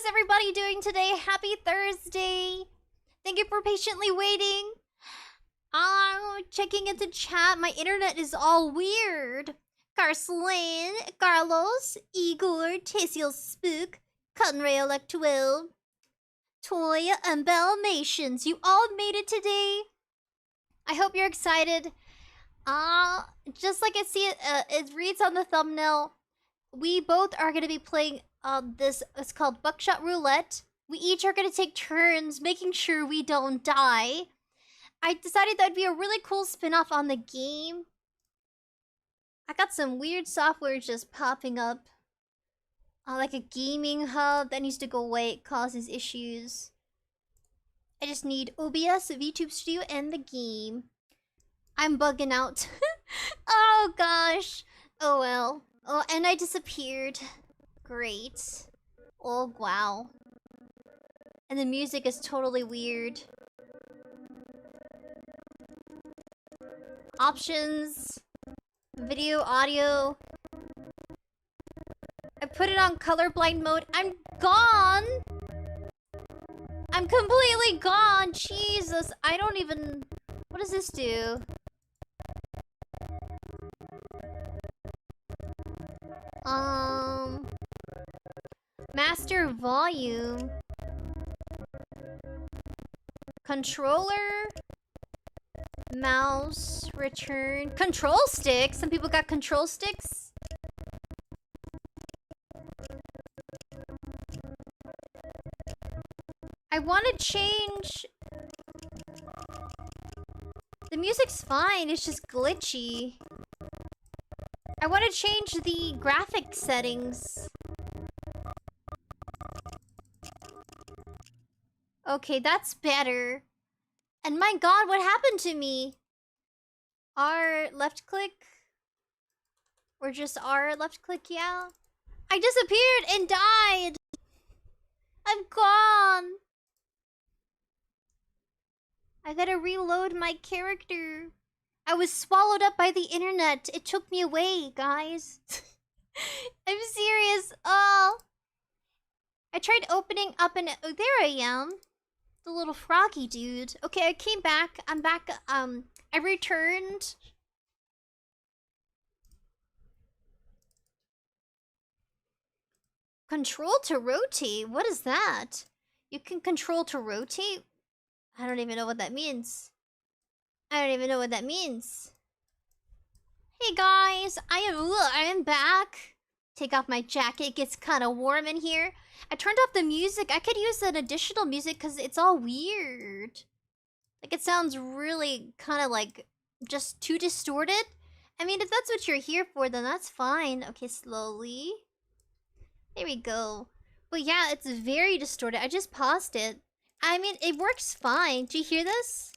is everybody doing today? Happy Thursday! Thank you for patiently waiting. Checking into chat. My internet is all weird. Garcelyn, Carlos, Igor, Tesiel Spook, Conrail Lectuel, Toy, and Belmations. You all made it today. I hope you're excited. Just like I see it, it reads on the thumbnail. We both are going to be playing this. It's called Buckshot Roulette. We each are going to take turns making sure we don't die. I decided that would be a really cool spin-off on the game. I got some weird software just popping up. Like a gaming hub that needs to go away. It causes issues. I just need OBS, VTube Studio, and the game. I'm bugging out. Oh gosh. Oh well. Oh, and I disappeared. Great. Oh wow. And the music is totally weird. Options. Video, audio. I put it on colorblind mode. I'm gone! I'm completely gone! Jesus, I don't even... What does this do? Master volume. Controller. Mouse. Return. Control stick? Some people got control sticks? I want to change... The music's fine, it's just glitchy. I want to change the graphic settings. Okay, that's better. And my god, what happened to me? R left click? Or just R left click, yeah? I disappeared and died! I'm gone! I gotta reload my character. I was swallowed up by the internet. It took me away, guys. I'm serious. Oh. I tried opening up and... Oh, there I am. The little froggy dude. Okay, I came back. I'm back. I returned. Control to rotate? What is that? You can control to rotate? I don't even know what that means. I don't even know what that means. Hey guys, I am back. Take off my jacket, it gets kind of warm in here. I turned off the music. I could use an additional music because it's all weird. Like it sounds really kind of like just too distorted. I mean, if that's what you're here for, then that's fine. Okay, slowly. There we go. But yeah, it's very distorted. I just paused it. I mean, it works fine. Do you hear this?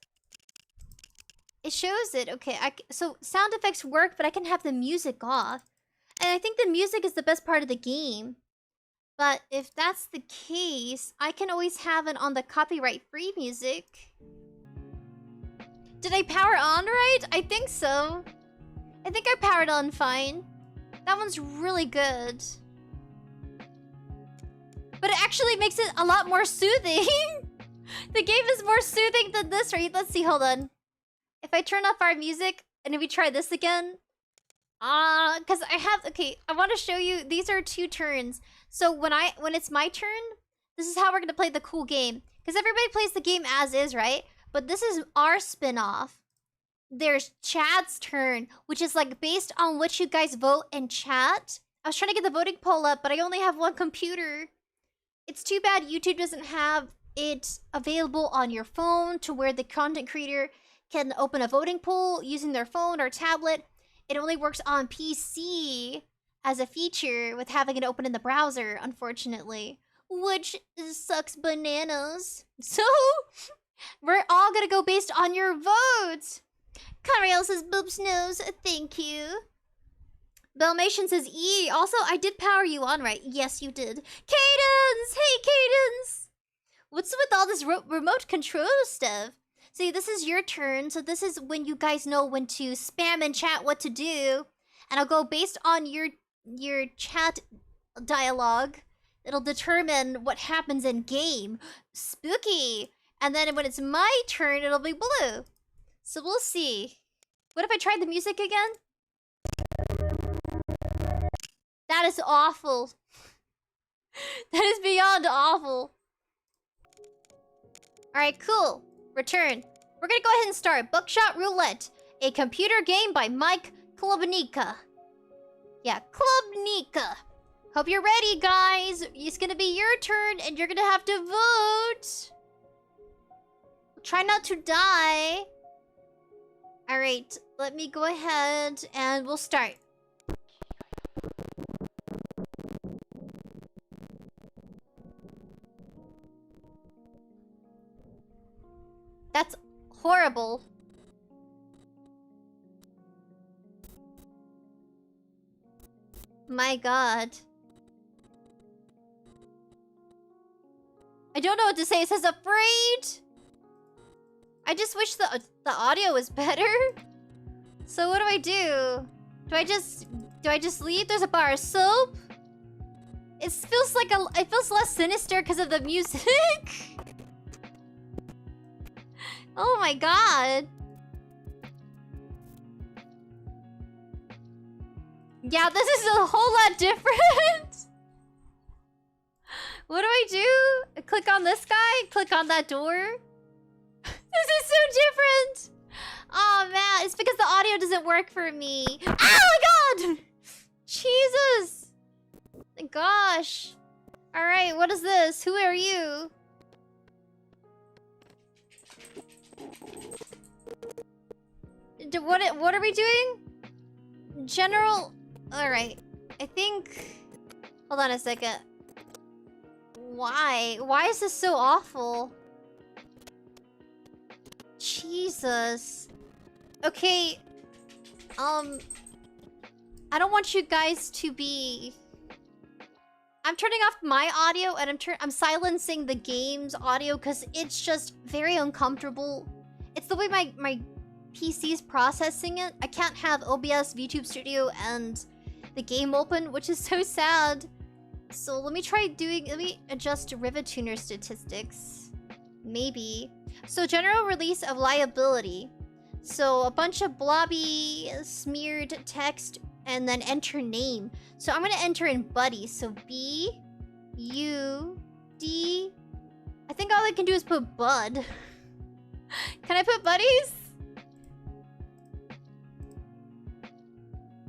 It shows it. Okay, so sound effects work, but I can have the music off. And I think the music is the best part of the game. But if that's the case, I can always have it on the copyright-free music. Did I power on right? I think so. I think I powered on fine. That one's really good. But it actually makes it a lot more soothing. The game is more soothing than this, right? Let's see, hold on. If I turn off our music, and if we try this again... because I have... Okay, I want to show you... These are 2 turns. So when it's my turn, this is how we're going to play the cool game. Because everybody plays the game as is, right? But this is our spin-off. There's Chad's turn, which is like based on what you guys vote in chat. I was trying to get the voting poll up, but I only have one computer. It's too bad YouTube doesn't have it available on your phone to where the content creator can open a voting poll using their phone or tablet. It only works on PC as a feature with having it open in the browser, unfortunately. Which sucks bananas. So, we're all gonna go based on your votes. Cariel says, boobs nose, thank you. Belmation says, E. Also, I did power you on, right? Yes, you did. Cadence! Hey, Cadence! What's with all this remote control stuff? See, this is your turn, so this is when you guys know when to spam and chat what to do. And I'll go based on your chat dialogue It'll determine what happens in game. Spooky! And then when it's my turn, it'll be blue. So we'll see. What if I tried the music again? That is awful. That is beyond awful. Alright, cool. Return. We're gonna go ahead and start Buckshot Roulette, a computer game by Mike Klubnicka. Yeah, Klubnicka. Hope you're ready, guys. It's gonna be your turn, and you're gonna have to vote. Try not to die. Alright, let me go ahead, and we'll start. That's horrible. My god. I don't know what to say. It says afraid. I just wish the audio was better. So what do I do? Do I just leave? There's a bar of soap. It feels like it feels less sinister because of the music. Oh my god. Yeah, this is a whole lot different. What do I do? Click on this guy? Click on that door? This is so different. Oh man, it's because the audio doesn't work for me. Oh my god! Jesus! Gosh. Alright, what is this? Who are you? What are we doing? General... Alright. I think... Hold on a second. Why? Why is this so awful? Jesus. Okay. I don't want you guys to be... I'm turning off my audio and I'm silencing the game's audio because it's just very uncomfortable. It's the way my PC's processing it. I can't have OBS, VTube Studio, and the game open, which is so sad. So let me adjust RivetTuner statistics. Maybe. So general release of liability. So a bunch of blobby smeared text and then enter name. So I'm gonna enter in buddy. So B U D. I think all I can do is put bud. Can I put buddies?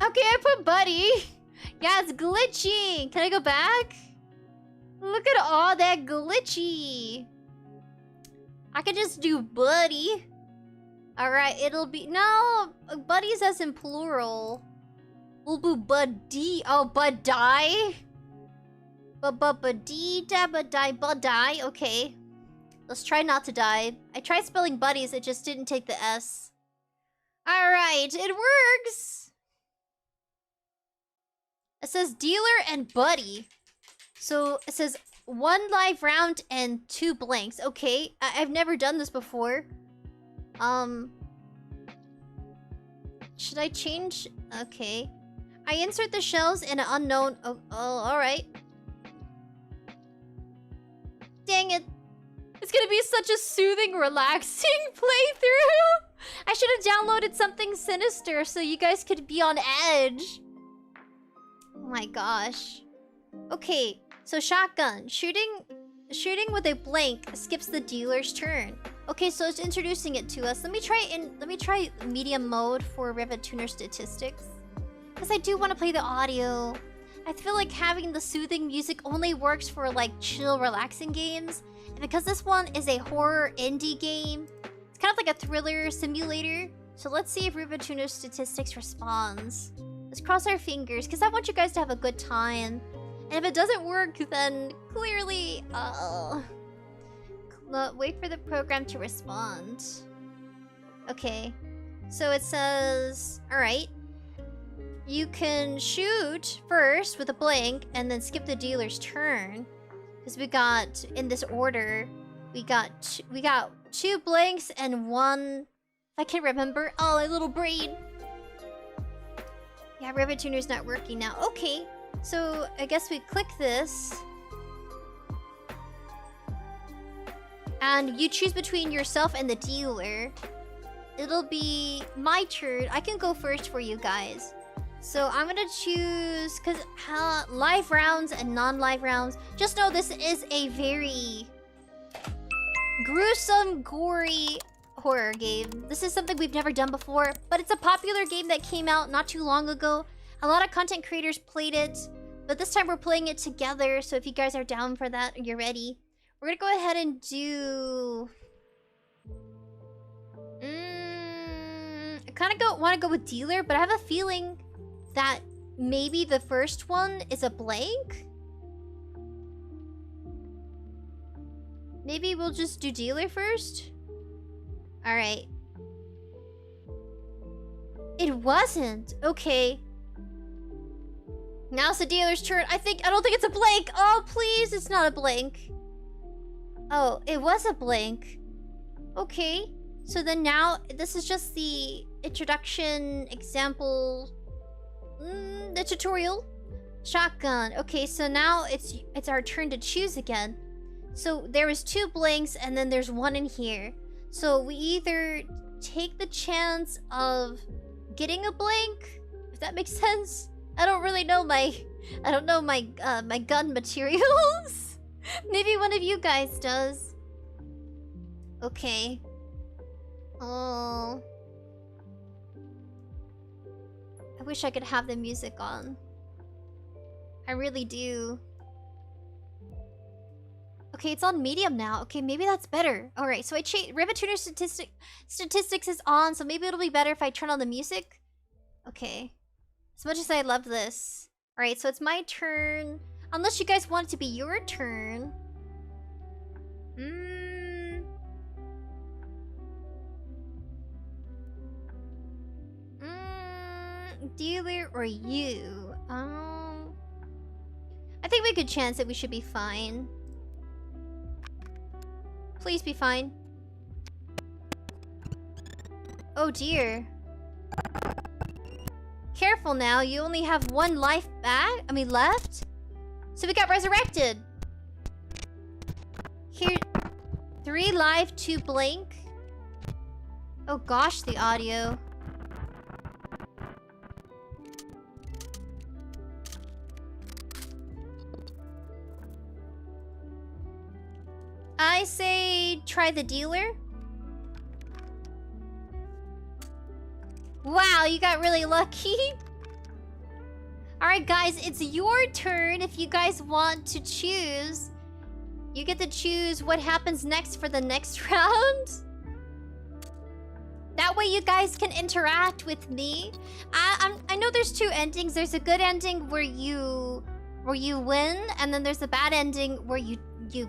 Okay, I put buddy. Yeah, it's glitchy. Can I go back? Look at all that glitchy. I could just do buddy. Alright, it'll be... No, buddies as in plural. We'll do buddy. Oh, bud die. Bud die. Okay. Let's try not to die. I tried spelling buddies, it just didn't take the S. Alright, it works. It says dealer and buddy. So it says 1 live round and 2 blanks. Okay, I've never done this before. Should I change? Okay. I insert the shells in an unknown... Oh, alright. Dang it. It's gonna be such a soothing, relaxing playthrough. I should have downloaded something sinister so you guys could be on edge. Oh my gosh. Okay, so shotgun. Shooting with a blank skips the dealer's turn. Okay, so it's introducing it to us. Let me try medium mode for RivetTuner statistics. Because I do want to play the audio. I feel like having the soothing music only works for like chill, relaxing games. And because this one is a horror indie game, it's kind of like a thriller simulator. So let's see if RivetTuner statistics responds. Let's cross our fingers, because I want you guys to have a good time. And if it doesn't work, then clearly... wait for the program to respond. Okay. So it says... Alright. You can shoot first with a blank, and then skip the dealer's turn. Because we got, in this order, we got 2 blanks and 1... I can't remember. Oh, my little brain. Yeah, RivetTuner's not working now. Okay. So, I guess we click this. And you choose between yourself and the dealer. It'll be my turn. I can go first for you guys. So I'm gonna choose... Because live rounds and non-live rounds. Just know this is a very... gruesome, gory horror game. This is something we've never done before. But it's a popular game that came out not too long ago. A lot of content creators played it. But this time we're playing it together. So if you guys are down for that and you're ready... We're gonna go ahead and do... I kind of want to go with dealer, but I have a feeling that maybe the first one is a blank. Maybe we'll just do dealer first. Alright. It wasn't. Okay. Now it's the dealer's turn. I don't think it's a blank. Oh, please, it's not a blank. Oh, it was a blank. Okay. So then now, this is just the introduction example... the tutorial. Shotgun. Okay, so now it's our turn to choose again. So there was 2 blanks and then there's 1 in here. So we either take the chance of getting a blank, if that makes sense. I don't really know my my gun materials. Maybe one of you guys does. Okay. Oh. I wish I could have the music on. I really do. Okay, it's on medium now. Okay, maybe that's better. Alright, so I Rivet Tuner statistics is on, so maybe it'll be better if I turn on the music. Okay. As much as I love this. Alright, so it's my turn. Unless you guys want it to be your turn. Dealer or you? I think we could chance it. We should be fine. Please be fine. Oh dear. Careful now, you only have 1 life left. So we got resurrected. Here, 3 live, 2 blank. Oh gosh, the audio. I say try the dealer. Wow, you got really lucky. Alright guys, it's your turn if you guys want to choose. You get to choose what happens next for the next round. That way you guys can interact with me. I know there's 2 endings. There's a good ending where you win, and then there's a bad ending where you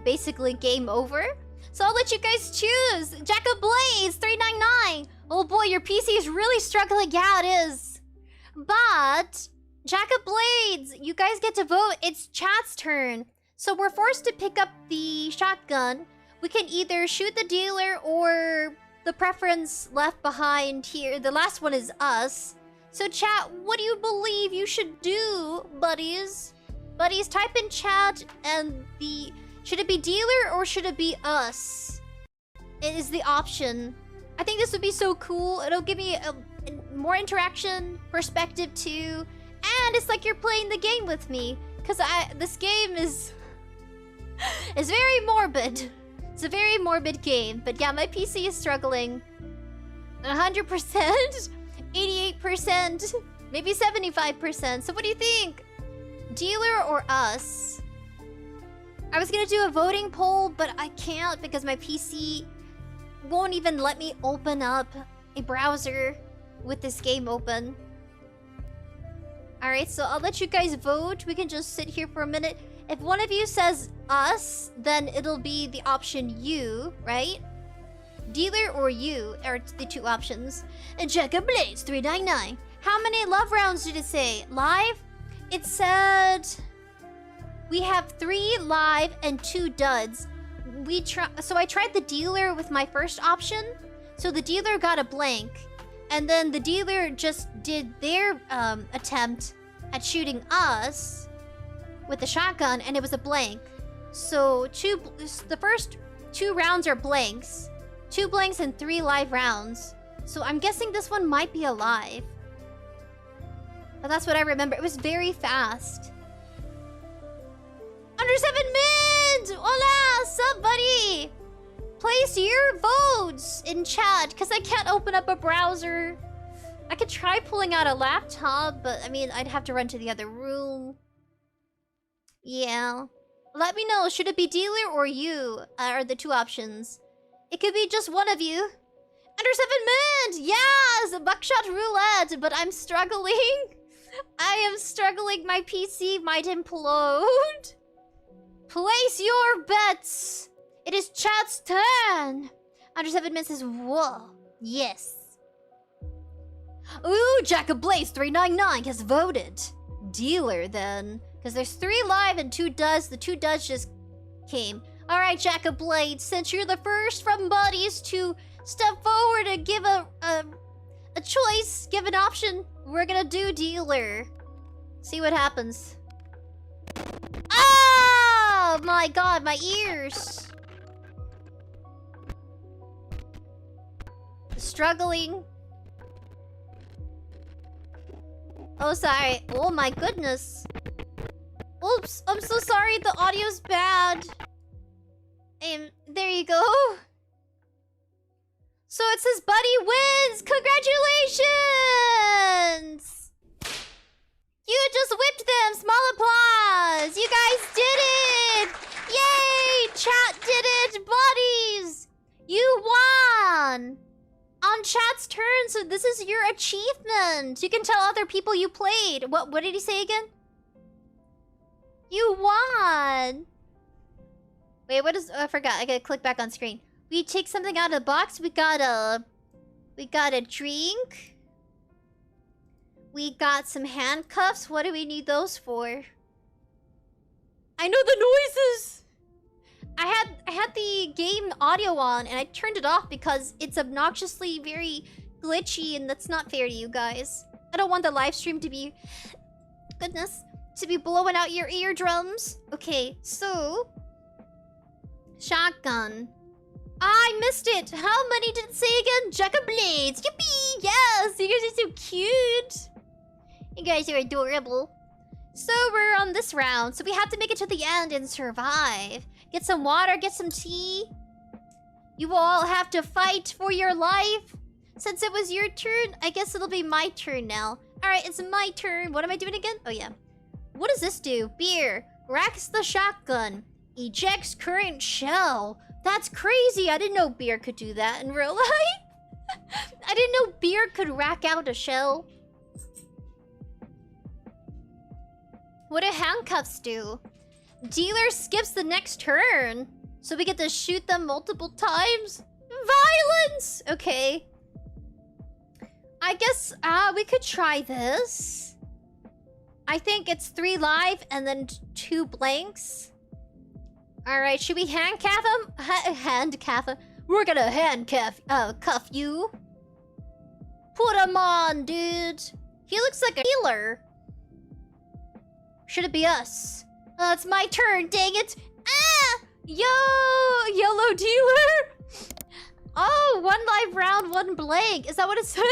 basically game over. So I'll let you guys choose. 𝑗ackofBlades 399. Oh boy, your PC is really struggling. Yeah, it is. But 𝑗ackofBlades, you guys get to vote. It's chat's turn. So we're forced to pick up the shotgun. We can either shoot the dealer or the preference left behind here. The last one is us. So chat, what do you believe you should do, buddies? Buddies, type in chat and the... Should it be dealer or should it be us? It is the option. I think this would be so cool. It'll give me more interaction, perspective too. And it's like you're playing the game with me. Because this game is... is very morbid. It's a very morbid game. But yeah, my PC is struggling. 100%, 88%, maybe 75%. So what do you think? Dealer or us? I was gonna do a voting poll, but I can't because my PC won't even let me open up a browser with this game open. Alright, so I'll let you guys vote. We can just sit here for a minute. If one of you says us, then it'll be the option you, right? Dealer or you are the 2 options. And 𝑗ackofBlades 399. How many love rounds did it say? Live? It said... we have 3 live and 2 duds. So I tried the dealer with my first option. So the dealer got a blank. And then the dealer just did their attempt at shooting us with the shotgun, and it was a blank. So the first 2 rounds are blanks. 2 blanks and 3 live rounds. So I'm guessing this one might be alive. But that's what I remember. It was very fast. Under 7 mid! Hola! Sup, buddy? Place your votes in chat, because I can't open up a browser. I could try pulling out a laptop, but I mean, I'd have to run to the other room. Yeah. Let me know, should it be dealer or you? Are the 2 options. It could be just one of you. Under 7 mid! Yes! Buckshot Roulette! But I'm struggling. I am struggling. My PC might implode. Place your bets. It is chat's turn. Under 7 mid says, whoa. Yes. Ooh, 𝑗acoblaze399 has voted. Dealer, then. Because there's 3 live and 2 does. The 2 does just came. Alright, 𝑗acoblaze, since you're the first from buddies to step forward and give a choice, give an option, we're gonna do dealer. See what happens. Oh my god, my ears. Struggling. Oh, sorry. Oh my goodness. Oops, I'm so sorry, the audio's bad. There you go. So it says Buddy wins! Congratulations! You just whipped them! Small applause! You guys did it! Yay! Chat did it! Buddies! You won! On chat's turn, so this is your achievement. You can tell other people you played. What did he say again? You won! Wait, what is... Oh, I forgot. I gotta click back on screen. We take something out of the box. We got a drink. We got some handcuffs. What do we need those for? I know the noises! I had the game audio on and I turned it off because it's obnoxiously very glitchy and that's not fair to you guys. I don't want the live stream to be... Goodness. To be blowing out your eardrums. Okay, so... Shotgun. I missed it! How many did it say again? 𝑗acoblaze! Yippee! Yes! You guys are so cute! You guys are adorable. So we're on this round, so we have to make it to the end and survive. Get some water, get some tea. You all have to fight for your life. Since it was your turn, I guess it'll be my turn now. Alright, it's my turn. What am I doing again? Oh yeah. What does this do? Beer. Racks the shotgun. Ejects current shell. That's crazy. I didn't know beer could do that in real life. I didn't know beer could rack out a shell. What do handcuffs do? Dealer skips the next turn. So we get to shoot them multiple times. Violence! Okay. I guess we could try this. I think it's 3 live and then 2 blanks. Alright, should we handcuff him? Handcuff him? We're gonna cuff you. Put him on, dude. He looks like a healer. Should it be us? It's my turn, dang it. Ah! Yo! Yellow dealer! Oh, 1 live round, 1 blank. Is that what it said?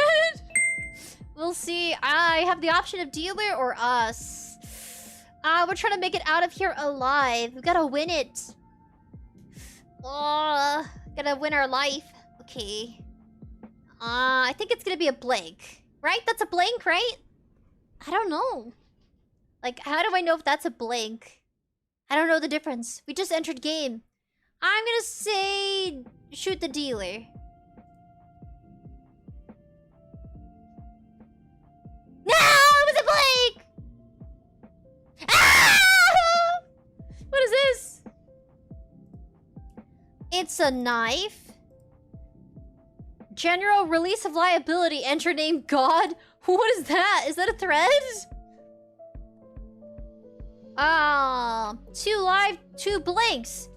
We'll see. I have the option of dealer or us. We're trying to make it out of here alive. We gotta win it. Oh, gotta win our life. Okay. I think it's gonna be a blank. Right? That's a blank, right? I don't know. Like, how do I know if that's a blank? I don't know the difference. We just entered game. I'm gonna say... shoot the dealer. No! It was a blank! Ah! What is this? It's a knife. General release of liability. Enter name God. What is that? Is that a thread? 2 live, 2 blanks.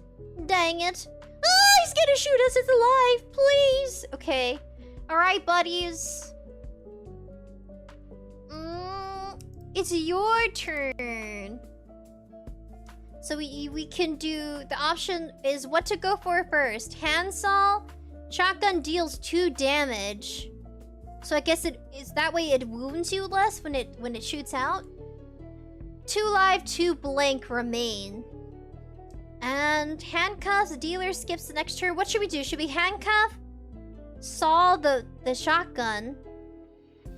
Dang it. Oh, he's gonna shoot us. It's alive. Please. Okay. Alright, buddies. It's your turn. So we can do... The option is what to go for first. Handsaw. Shotgun deals 2 damage. So I guess it is that way it wounds you less when it shoots out. 2 live, 2 blank remain. And handcuffs, the dealer skips the next turn. What should we do? Should we handcuff Saw the shotgun?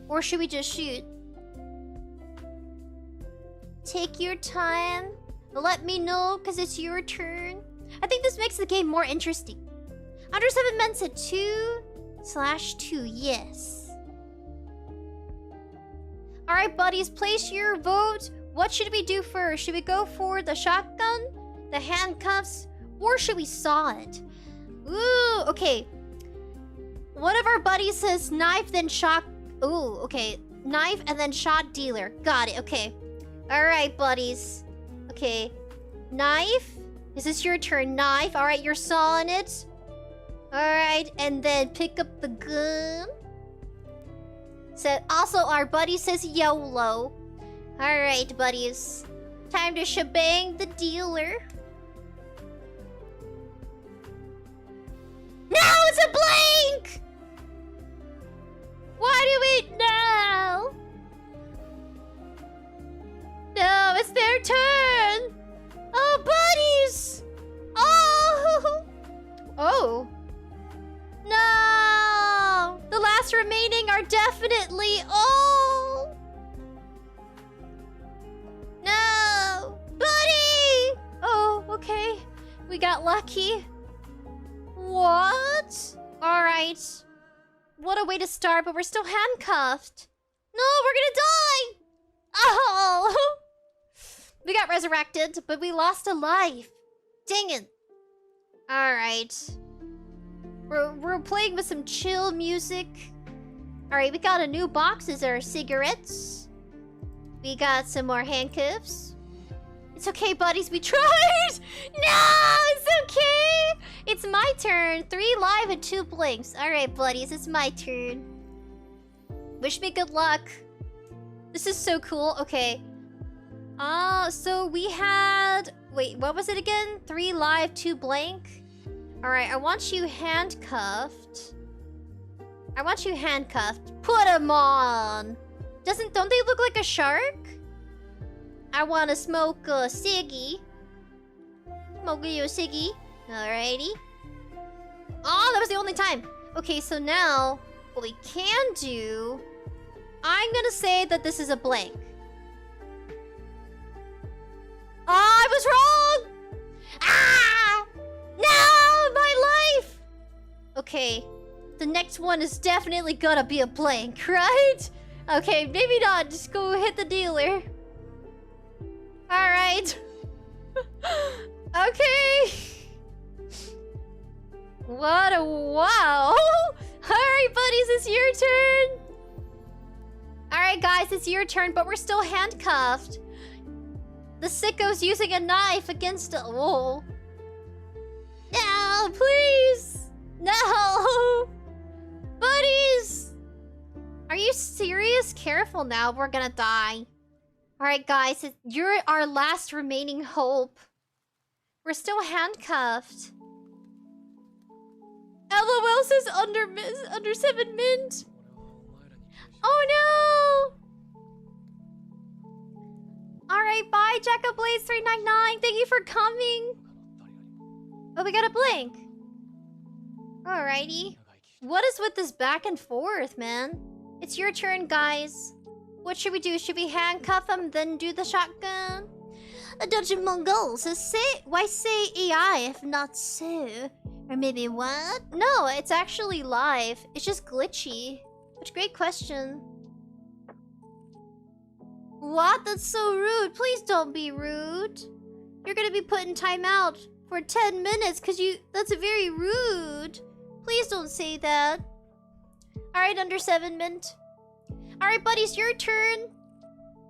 Or should we just shoot? Take your time. Let me know, because it's your turn. I think this makes the game more interesting. Under 7 men said 2/2, yes. Alright, buddies, place your vote. What should we do first? Should we go for the shotgun, the handcuffs, or should we saw it? Ooh, okay. One of our buddies says knife, then shot. Ooh, okay. Knife and then shot dealer. Got it, okay. Alright, buddies. Okay. Knife? Is this your turn? Knife. Alright, you're sawing it. Alright, and then pick up the gun. So, also, our buddy says YOLO. Alright, buddies. Time to shebang the dealer. No, it's a blank! Why do we... No! No, it's their turn! Oh, buddies! Oh! Oh. No! The last remaining are definitely... Oh! No! Buddy! Oh, okay. We got lucky. What? Alright. What a way to start, but we're still handcuffed. No, we're gonna die! Oh! We got resurrected, but we lost a life. Dang it. Alright. We're playing with some chill music. Alright, we got a new box. These are cigarettes. We got some more handcuffs. It's okay, buddies. We tried! No! It's okay! It's my turn. 3 live and 2 blinks. Alright, buddies. It's my turn. Wish me good luck. This is so cool. Okay. So we had... Wait, what was it again? 3 live, 2 blank? Alright, I want you handcuffed. I want you handcuffed. Put them on! Don't they look like a shark? I wanna smoke a ciggy. Smoke you a ciggy. Alrighty. Oh, that was the only time. Okay, so now, what we can do... I'm gonna say that this is a blank. Oh, I was wrong! Ah! No! My life! Okay. The next one is definitely gonna be a blank, right? Okay, maybe not. Just go hit the dealer. Alright. Okay. What a wow. Alright, buddies, it's your turn. Alright, guys, it's your turn, but we're still handcuffed. The sicko's using a knife against a... Whoa. No, please. No. Buddies. Are you serious? Careful now, we're gonna die. Alright, guys, you're our last remaining hope. We're still handcuffed. LOL says under 7 mint. Oh no! Alright, bye, 𝒌𝒂_𝑧𝑽399. Thank you for coming. Oh, we got a blink. Alrighty. What is with this back and forth, man? It's your turn, guys. What should we do? Should we handcuff him, then do the shotgun? A Dungeon Mongol says, why say AI if not so? Or maybe what? No, it's actually live. It's just glitchy. Which great question. What? That's so rude. Please don't be rude. You're gonna be put in timeout for 10 minutes because that's very rude. Please don't say that. Alright, under 7 mint. Alright, buddies, your turn.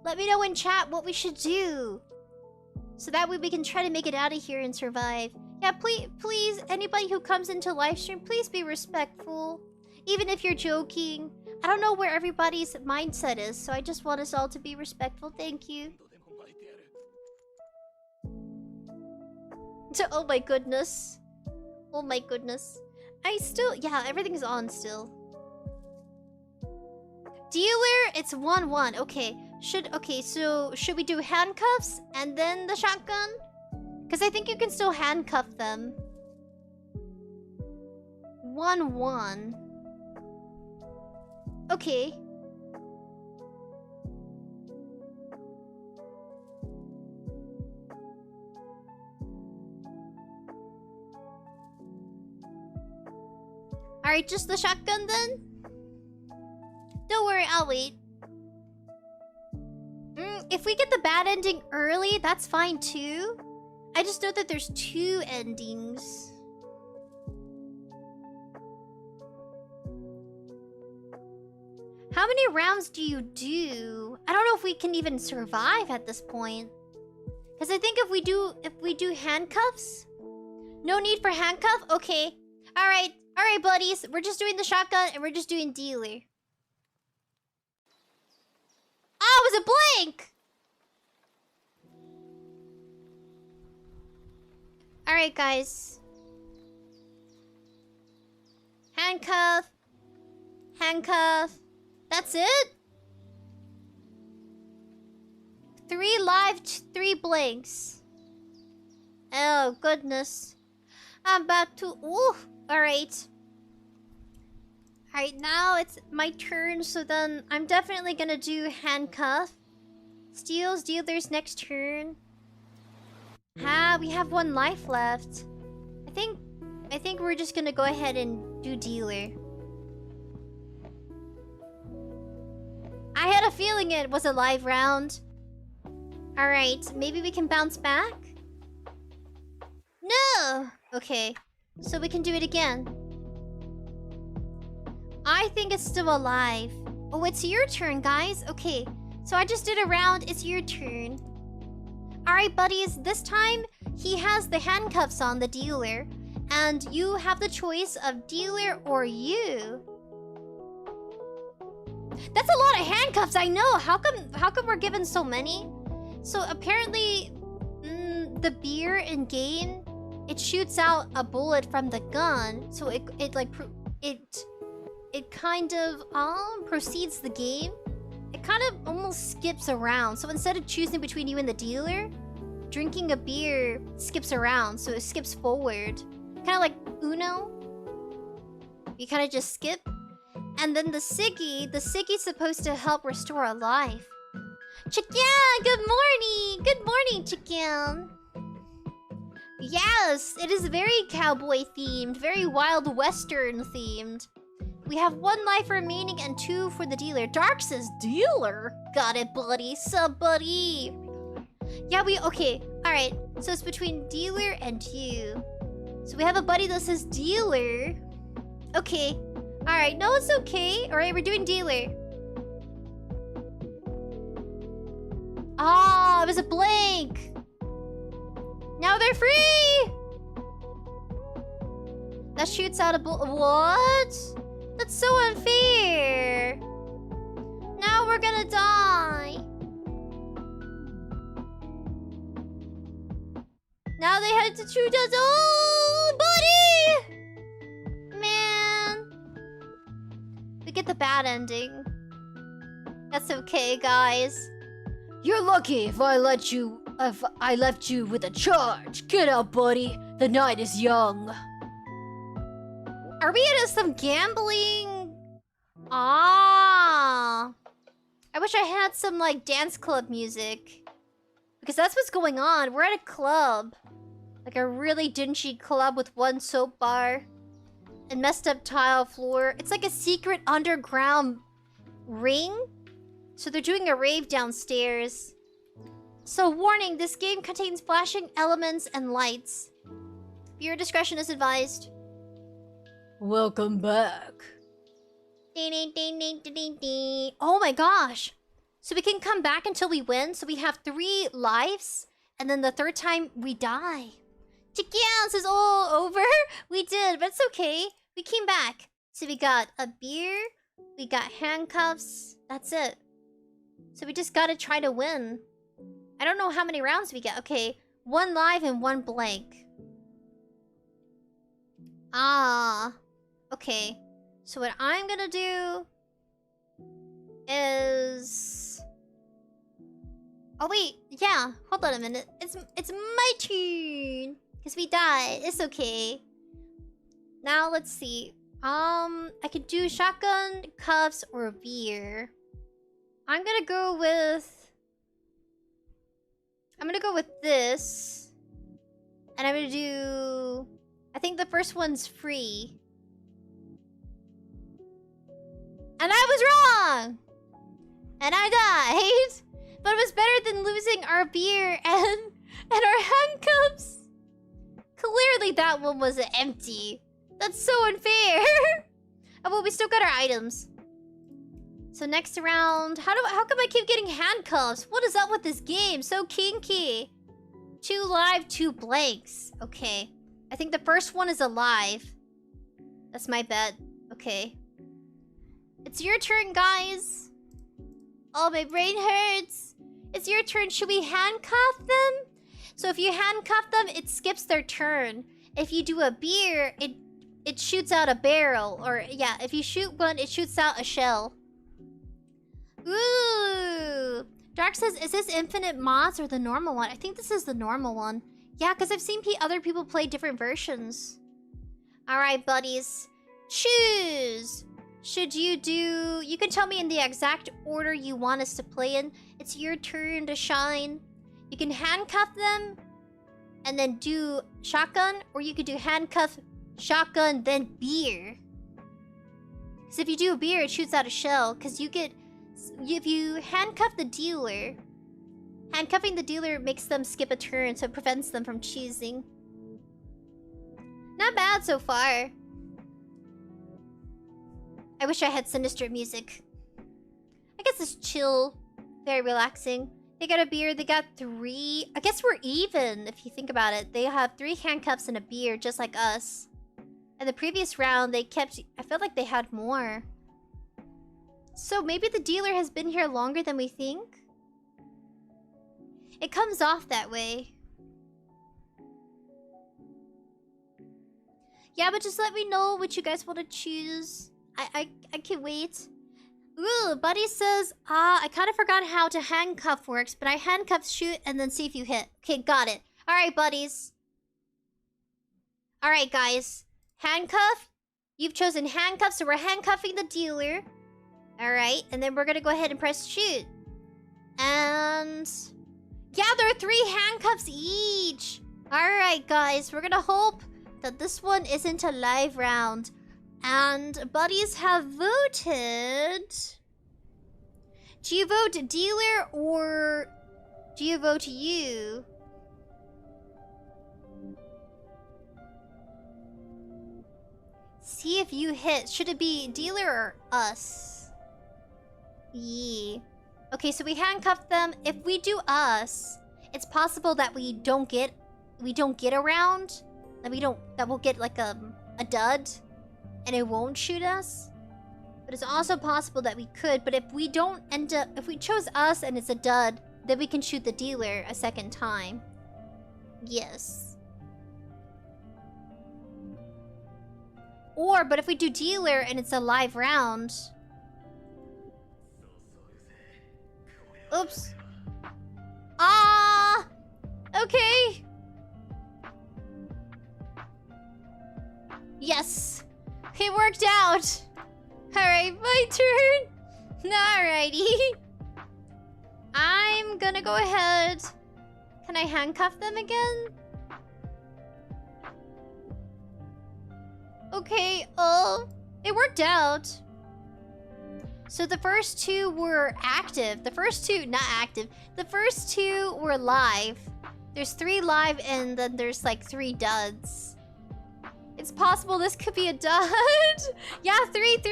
Let me know in chat what we should do. So that way we can try to make it out of here and survive. Yeah, please, anybody who comes into livestream, please be respectful. Even if you're joking. I don't know where everybody's mindset is, so I just want us all to be respectful. Thank you. Oh my goodness. Oh my goodness. Yeah, everything's on still. Dealer, it's 1-1. Okay. So should we do handcuffs and then the shotgun? Because I think you can still handcuff them. 1-1. Okay. Alright, just the shotgun then? Don't worry, I'll wait. If we get the bad ending early, that's fine too. I just know that there's 2 endings. How many rounds do you do? I don't know if we can even survive at this point. Because I think if we do handcuffs... No need for handcuff? Okay. Alright, buddies. We're just doing the shotgun and we're just doing dealer. Oh, it was a blank! Alright, guys. Handcuff. Handcuff. That's it? 3 live, 3 blanks. Oh, goodness. I'm about to... Ooh! Alright. Alright, now it's my turn, so then I'm definitely gonna do handcuff. Steals, dealer's next turn. We have 1 life left. I think we're just gonna go ahead and do dealer. I had a feeling it was a live round. Alright, maybe we can bounce back? No! Okay, so we can do it again. I think it's still alive. Oh, it's your turn, guys. Okay, so I just did a round. It's your turn. Alright, buddies. This time, he has the handcuffs on, the dealer. And you have the choice of dealer or you. That's a lot of handcuffs, I know. How come we're given so many? So apparently, the beer in game, it shoots out a bullet from the gun. So it kind of proceeds the game. It kind of almost skips around. So instead of choosing between you and the dealer, drinking a beer skips around. So it skips forward. Kind of like Uno. You kind of just skip. And then the Siggy's supposed to help restore a life. Chicken, good morning! Good morning, Chicken! Yes, it is very cowboy themed, very Wild Western themed. We have 1 life remaining and 2 for the dealer. Dark says dealer! Got it, buddy. Sup, buddy? Yeah, okay. Alright, so it's between dealer and you. So we have a buddy that says dealer. Okay. Alright, no, it's okay. Alright, we're doing dealer. Ah, it was a blank. Now they're free! That shoots out a bullet. What? That's so unfair. Now we're gonna die. Now they had to shoot us. Oh, buddy! Man. We get the bad ending. That's okay, guys. You're lucky if I left you with a charge. Get out, buddy. The night is young. Are we into some gambling? Ah. I wish I had some, like, dance club music. Because that's what's going on. We're at a club. Like a really dingy club with 1 soap bar. And messed up tile floor. It's like a secret underground ring. So they're doing a rave downstairs. So warning, this game contains flashing elements and lights. Viewer discretion is advised. Welcome back. Ding, ding, ding, ding, ding, ding. Oh my gosh. So we can come back until we win. So we have 3 lives. And then the 3rd time we die. Chickens is all over. We did, but it's okay. We came back. So we got a beer. We got handcuffs. That's it. So we just gotta try to win. I don't know how many rounds we get. Okay, 1 live and 1 blank. Ah. Okay. So what I'm gonna do is... Oh wait, yeah. Hold on a minute. It's my turn. Because we died. It's okay. Now let's see. I could do shotgun, cuffs, or beer. I'm gonna go with this. And I'm gonna do... I think the first one's free. And I was wrong! And I died! But it was better than losing our beer and our handcuffs. Clearly that one was empty. That's so unfair. Oh, well, we still got our items. So next round, how come I keep getting handcuffs? What is up with this game? So kinky. 2 live, 2 blanks. Okay. I think the first one is alive. That's my bet. Okay. It's your turn, guys. Oh, my brain hurts. It's your turn. Should we handcuff them? So if you handcuff them, it skips their turn. If you do a beer, it shoots out a barrel. Or, yeah, if you shoot one, it shoots out a shell. Ooh. Dark says, is this infinite mods or the normal one? I think this is the normal one. Yeah, because I've seen other people play different versions. Alright, buddies. Choose! Should you do... You can tell me in the exact order you want us to play in. It's your turn to shine. You can handcuff them and then do shotgun, or you could do handcuff, shotgun, then beer. Because if you do a beer, it shoots out a shell. Because you get... If you handcuff the dealer... Handcuffing the dealer makes them skip a turn, so it prevents them from choosing. Not bad so far. I wish I had sinister music. I guess it's chill. Very relaxing. They got a beer, they got 3... I guess we're even, if you think about it. They have 3 handcuffs and a beer, just like us. And the previous round, they kept... I felt like they had more. So maybe the dealer has been here longer than we think? It comes off that way. Yeah, but just let me know what you guys want to choose. I can wait. Ooh, Buddy says, I kind of forgot how to handcuff works, but I handcuff, shoot, and then see if you hit. Okay, got it. Alright, buddies. Alright, guys. Handcuff. You've chosen handcuff, so we're handcuffing the dealer. Alright, and then we're gonna go ahead and press shoot. And... yeah, there are 3 handcuffs each. Alright, guys. We're gonna hope that this one isn't a live round. And buddies have voted... Do you vote dealer or do you vote you? See if you hit. Should it be dealer or us? Yeah. Okay, so we handcuffed them. If we do us, it's possible that we don't get a round. That we'll get like a dud. And it won't shoot us. But it's also possible that we could. But if we don't end up... If we chose us and it's a dud, then we can shoot the dealer a second time. Yes. Or, but if we do dealer and it's a live round... Oops. Ah! Okay. Yes. It worked out. Alright, my turn. Alrighty. I'm gonna go ahead. Can I handcuff them again? Okay, it worked out. So the first 2 were active. The first 2, not active. The first 2 were live. There's 3 live and then there's like 3 duds. It's possible this could be a dud. Yeah, 3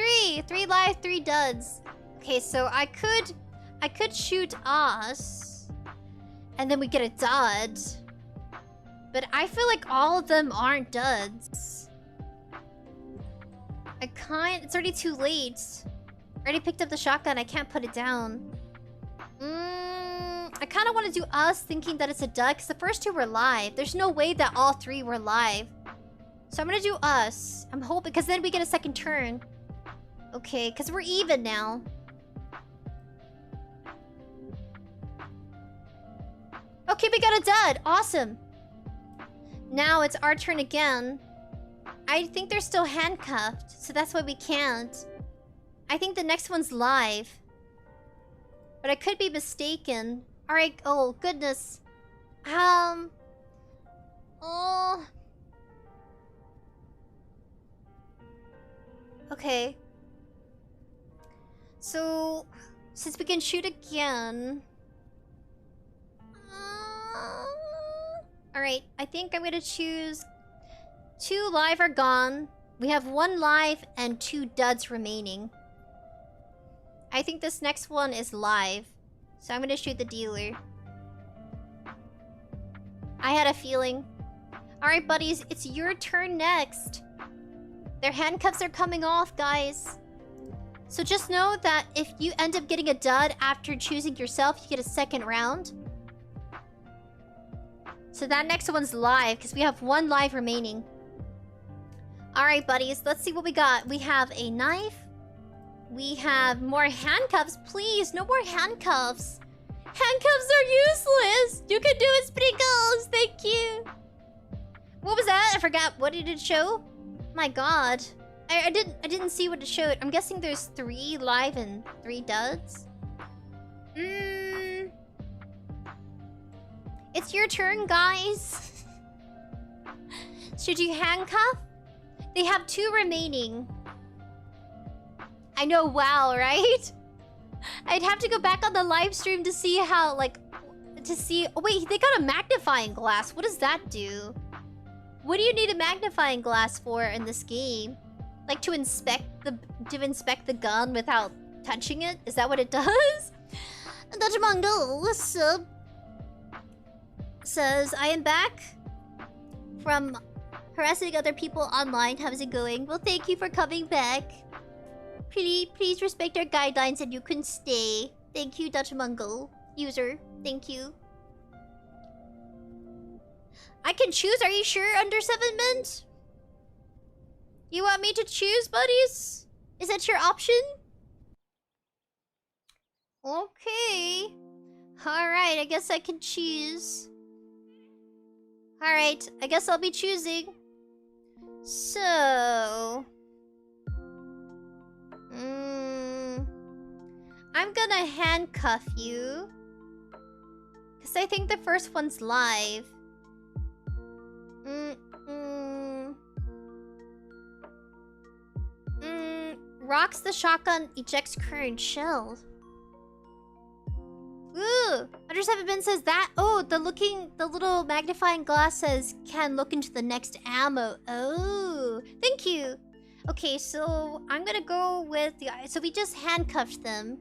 live, 3 duds. Okay, so I could shoot us. And then we get a dud. But I feel like all of them aren't duds. It's already too late. I already picked up the shotgun. I can't put it down. I kind of want to do us thinking that it's a dud because the first 2 were live. There's no way that all 3 were live. So I'm gonna do us. I'm hoping, because then we get a second turn. Okay, because we're even now. Okay, we got a dud. Awesome. Now it's our turn again. I think they're still handcuffed, so that's why we can't. I think the next one's live. But I could be mistaken. Alright, oh, goodness. Oh. Okay. So, since we can shoot again... Alright, I think I'm gonna choose... 2 live are gone. We have 1 live and 2 duds remaining. I think this next one is live. So I'm gonna shoot the dealer. I had a feeling. Alright, buddies, it's your turn next. Their handcuffs are coming off, guys. So just know that if you end up getting a dud after choosing yourself, you get a second round. So that next one's live, because we have 1 live remaining. Alright, buddies, let's see what we got. We have a knife. We have more handcuffs. Please, no more handcuffs. Handcuffs are useless. You can do it, Sprinkles. Thank you. What was that? I forgot. What did it show? My god. I didn't see what it showed. I'm guessing there's 3 live and 3 duds. It's your turn, guys. Should you handcuff? They have 2 remaining. I know, wow, right? I'd have to go back on the live stream to see how, like... To see... Oh, wait, they got a magnifying glass. What does that do? What do you need a magnifying glass for in this game? Like, to inspect the gun without touching it? Is that what it does? 𝑑𝐻𝑚𝑜𝑛𝑔𝐿 says, I am back from harassing other people online. How's it going? Well, thank you for coming back. Please respect our guidelines and you can stay. Thank you, 𝑑𝐻𝑚𝑜nGL user. Thank you. I can choose. Are you sure, 𝑑𝐻𝑚𝑜𝑛? You want me to choose, buddies? Is that your option? Okay. Alright, I guess I can choose. Alright, I guess I'll be choosing. So... I'm gonna handcuff you. Because I think the first one's live. Rocks the shotgun ejects current shell. Ooh! 𝑑𝐻𝑚𝑜𝑛 says that. Oh, the little magnifying glass says can look into the next ammo. Oh, thank you. Okay, so I'm gonna go with the... So we just handcuffed them.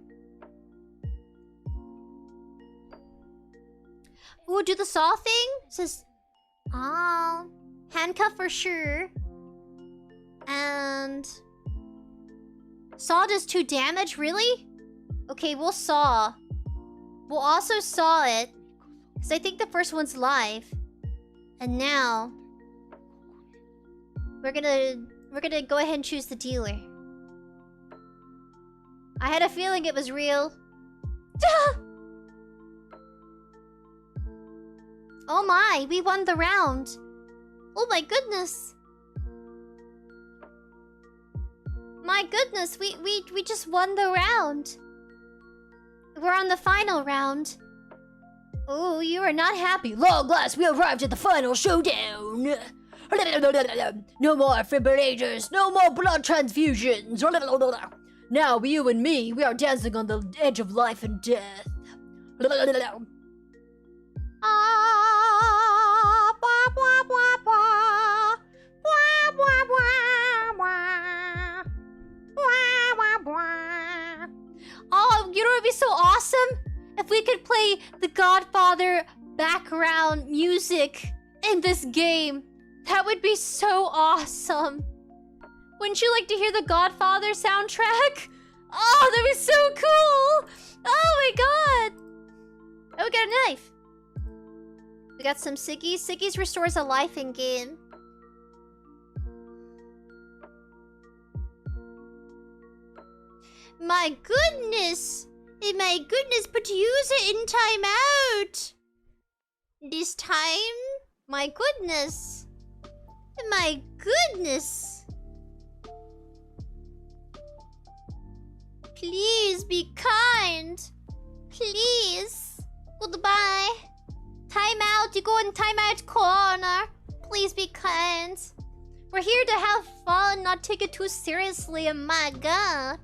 Ooh, do the saw thing? It says... handcuff for sure. And... Saw does 2 damage? Really? Okay, we'll saw. We'll also saw it. Because I think the first one's live. And now... We're gonna go ahead and choose the dealer. I had a feeling it was real. Oh my, we won the round. Oh my goodness. My goodness, we just won the round. We're on the final round. Oh, you are not happy. Long last, we arrived at the final showdown. No more defibrillators, no more blood transfusions. Now, you and me, we are dancing on the edge of life and death. Oh, you know what would be so awesome? If we could play the Godfather background music in this game. That would be so awesome. Wouldn't you like to hear the Godfather soundtrack? Oh, that was so cool! Oh my god! Oh, we got a knife. We got some Siggies. Siggies restores a life in game. My goodness! My goodness, but use it in timeout! This time? My goodness! My goodness! Please be kind! Please! Goodbye! Timeout! You go in timeout corner! Please be kind! We're here to have fun, not take it too seriously, oh my god!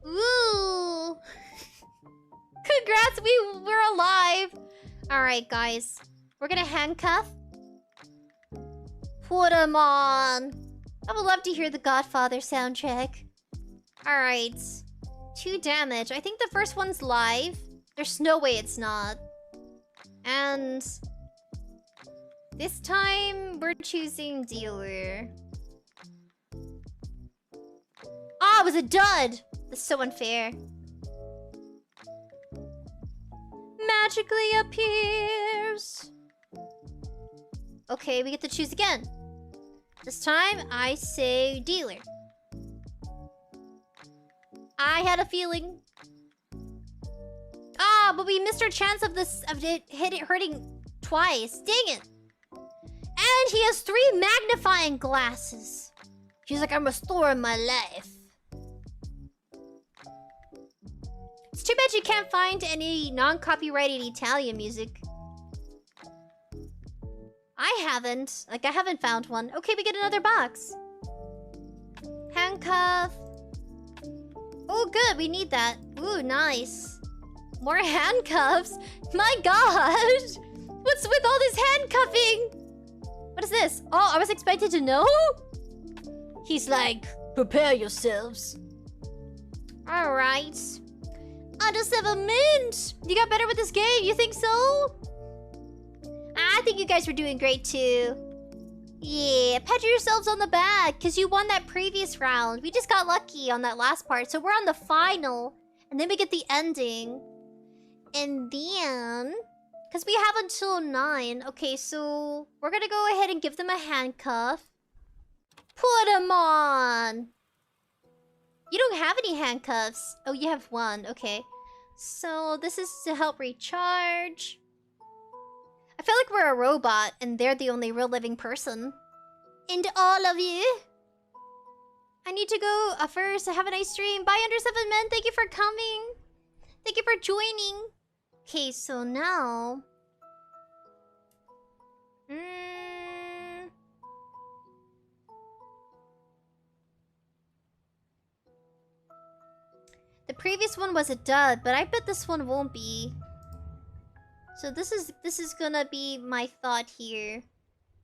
Ooh! Congrats, we're alive! Alright, guys. We're gonna handcuff. Put him on. I would love to hear the Godfather soundtrack. Alright. 2 damage. I think the first one's live. There's no way it's not. And... this time, we're choosing dealer. Ah, it was a dud! That's so unfair. Magically appears. Okay, we get to choose again. This time, I say dealer. I had a feeling. Ah, but we missed our chance of it hurting twice. Dang it. And he has 3 magnifying glasses. He's like, I'm restoring my life. It's too bad you can't find any non-copyrighted Italian music. I haven't. Like, I haven't found one. Okay, we get another box. Handcuff. Oh, good. We need that. Ooh, nice. More handcuffs. My gosh. What's with all this handcuffing? What is this? Oh, I was expected to know? He's like, prepare yourselves. Alright. 𝑯𝑐𝑴𝑐𝑡. You got better with this game, you think so? I think you guys were doing great too. Yeah, pat yourselves on the back, because you won that previous round. We just got lucky on that last part, so we're on the final. And then we get the ending. And then... because we have until 9. Okay, so... we're gonna go ahead and give them a handcuff. Put them on! You don't have any handcuffs. Oh, you have 1. Okay. So, this is to help recharge. I feel like we're a robot, and they're the only real living person. And all of you. I need to go first. Have a nice stream. Bye, _7men. Thank you for coming. Thank you for joining. Okay, so now... the previous one was a dud, but I bet this one won't be. So this is gonna be my thought here.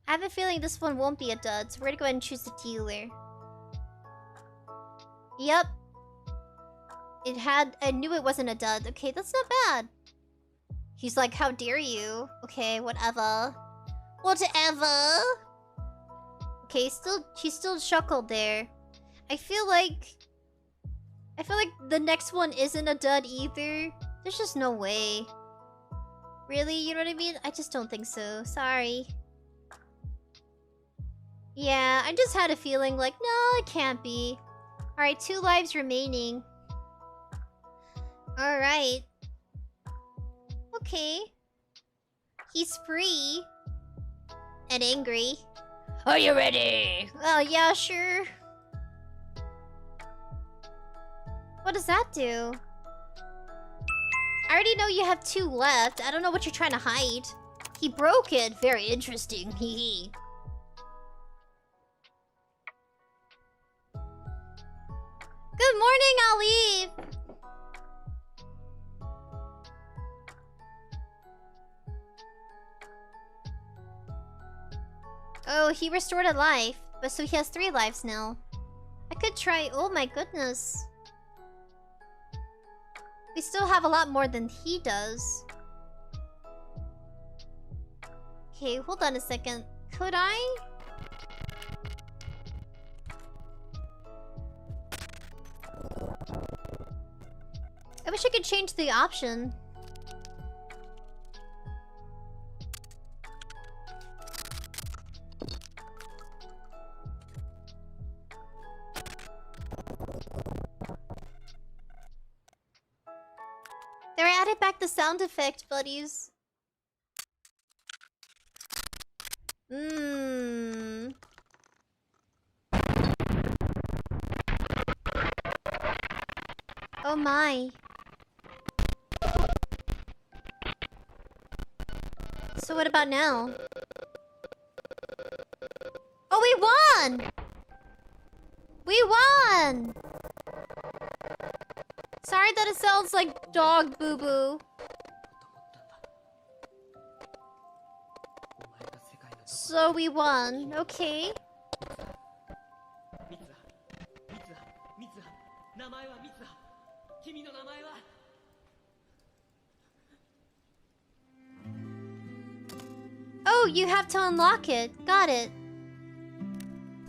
I have a feeling this one won't be a dud, so we're gonna go ahead and choose the dealer. Yep. I knew it wasn't a dud. Okay, that's not bad. He's like, how dare you? Okay, whatever. Whatever. Okay, he's still chuckled there. I feel like the next one isn't a dud either. There's just no way. Really? You know what I mean? I just don't think so. Sorry. Yeah, I just had a feeling like, no, it can't be. Alright, 2 lives remaining. Alright. Okay. He's free. And angry. Are you ready? Oh, yeah, sure. What does that do? I already know you have 2 left. I don't know what you're trying to hide. He broke it. Very interesting. Hee. Good morning, Ali. Oh, he restored a life. But so he has 3 lives now. I could try... oh my goodness. We still have a lot more than he does. Okay, hold on a second. Could I? I wish I could change the option. get back the sound effect, buddies. Oh my. So what about now? Oh, we won! We won! Sorry that it sounds like dog boo-boo. So we won. Okay. Oh, you have to unlock it. Got it.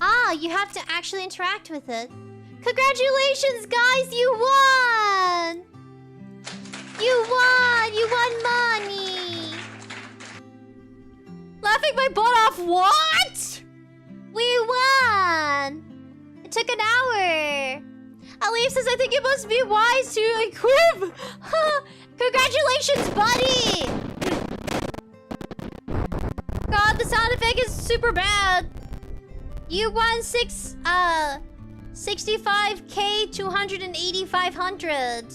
Ah, you have to actually interact with it. Congratulations, guys! You won! You won! You won money! Laughing my butt off. What? We won! It took an hour. Alif says, I think it must be wise to equip. Congratulations, buddy! God, the sound effect is super bad. You won 65k 28500.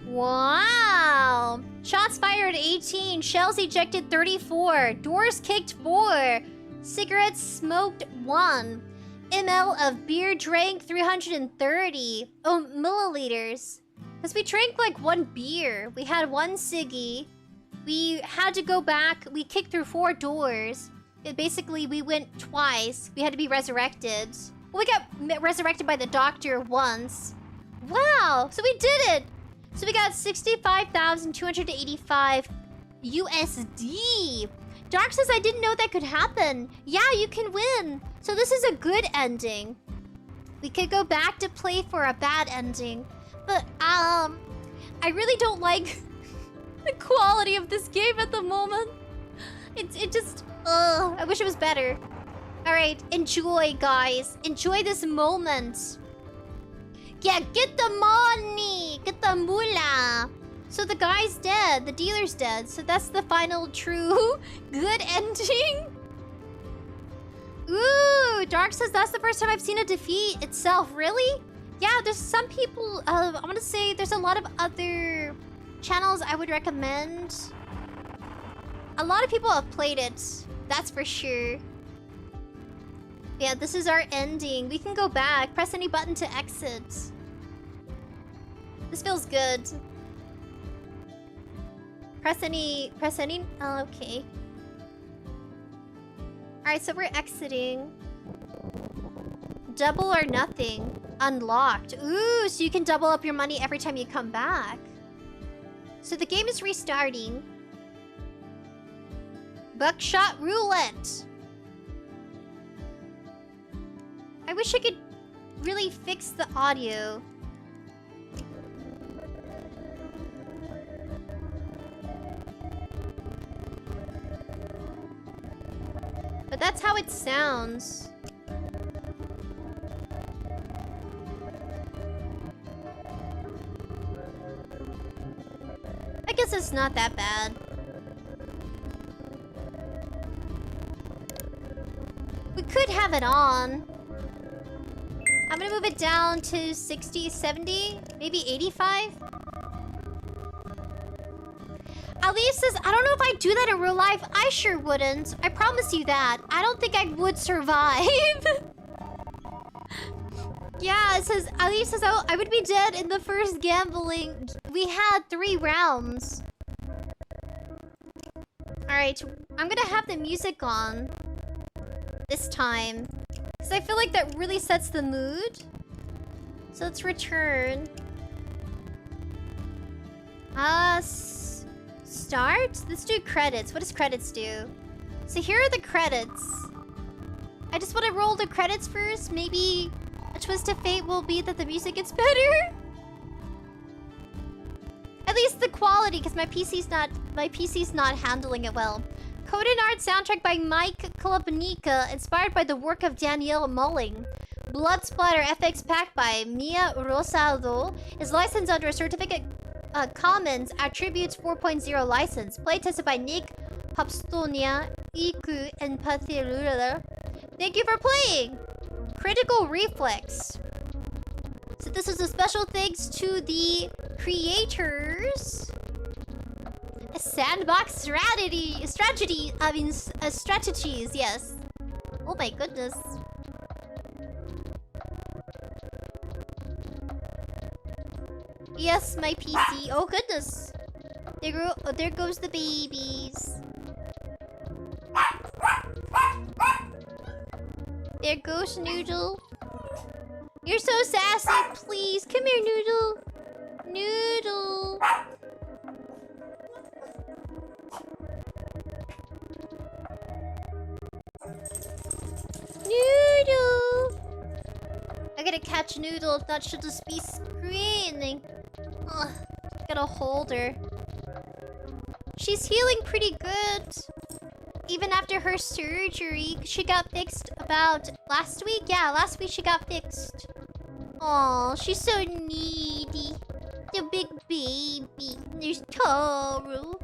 Wow. Shots fired 18. Shells ejected 34. Doors kicked 4. Cigarettes smoked 1. ml of beer drank 330. Oh, milliliters. Because we drank like 1 beer. We had 1 ciggy. We had to go back. We kicked through 4 doors. Basically, we went twice. We had to be resurrected. Well, we got resurrected by the doctor once. Wow! So we did it! So we got 65,285 USD. Dark says, I didn't know that could happen. Yeah, you can win. So this is a good ending. We could go back to play for a bad ending. But, I really don't like the quality of this game at the moment. It just... I wish it was better. Alright, enjoy, guys. Enjoy this moment. Yeah, get the money! Get the moolah! So the guy's dead. The dealer's dead. So that's the final true good ending. Ooh, Dark says that's the first time I've seen a defeat itself. Really? Yeah, there's some people... I want to say there's a lot of other channels I would recommend. A lot of people have played it. That's for sure. Yeah, this is our ending. We can go back. Press any button to exit. This feels good. Press any... Oh, okay. Alright, so we're exiting. Double or nothing. Unlocked. Ooh, so you can double up your money every time you come back. So the game is restarting. Buckshot Roulette. I wish I could really fix the audio. But that's how it sounds. I guess it's not that bad. We could have it on. I'm gonna move it down to 60, 70, maybe 85. Alif says, I don't know if I'd do that in real life. I sure wouldn't. I promise you that. I don't think I would survive. Yeah, it says, Alif says, oh, I would be dead in the first gambling. We had 3 rounds. Alright, I'm gonna have the music on this time. Because I feel like that really sets the mood. So let's return. Start? Let's do credits. What does credits do? So here are the credits. I just want to roll the credits first. Maybe a twist of fate will be that the music gets better. At least the quality, because my PC's not handling it well. Code and art soundtrack by Mike Klubnika, inspired by the work of Danielle Mulling. Blood Splatter FX pack by Mia Rosado is licensed under a certificate Commons Attributes 4.0 license. Play tested by Nick Popstonia Iku and Pathirula. Thank you for playing! Critical Reflex. So this is a special thanks to the creators. A sandbox strategies, yes. Oh my goodness. Yes, my PC. Oh goodness. There goes the babies. There goes Noodle. You're so sassy. Please, come here, Noodle. Noodle. Noodle. I gotta catch Noodle, if not she'll just be screaming. Ugh, gotta hold her. She's healing pretty good. Even after her surgery, she got fixed about last week? Yeah, last week she got fixed. Aw, she's so needy. The big baby. There's Taro.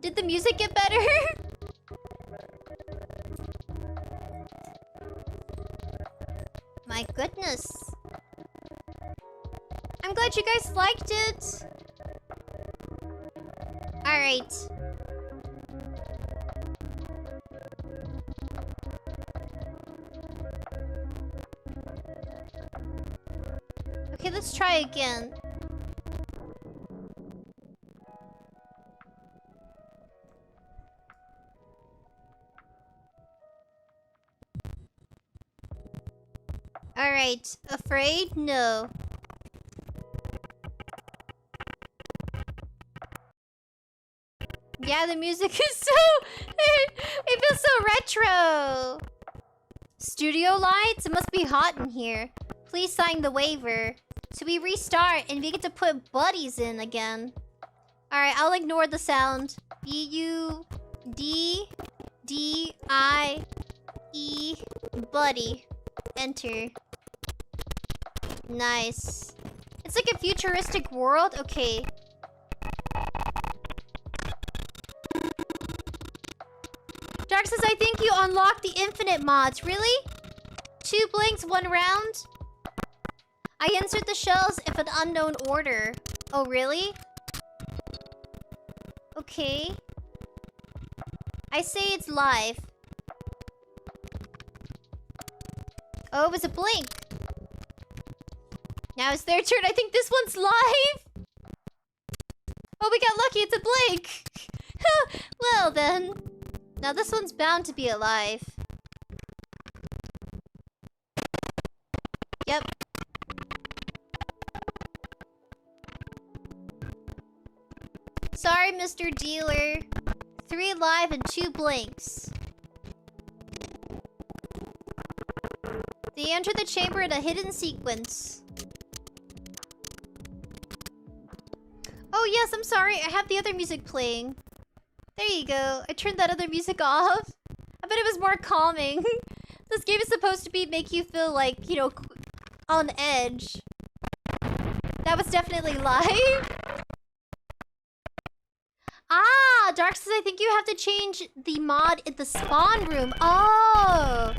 Did the music get better? My goodness. I'm glad you guys liked it. Alright. Okay, let's try again. Alright, afraid? No. Yeah, the music is so... it feels so retro! Studio lights? It must be hot in here. Please sign the waiver. So we restart and we get to put buddies in again. Alright, I'll ignore the sound. B-U-D-D-I-E buddy. Enter. Nice. It's like a futuristic world? Okay. Dark says, I think you unlocked the infinite mods. Really? 2 blinks, 1 round? I insert the shells if an unknown order. Oh, really? Okay. I say it's live. Oh, it was a blink. Now it's their turn. I think this one's live. Oh, we got lucky. It's a blink. Well, then. Now this one's bound to be alive. Yep. Sorry, Mr. Dealer. 3 live and 2 blinks. They enter the chamber in a hidden sequence. Oh yes, I'm sorry. I have the other music playing. There you go. I turned that other music off. I bet it was more calming. This game is supposed to make you feel like, you know, on edge. That was definitely live. Ah, Dark says I think you have to change the mod in the spawn room. Oh,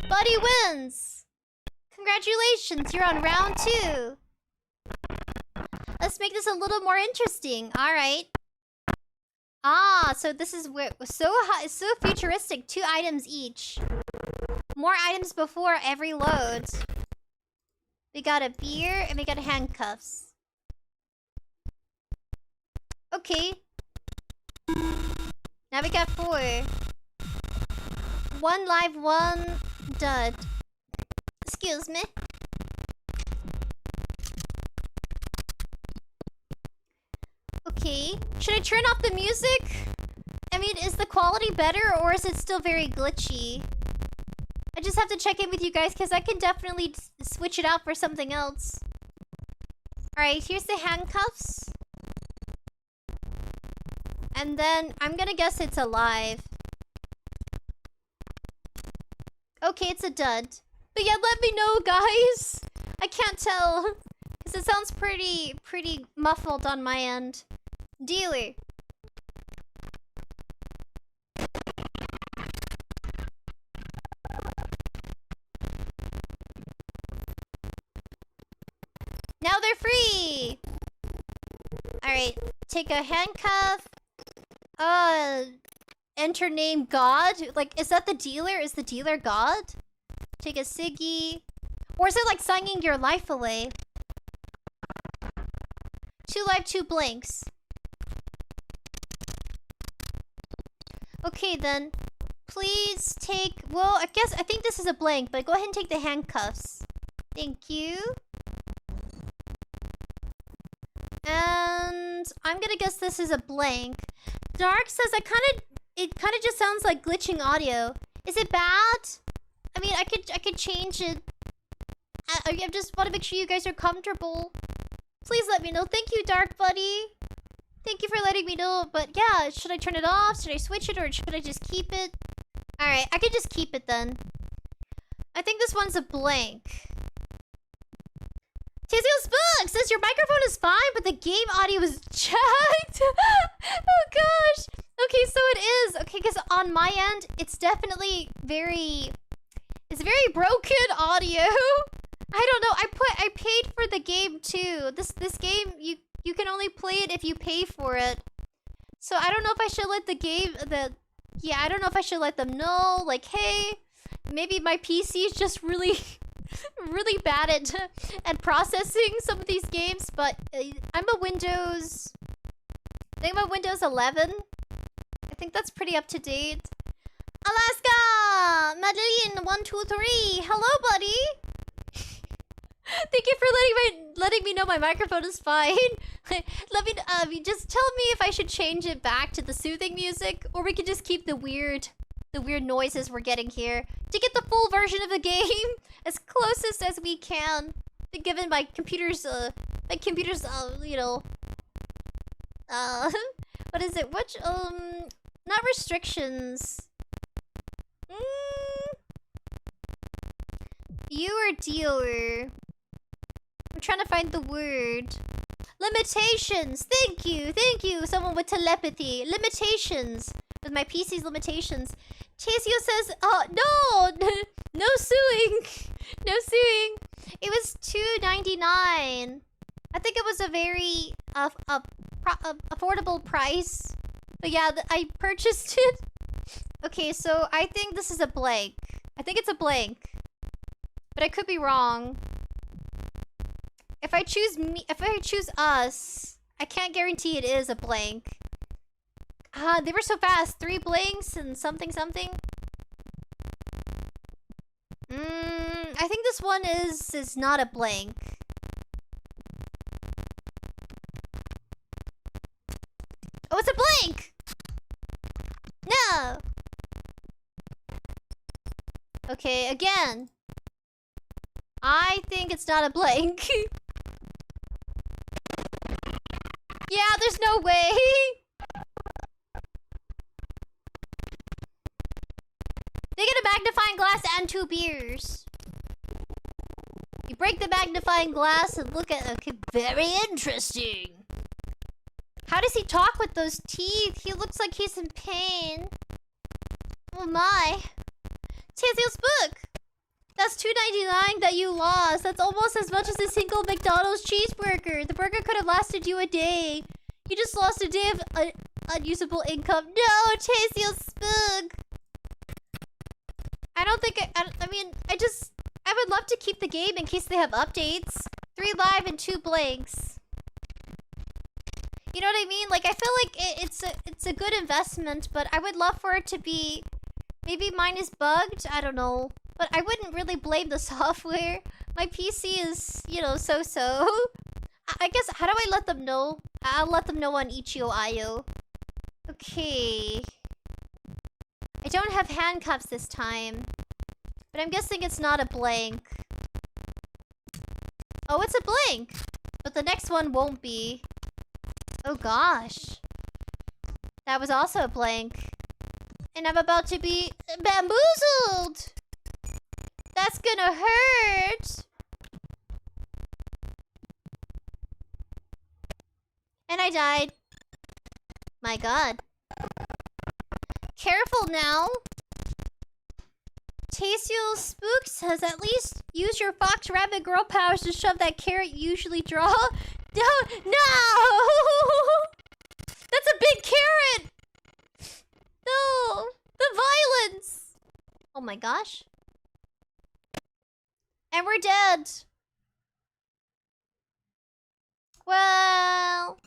Buddy wins. Congratulations, you're on round 2. Let's make this a little more interesting. All right. Ah, so this is where so high, so futuristic. 2 items each. More items before every load. We got a beer and we got handcuffs. Okay. Now we got 4. 1 live, 1 dud. Excuse me. Okay. Should I turn off the music? I mean, is the quality better or is it still very glitchy? I just have to check in with you guys because I can definitely switch it out for something else. Alright, here's the handcuffs. And then, I'm gonna guess it's alive. Okay, it's a dud. But yeah, let me know, guys! I can't tell. Because Because it sounds pretty muffled on my end. Dealer. Now they're free! Alright, take a handcuff. Enter name God? Like, is that the dealer? Is the dealer God? Take a ciggy. Or is it like signing your life away? 2 live, 2 blanks. Okay then. Please take... Well, I think this is a blank, but go ahead and take the handcuffs. Thank you. And I'm gonna guess this is a blank. Dark says it kind of just sounds like glitching audio. Is it bad? I mean, I could change it. I just want to make sure you guys are comfortable. Please let me know. Thank you, Dark Buddy. Thank you for letting me know. But yeah, should I turn it off? Should I switch it, or should I just keep it? Alright, I could just keep it then. I think this one's a blank. Tizio's book says your microphone is fine, but the game audio is jacked. Oh gosh. Okay, so it is. Okay, because on my end, it's definitely it's very broken audio. I don't know. I paid for the game too. This game, you can only play it if you pay for it. So I don't know if I should let I don't know if I should let them know, like, hey, maybe my PC is just really really bad at processing some of these games, but I'm a Windows 11. I think that's pretty up to date. Alaska! Madeline 123. Hello, buddy. Thank you for letting me know my microphone is fine. Let me just tell me if I should change it back to the soothing music, or we could just keep the weird noises we're getting here to get the full version of the game as closest as we can, given my computer's you know, what is it? Which not restrictions. You or dealer? I'm trying to find the word. Limitations. Thank you. Someone with telepathy. Limitations. With my PC's limitations. Tasio says, no, no suing. No suing. It was $2.99. I think it was a very affordable price. But yeah, I purchased it. Okay, so I think this is a blank. I think it's a blank. But I could be wrong. If I choose us, I can't guarantee it is a blank. They were so fast. 3 blanks and something. I think this one is not a blank. Oh, it's a blank! No! Okay, again. I think it's not a blank. Yeah, there's no way! They get a magnifying glass and 2 beers. You break the magnifying glass and look at... Okay, very interesting. How does he talk with those teeth? He looks like he's in pain. Oh my. Tazio's book. That's $2.99 that you lost. That's almost as much as a single McDonald's cheeseburger. The burger could have lasted you a day. You just lost a day of unusable income. No, Tazio's book. I don't think I mean, I would love to keep the game in case they have updates. 3 live and 2 blanks. You know what I mean? Like, I feel like it's a good investment, but I would love for it to be... Maybe mine is bugged? I don't know. But I wouldn't really blame the software. My PC is, you know, so-so. I guess, how do I let them know? I'll let them know on 𝐿𝑐𝐻𝑖𝑜. Okay. I don't have handcuffs this time. But I'm guessing it's not a blank. Oh, it's a blank! But the next one won't be. Oh gosh. That was also a blank. And I'm about to be bamboozled! That's gonna hurt! I died. My god. Careful now. 𝑗𝒆𝒄 says, at least use your fox rabbit girl powers to shove that carrot you usually draw. No! That's a big carrot! No! The violence! Oh my gosh. And we're dead. Well...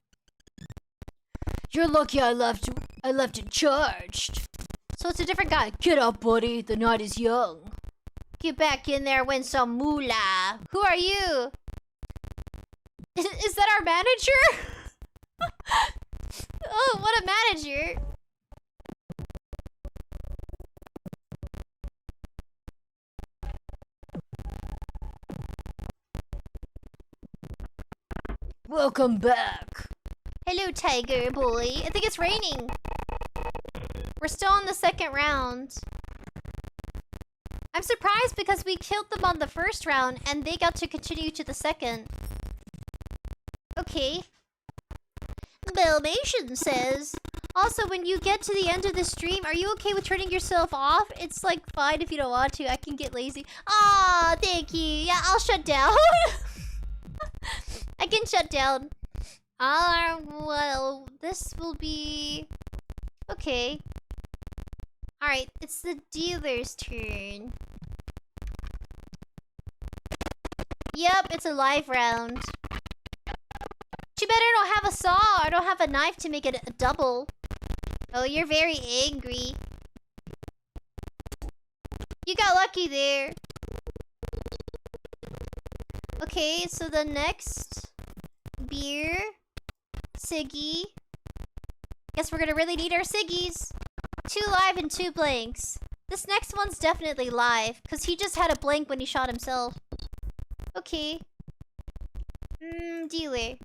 You're lucky I left it charged. So it's a different guy. Get up, buddy. The night is young. Get back in there, win some moolah. Who are you? Is that our manager? Oh, what a manager. Welcome back. Hello, tiger boy. I think it's raining. We're still on the second round. I'm surprised because we killed them on the first round and they got to continue to the second. Okay. 𝑣𝒊𝑚ation says, also, when you get to the end of the stream, are you okay with turning yourself off? It's like fine if you don't want to. I can get lazy. Ah, thank you. Yeah, I'll shut down. I can shut down. Well, this will be... Okay. Alright, it's the dealer's turn. Yep, it's a live round. Too bad I don't have a saw. I don't have a knife to make it a double. Oh, you're very angry. You got lucky there. Okay, so the next... beer... Siggy. Guess we're gonna really need our Siggies. 2 live and 2 blanks. This next one's definitely live, because he just had a blank when he shot himself. Okay. Dealer.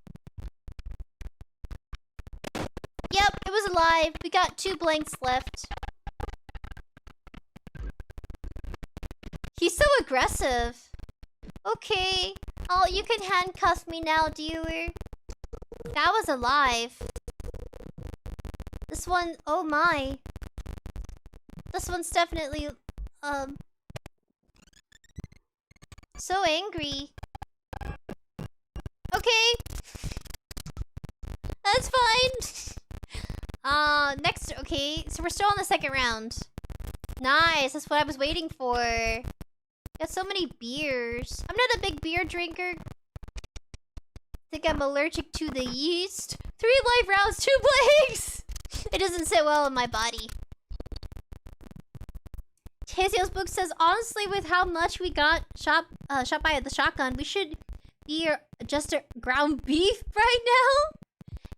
Yep, it was alive. We got 2 blanks left. He's so aggressive. Okay. Oh, you can handcuff me now, dealer. That was alive. This one, oh my. This one's definitely, so angry. Okay. That's fine. Next, okay. So we're still on the second round. Nice, that's what I was waiting for. Got so many beers. I'm not a big beer drinker. Think I'm allergic to the yeast. 3 live rounds, 2 blanks! It doesn't sit well in my body. 𝑗𝒆𝒄's book says, honestly, with how much we got shot by the shotgun, we should be just a ground beef right now.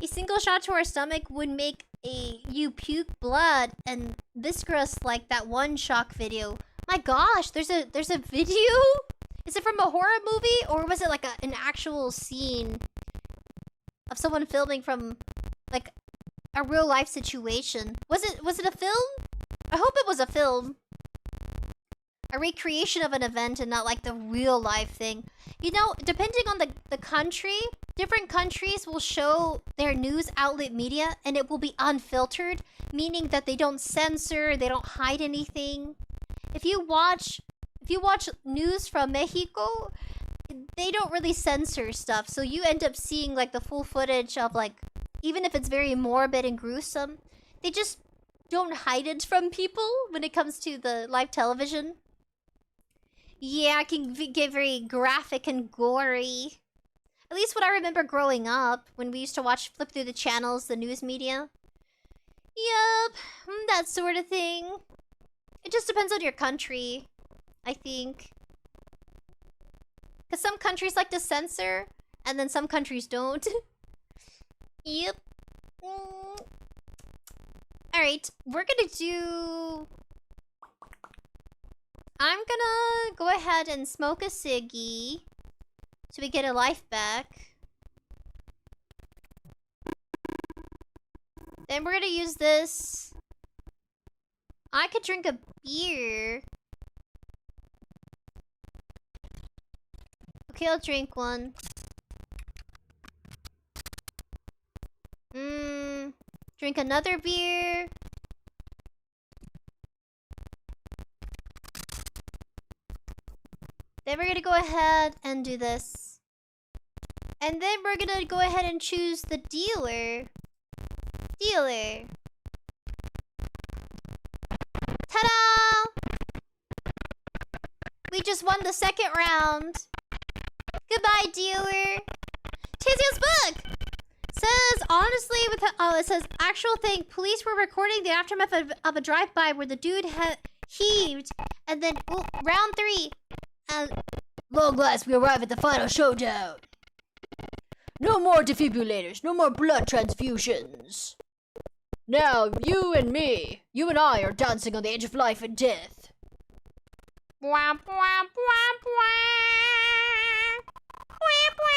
A single shot to our stomach would make you puke blood and viscous like that one shock video. My gosh, there's a video? Is it from a horror movie or was it like an actual scene of someone filming from like a real life situation? Was it a film? I hope it was a film. A recreation of an event and not like the real life thing. You know, depending on the country, different countries will show their news outlet media and it will be unfiltered, meaning that they don't censor, they don't hide anything. If you watch news from Mexico, they don't really censor stuff, so you end up seeing like the full footage of like, even if it's very morbid and gruesome, they just don't hide it from people when it comes to the live television. Yeah, it can get very graphic and gory. At least what I remember growing up, when we used to flip through the channels, the news media. Yep, that sort of thing. It just depends on your country, I think. Because some countries like to censor, and then some countries don't. Yep. Alright, we're gonna do... I'm gonna go ahead and smoke a ciggy so we get a life back. Then we're gonna use this. I could drink a beer. Okay, I'll drink one. Drink another beer. Then we're gonna go ahead and do this. And then we're gonna go ahead and choose the dealer. Dealer. Ta-da! We just won the second round. Goodbye, dealer. Tizio's book! Says, honestly, it says, actual thing, police were recording the aftermath of a drive-by where the dude heaved, and then, round 3. Long last, we arrive at the final showdown. No more defibrillators, no more blood transfusions. Now, you and me, you and I are dancing on the edge of life and death. Bwah, bwah, bwah, bwah. Bwah, bwah.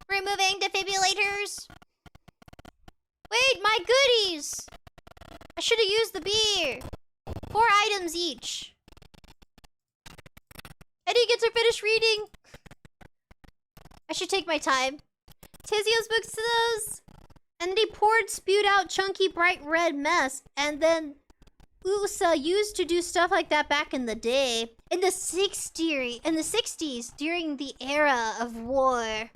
Removing defibrillators. Wait, my goodies! I should have used the beer. 4 items each. Eddie gets her finished reading. I should take my time. Tizio's book says, and then he poured, spewed out chunky bright red mess, and then 𝑯𝑐𝑰𝑵 used to do stuff like that back in the day. In the 60s, during the era of war.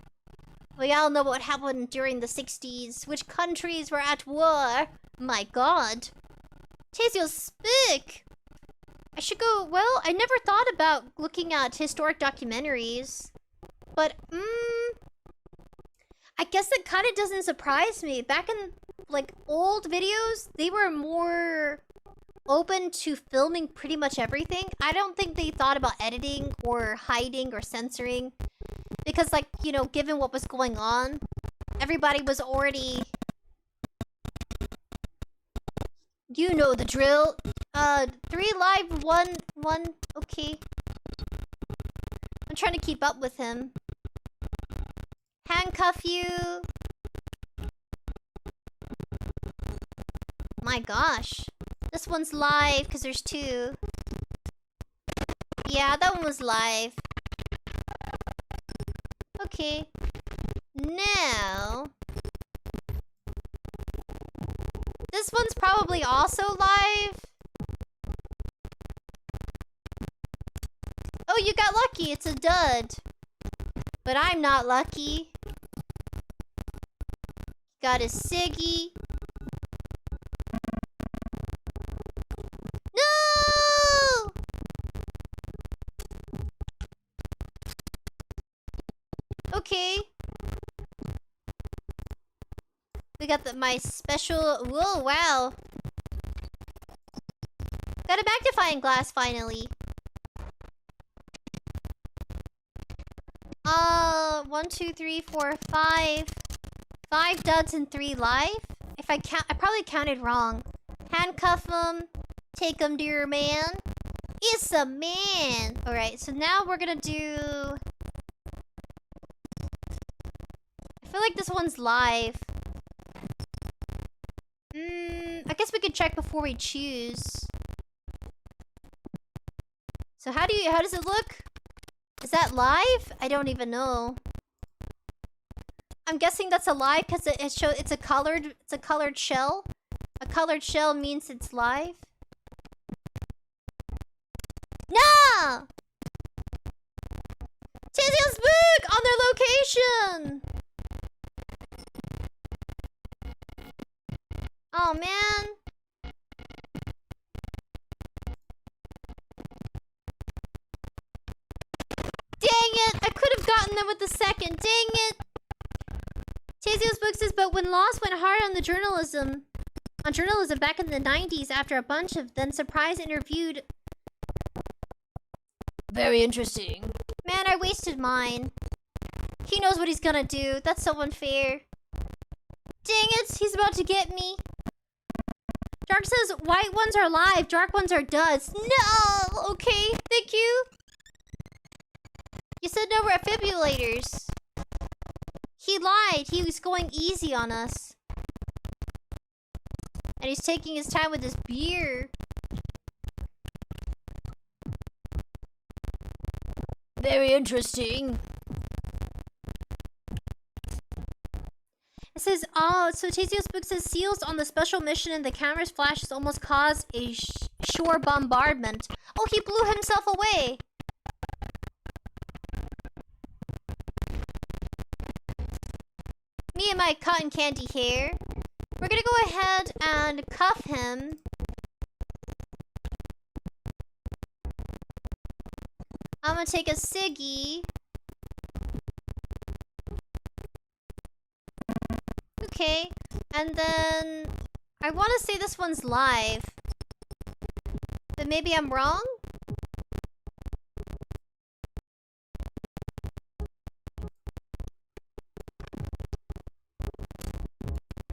We all know what happened during the 60s. Which countries were at war. My god. Tizio's book! I should go... Well, I never thought about looking at historic documentaries. But, I guess it kind of doesn't surprise me. Back in, like, old videos, they were more open to filming pretty much everything. I don't think they thought about editing or hiding or censoring. Because, like, you know, given what was going on, everybody was already... You know the drill. 3 live, 1... Okay. I'm trying to keep up with him. Handcuff you. My gosh. This one's live, because there's 2. Yeah, that one was live. Okay. Now... This one's probably also live. Oh, you got lucky. It's a dud. But I'm not lucky. Got a Siggy. No! Okay. We got my special... Whoa, wow. Got a magnifying glass, finally. 1, 2, 3, 4, 5. 5 duds and 3 live? If I count... I probably counted wrong. Handcuff him. Take him to your man. It's a man! Alright, so now we're gonna do... I feel like this one's live. I guess we could check before we choose. So how does it look? Is that live? I don't even know. I'm guessing that's a live because it's a colored shell. A colored shell means it's live. No! Tizio's book on their location! Oh, man. Dang it! I could have gotten them with the second. Dang it! Tizio's book says, but when Lost went hard on journalism back in the 90s after a bunch of then surprise interviewed... Very interesting. Man, I wasted mine. He knows what he's gonna do. That's so unfair. Dang it! He's about to get me. Dark says, white ones are live, dark ones are duds. No! Okay, thank you. You said no defibrillators. He lied. He was going easy on us. And he's taking his time with his beer. Very interesting. It says, oh, so Tasio's book says seals on the special mission and the camera's flashes almost caused a shore bombardment. Oh, he blew himself away. Me and my cotton candy hair. We're gonna go ahead and cuff him. I'm gonna take a ciggy. Okay, and then I want to say this one's live, but maybe I'm wrong?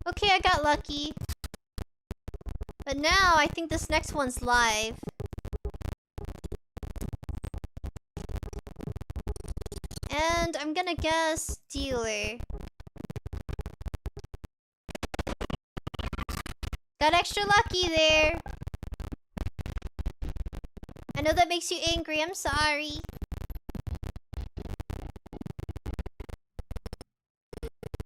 Okay, I got lucky. But now I think this next one's live. And I'm gonna guess dealer. Got extra lucky there. I know that makes you angry, I'm sorry.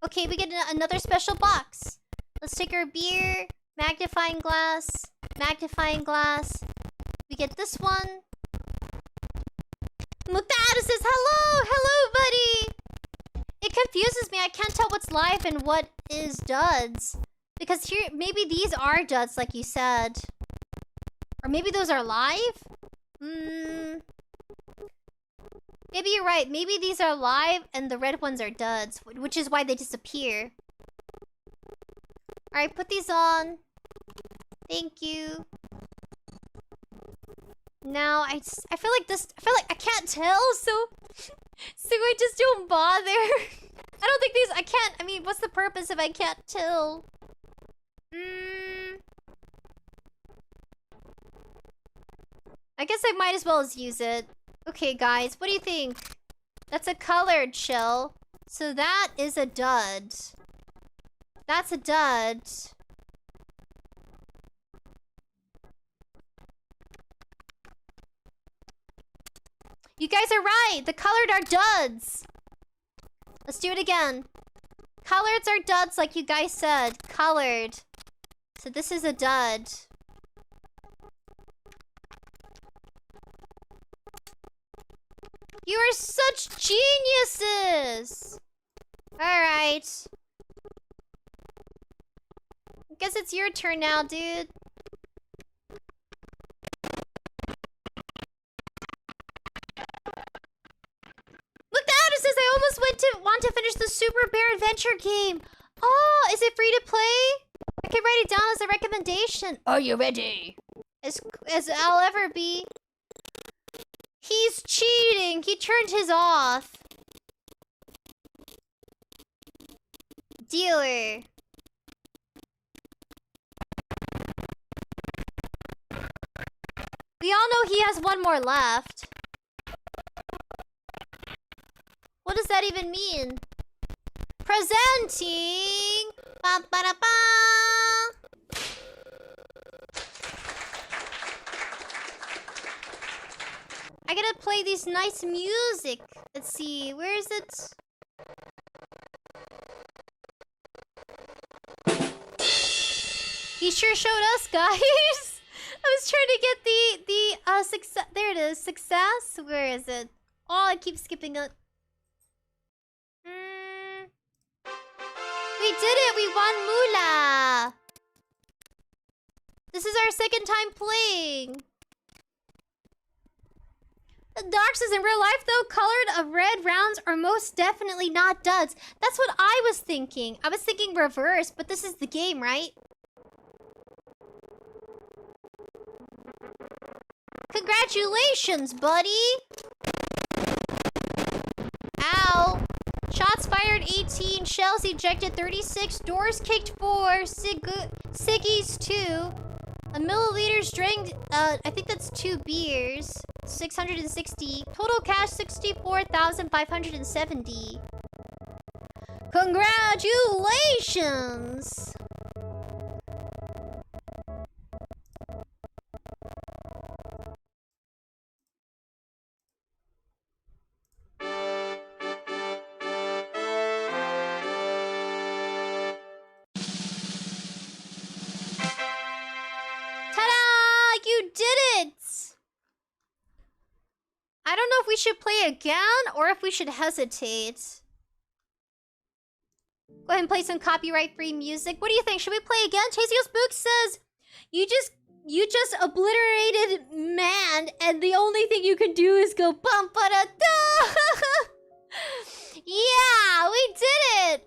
Okay, we get another special box. Let's take our beer, magnifying glass, magnifying glass. We get this one. Mutata says, hello! Hello, buddy! It confuses me. I can't tell what's live and what is duds. Because here, maybe these are duds, like you said. Or maybe those are live? Maybe you're right. Maybe these are live and the red ones are duds. Which is why they disappear. Alright, put these on. Thank you. Now, I feel like this... I feel like I can't tell, so I just don't bother. I don't think these... I can't... I mean, what's the purpose if I can't tell? I guess I might as well as use it. Okay, guys, what do you think? That's a colored shell. So that is a dud. That's a dud. You guys are right. The colored are duds. Let's do it again. Coloreds are duds like you guys said. Colored. So this is a dud. You are such geniuses! Alright. I guess it's your turn now, dude. Look, the ad says I almost want to finish the Super Bear Adventure game. Oh, is it free to play? I can write it down as a recommendation. Are you ready? As I'll ever be. He's cheating. He turned his off. Dealer. We all know he has one more left. What does that even mean? Presenting. Ba ba da ba. I gotta play these nice music. Let's see, where is it? He sure showed us, guys. I was trying to get the success. There it is, success. Where is it? Oh, I keep skipping it. We did it. We won Moolah. This is our second time playing. Dark says in real life though, colored of red rounds are most definitely not duds. That's what I was thinking. I was thinking reverse, but this is the game, right? Congratulations, buddy! Ow! Shots fired 18, shells ejected 36, doors kicked 4, ciggies 2, a milliliters drank, I think that's 2 beers. 660. Total cash 64,570. Congratulations! know if we should play again or if we should hesitate. Go ahead and play some copyright-free music. What do you think? Should we play again? Chasey Spook says, you just obliterated man, and the only thing you can do is go bum ba da da. Yeah, we did it.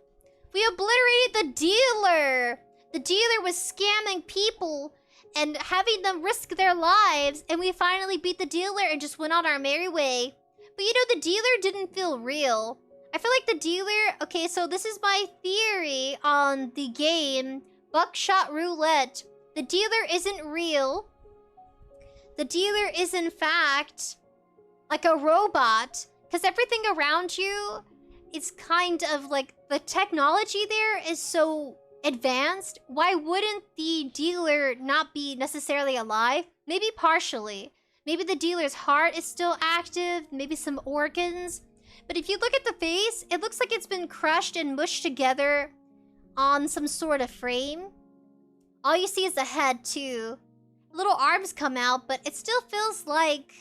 We obliterated the dealer. The dealer was scamming people and having them risk their lives, and we finally beat the dealer and just went on our merry way. But you know, the dealer didn't feel real. I feel like the dealer... Okay, so this is my theory on the game Buckshot Roulette. The dealer isn't real. The dealer is, in fact, like a robot. Because everything around you is kind of like... The technology there is so advanced. Why wouldn't the dealer not be necessarily alive? Maybe partially. Maybe the dealer's heart is still active. Maybe some organs. But if you look at the face, it looks like it's been crushed and mushed together on some sort of frame. All you see is the head, too. Little arms come out, but it still feels like...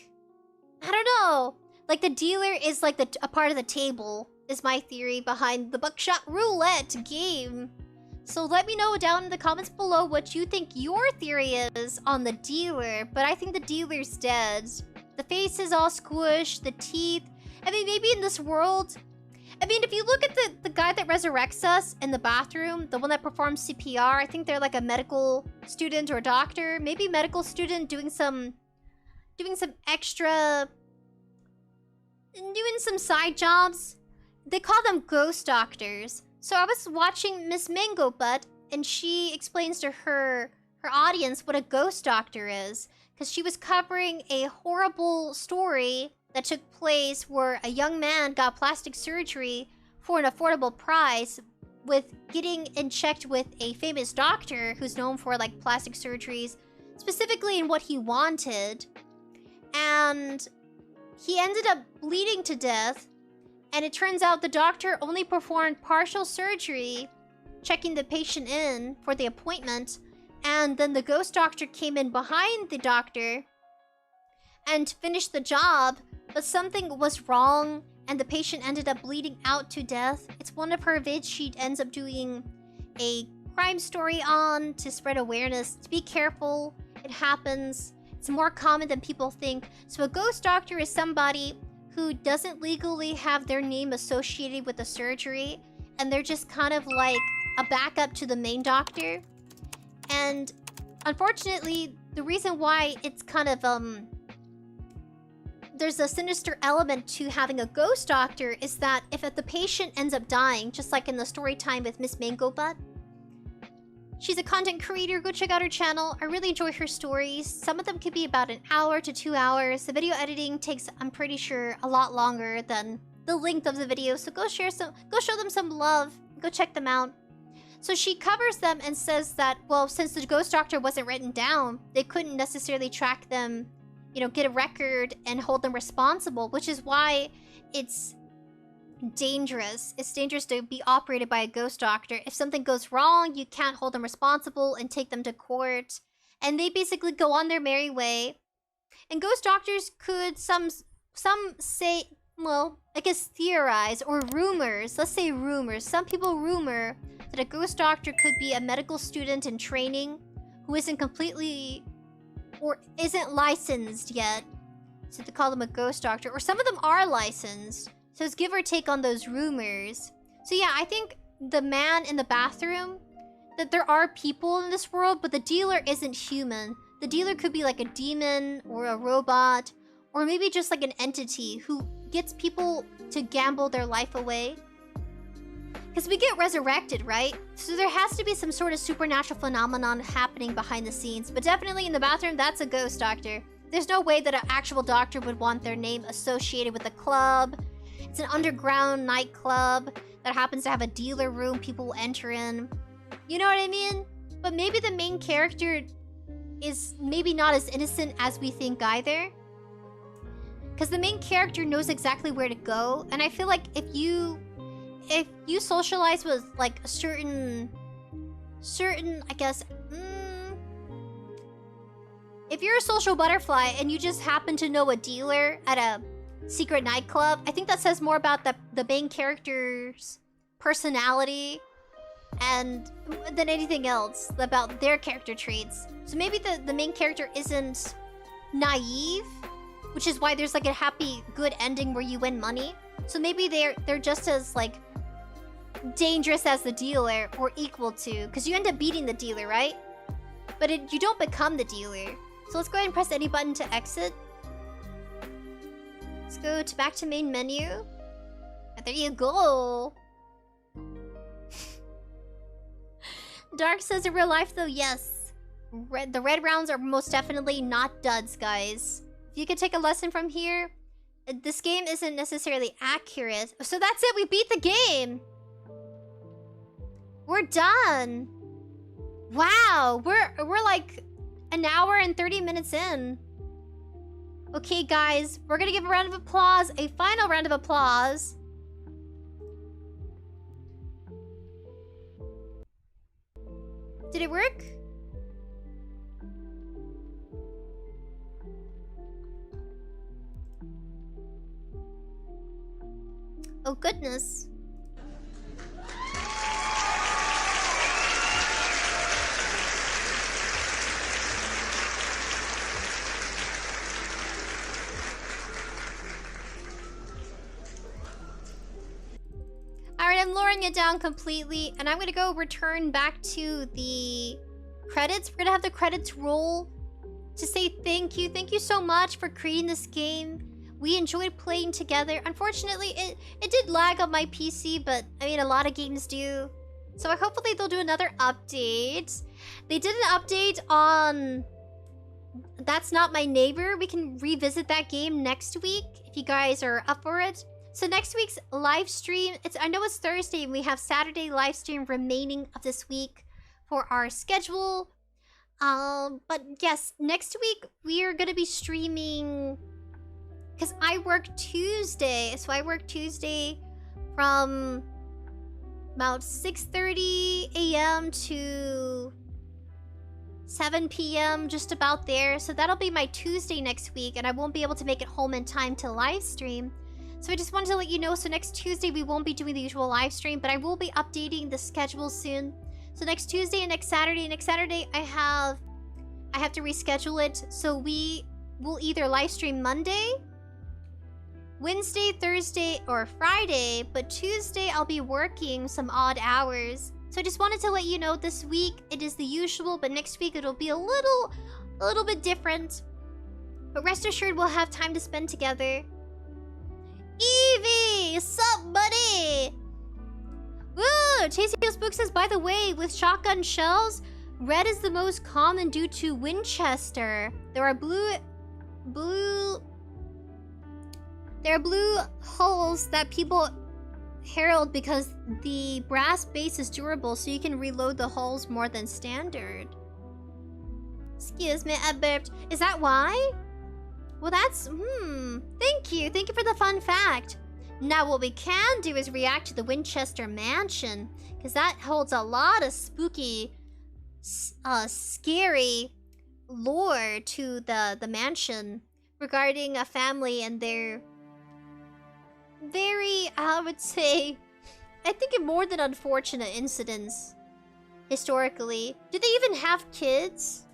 I don't know. Like the dealer is like a part of the table, is my theory behind the Buckshot Roulette game. So let me know down in the comments below what you think your theory is on the dealer. But I think the dealer's dead. The face is all squished, the teeth... I mean, maybe in this world... I mean, if you look at the guy that resurrects us in the bathroom, the one that performs CPR, I think they're like a medical student or doctor. Maybe medical student doing some extra... Doing some side jobs. They call them ghost doctors. So I was watching Miss Mango Butt, and she explains to her audience what a ghost doctor is. Because she was covering a horrible story that took place where a young man got plastic surgery for an affordable price with getting checked with a famous doctor who's known for like plastic surgeries, specifically in what he wanted. And he ended up bleeding to death, and it turns out the doctor only performed partial surgery, checking the patient in for the appointment, and then the ghost doctor came in behind the doctor and finished the job. But something was wrong, and the patient ended up bleeding out to death. It's one of her vids she ends up doing a crime story on to spread awareness. To be careful, it happens. It's more common than people think. So a ghost doctor is somebody who doesn't legally have their name associated with the surgery, and they're just kind of like a backup to the main doctor. And unfortunately, the reason why it's kind of there's a sinister element to having a ghost doctor is that if the patient ends up dying, just like in the story time with Miss Mango Butt. She's a content creator, go check out her channel. I really enjoy her stories. Some of them could be about an hour to 2 hours. The video editing takes, I'm pretty sure, a lot longer than the length of the video. So go show them some love. Go check them out. So she covers them and says that, well, since the ghost doctor wasn't written down, they couldn't necessarily track them, you know, get a record and hold them responsible, which is why it's dangerous. It's dangerous to be operated by a ghost doctor. If something goes wrong, you can't hold them responsible and take them to court. And they basically go on their merry way. And ghost doctors could, some say, well, I guess theorize, or rumors. Let's say rumors. Some people rumor that a ghost doctor could be a medical student in training who isn't completely... or isn't licensed yet, so they call them a ghost doctor. Or some of them are licensed, so it's give or take on those rumors. So yeah, I think the man in the bathroom, that there are people in this world, but the dealer isn't human. The dealer could be like a demon, or a robot, or maybe just like an entity who gets people to gamble their life away. Because we get resurrected, right? So there has to be some sort of supernatural phenomenon happening behind the scenes. But definitely in the bathroom, that's a ghost doctor. There's no way that an actual doctor would want their name associated with a club. It's an underground nightclub that happens to have a dealer room people will enter in. You know what I mean? But maybe the main character is maybe not as innocent as we think either. Because the main character knows exactly where to go. And I feel like if you socialize with like a certain, I guess, if you're a social butterfly and you just happen to know a dealer at secret nightclub. I think that says more about the main character's personality and than anything else about their character traits. So maybe the main character isn't naive, which is why there's like a happy, good ending where you win money. So maybe they're just as like dangerous as the dealer or equal to, because you end up beating the dealer, right? But you don't become the dealer. So let's go ahead and press any button to exit. Let's go back to main menu. And there you go. Dark says in real life though, yes. The red rounds are most definitely not duds, guys. If you could take a lesson from here, this game isn't necessarily accurate. So that's it, we beat the game! We're done! Wow, we're like an hour and 30 minutes in. Okay, guys, we're gonna give a round of applause, a final round of applause. Did it work? Oh, goodness. Alright, I'm lowering it down completely, and I'm gonna go return back to the credits. We're gonna have the credits roll to say thank you. Thank you so much for creating this game. We enjoyed playing together. Unfortunately, it did lag on my PC, but I mean, a lot of games do. So hopefully they'll do another update. They did an update on That's Not My Neighbor. We can revisit that game next week if you guys are up for it. So next week's live stream, I know it's Thursday and we have Saturday live stream remaining of this week for our schedule. But yes, next week we are gonna be streaming, because I work Tuesday. So I work Tuesday from about 6:30 a.m. to 7 p.m. just about there. So that'll be my Tuesday next week, and I won't be able to make it home in time to live stream. So I just wanted to let you know, so next Tuesday we won't be doing the usual live stream, but I will be updating the schedule soon. So next Tuesday and next Saturday I have to reschedule it. So we will either live stream Monday, Wednesday, Thursday, or Friday, but Tuesday I'll be working some odd hours. So I just wanted to let you know, this week it is the usual, but next week it'll be a little bit different. But rest assured we'll have time to spend together. Evie! Sup, buddy? Woo! Chasing Your Spook says, by the way, with shotgun shells, red is the most common due to Winchester. There are blue hulls that people herald because the brass base is durable, so you can reload the hulls more than standard. Excuse me, I burped. Is that why? Well, that's... Thank you. Thank you for the fun fact. Now, what we can do is react to the Winchester Mansion, because that holds a lot of spooky, scary lore to the mansion regarding a family and their very, I would say, I think more than unfortunate incidents historically. Did they even have kids?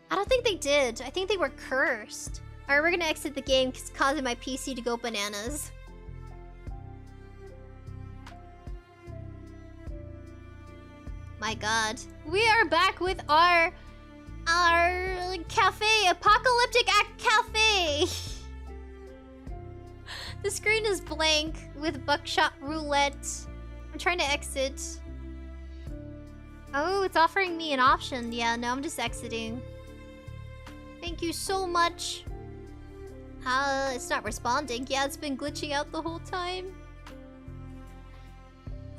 I don't think they did. I think they were cursed. Alright, we're gonna exit the game because it's causing my PC to go bananas. My god. We are back with our cafe, Apocalyptic Act Cafe. The screen is blank with Buckshot Roulette. I'm trying to exit. Oh, it's offering me an option. Yeah, no, I'm just exiting. Thank you so much. It's not responding. Yeah, it's been glitching out the whole time.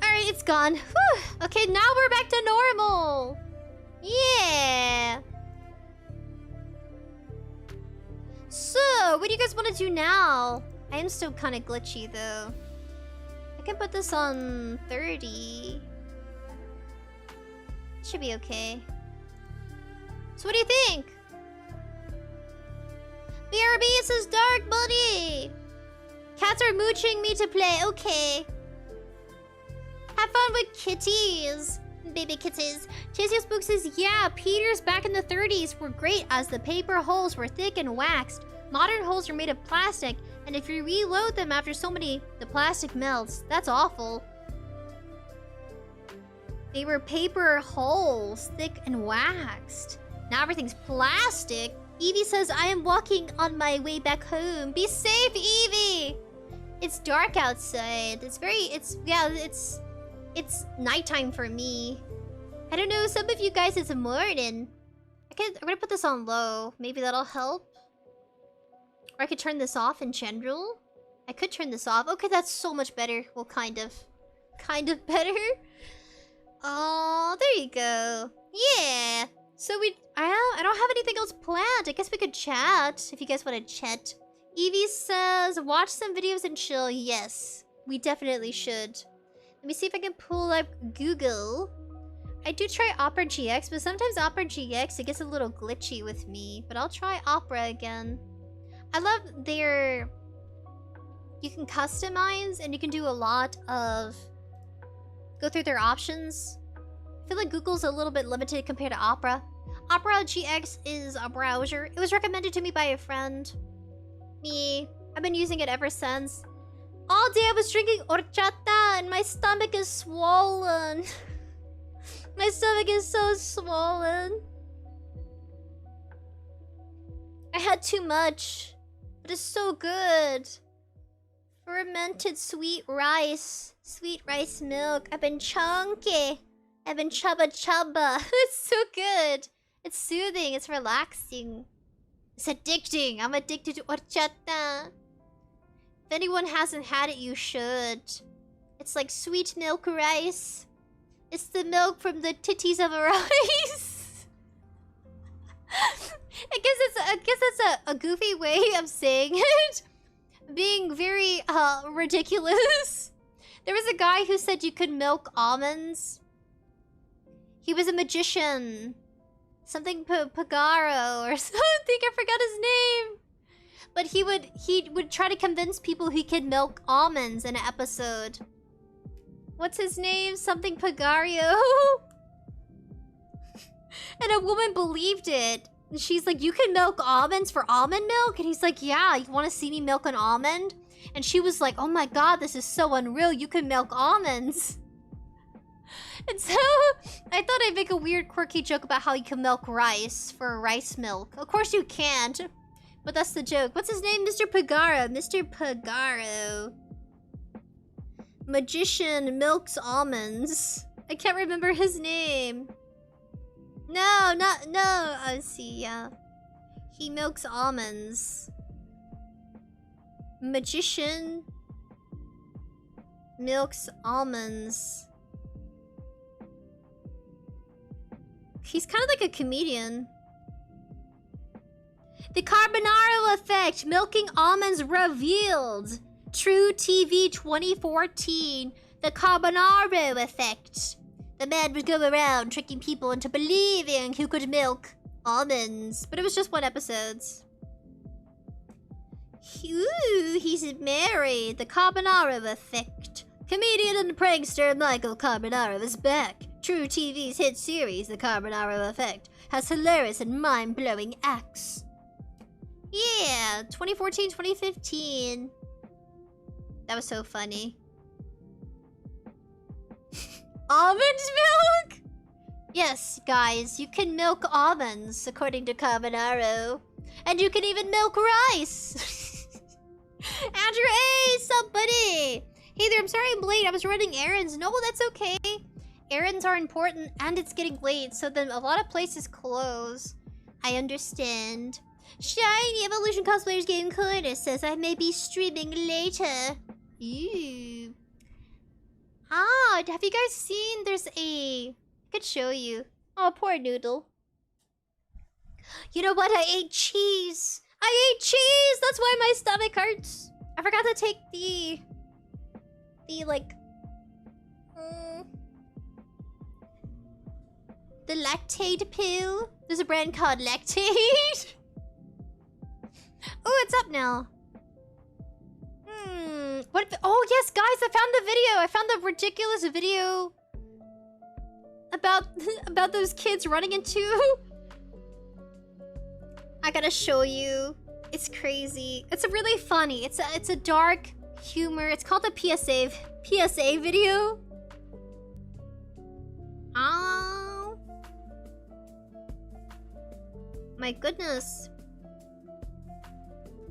Alright, it's gone. Whew. Okay, now we're back to normal. Yeah. So, what do you guys want to do now? I am still kind of glitchy, though. I can put this on 30. Should be okay. So what do you think? BRB says dark buddy. Cats are mooching me to play. Okay. Have fun with kitties. Baby kitties. Chasey Spook says, yeah, Peters back in the 30s were great as the paper holes were thick and waxed. Modern holes are made of plastic, and if you reload them after so many, the plastic melts. That's awful. They were paper holes, thick and waxed. Now everything's plastic. Evie says, I am walking on my way back home. Be safe, Evie! It's dark outside. It's nighttime for me. I don't know, some of you guys it's morning. I'm gonna put this on low. Maybe that'll help. Or I could turn this off in general. I could turn this off. Okay, that's so much better. Well, kind of. Kind of better. Oh, there you go. Yeah. So I don't have anything else planned. I guess we could chat if you guys want to chat. Evie says, watch some videos and chill. Yes, we definitely should. Let me see if I can pull up Google. I do try Opera GX, but sometimes Opera GX, it gets a little glitchy with me. But I'll try Opera again. I love their... You can customize and you can do a lot of... Go through their options. I feel like Google's a little bit limited compared to Opera. Opera GX is a browser. It was recommended to me by a friend. Me. I've been using it ever since. All day I was drinking horchata and my stomach is swollen. My stomach is so swollen. I had too much. But it's so good. Fermented sweet rice. Sweet rice milk. I've been chunky. I've been chubba chubba. It's so good. It's soothing. It's relaxing. It's addicting. I'm addicted to horchata. If anyone hasn't had it, you should. It's like sweet milk rice. It's the milk from the titties of a rice. I guess that's a goofy way of saying it. Being very ridiculous. There was a guy who said you could milk almonds. He was a magician. Something Pagaro or something. I forgot his name. But he would try to convince people he could milk almonds in an episode. What's his name? Something Pagario. And a woman believed it. And she's like, you can milk almonds for almond milk? And he's like, yeah, you want to see me milk an almond? And she was like, oh my god, this is so unreal. You can milk almonds. And so, I thought I'd make a weird, quirky joke about how you can milk rice for rice milk. Of course you can't. But that's the joke. What's his name? Mr. Pagaro. Mr. Pagaro. Magician milks almonds. I can't remember his name. No. Let's see, yeah. He milks almonds. Magician milks almonds. He's kind of like a comedian. The Carbonaro Effect. Milking almonds revealed. True TV 2014. The Carbonaro Effect. The man would go around tricking people into believing he could milk almonds. But it was just one episode. Ooh, he's married. The Carbonaro Effect. Comedian and prankster Michael Carbonaro is back. True TV's hit series, The Carbonaro Effect, has hilarious and mind-blowing acts. Yeah, 2014, 2015. That was so funny. Almond milk? Yes, guys, you can milk almonds, according to Carbonaro. And you can even milk rice. Andrew A, somebody. Hey there, I'm sorry I'm late. I was running errands. No, that's okay. Errands are important, and it's getting late, so then a lot of places close. I understand. Shiny Evolution Cosplayers Game Corner says I may be streaming later. Ew. Ah, have you guys seen? There's a... I could show you. Oh, poor Noodle. You know what? I ate cheese. I ate cheese! That's why my stomach hurts. I forgot to take the like... the lactate pill. There's a brand called Lactate. Oh, it's up now. What if... Oh, yes, guys, I found the video. I found the ridiculous video about those kids running into... I gotta show you. It's crazy. It's really funny. It's a dark humor. It's called a PSA video. Oh. My goodness.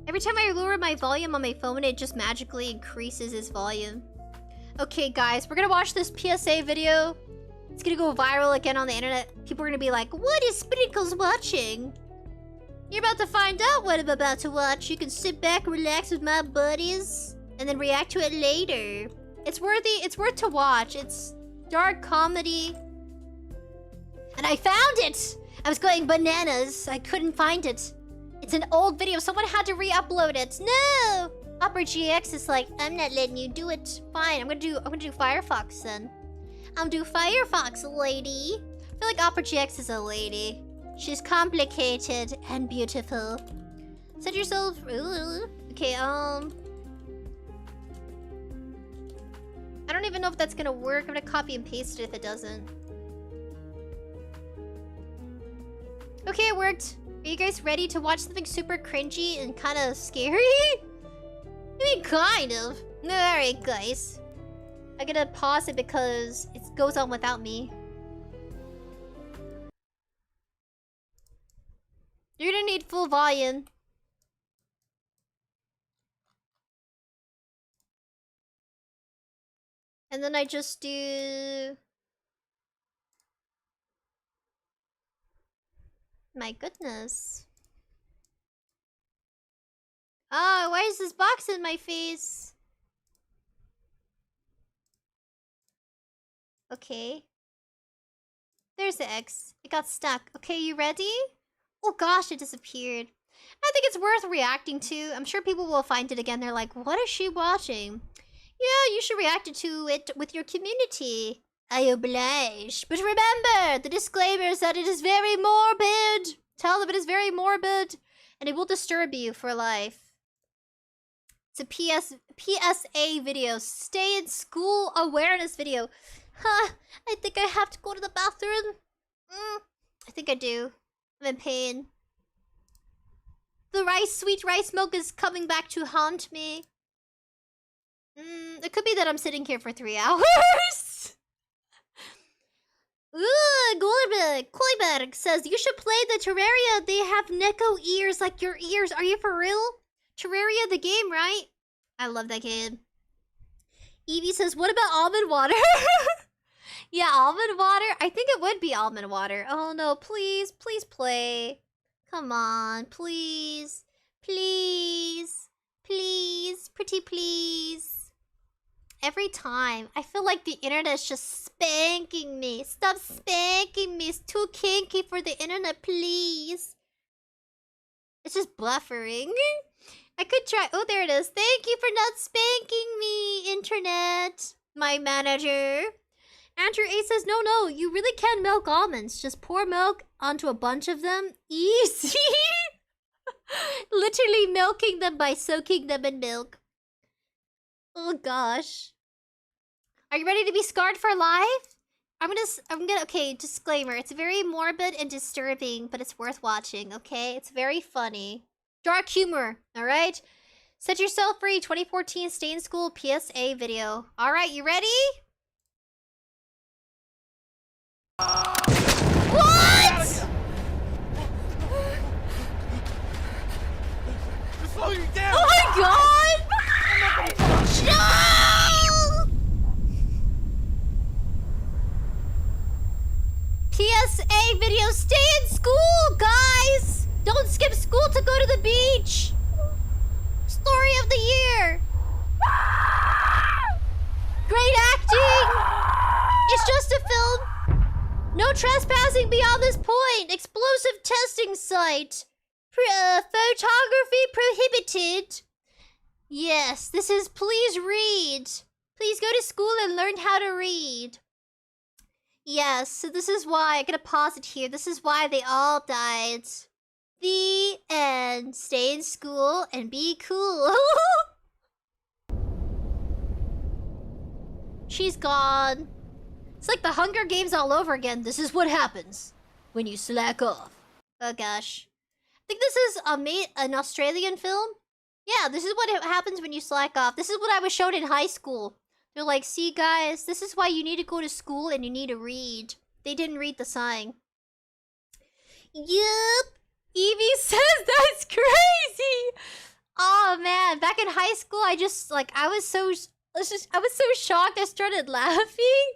Every time I lower my volume on my phone, it just magically increases its volume. Okay, guys, we're gonna watch this PSA video. It's gonna go viral again on the internet. People are gonna be like, what is Sprinkles watching? You're about to find out what I'm about to watch. You can sit back, relax with my buddies, and then react to it later. It's worth to watch. It's dark comedy. And I found it! I was going bananas. I couldn't find it. It's an old video. Someone had to re-upload it. No! 𝑔𝐿 is like, I'm not letting you do it. Fine, I'm gonna do Firefox then. I'll do Firefox, lady. I feel like 𝑔𝐿 is a lady. She's complicated and beautiful. Set yourself... Okay, I don't even know if that's gonna work. I'm gonna copy and paste it if it doesn't. Okay, it worked. Are you guys ready to watch something super cringy and kind of scary? I mean, kind of. Alright, guys. I'm gonna pause it because it goes on without me. You're gonna need full volume. And then I just do... My goodness. Ah, why is this box in my face? Okay. There's the X. It got stuck. Okay, you ready? Oh gosh, it disappeared. I think it's worth reacting to. I'm sure people will find it again. They're like, what is she watching? Yeah, you should react to it with your community. I oblige. But remember, the disclaimer is that it is very morbid. Tell them it is very morbid. And it will disturb you for life. It's a PSA video. Stay in school awareness video. Huh, I think I have to go to the bathroom. I think I do. I'm in pain. The sweet rice milk is coming back to haunt me. It could be that I'm sitting here for 3 hours. 𝑔𝒚𝒊𝒂𝒊𝒂𝒊𝒂 says, you should play the Terraria. They have Neko ears like your ears. Are you for real? Terraria the game, right? I love that game. Evie says, what about almond water? Yeah, almond water. I think it would be almond water. Oh no, please, please play. Come on, please. Please. Please. Pretty please. Every time, I feel like the internet is just spanking me. Stop spanking me. It's too kinky for the internet, please. It's just buffering. I could try. Oh, there it is. Thank you for not spanking me, internet. My manager. Andrew A says, no, you really can milk almonds. Just pour milk onto a bunch of them. Easy. Literally milking them by soaking them in milk. Oh gosh. Are you ready to be scarred for life? I'm gonna, okay, disclaimer. It's very morbid and disturbing, but it's worth watching, okay? It's very funny. Dark humor, alright? Set yourself free, 2014 Stay in School PSA video. Alright, you ready? What?! Slow you down! Oh my god! No! PSA video, stay in school, guys! Don't skip school to go to the beach! Story of the year! Great acting! It's just a film! No trespassing beyond this point! Explosive testing site! Photography prohibited! Yes, this is please read. Please go to school and learn how to read. Yes, so this is why, I'm gonna pause it here. This is why they all died. The end. Stay in school and be cool. She's gone. It's like the Hunger Games all over again. This is what happens when you slack off. Oh gosh. I think this is an Australian film. Yeah, this is what happens when you slack off. This is what I was shown in high school. They're like, see guys, this is why you need to go to school and you need to read. They didn't read the sign. Yup. Evie says that's crazy. Oh man, back in high school, I was so shocked I started laughing.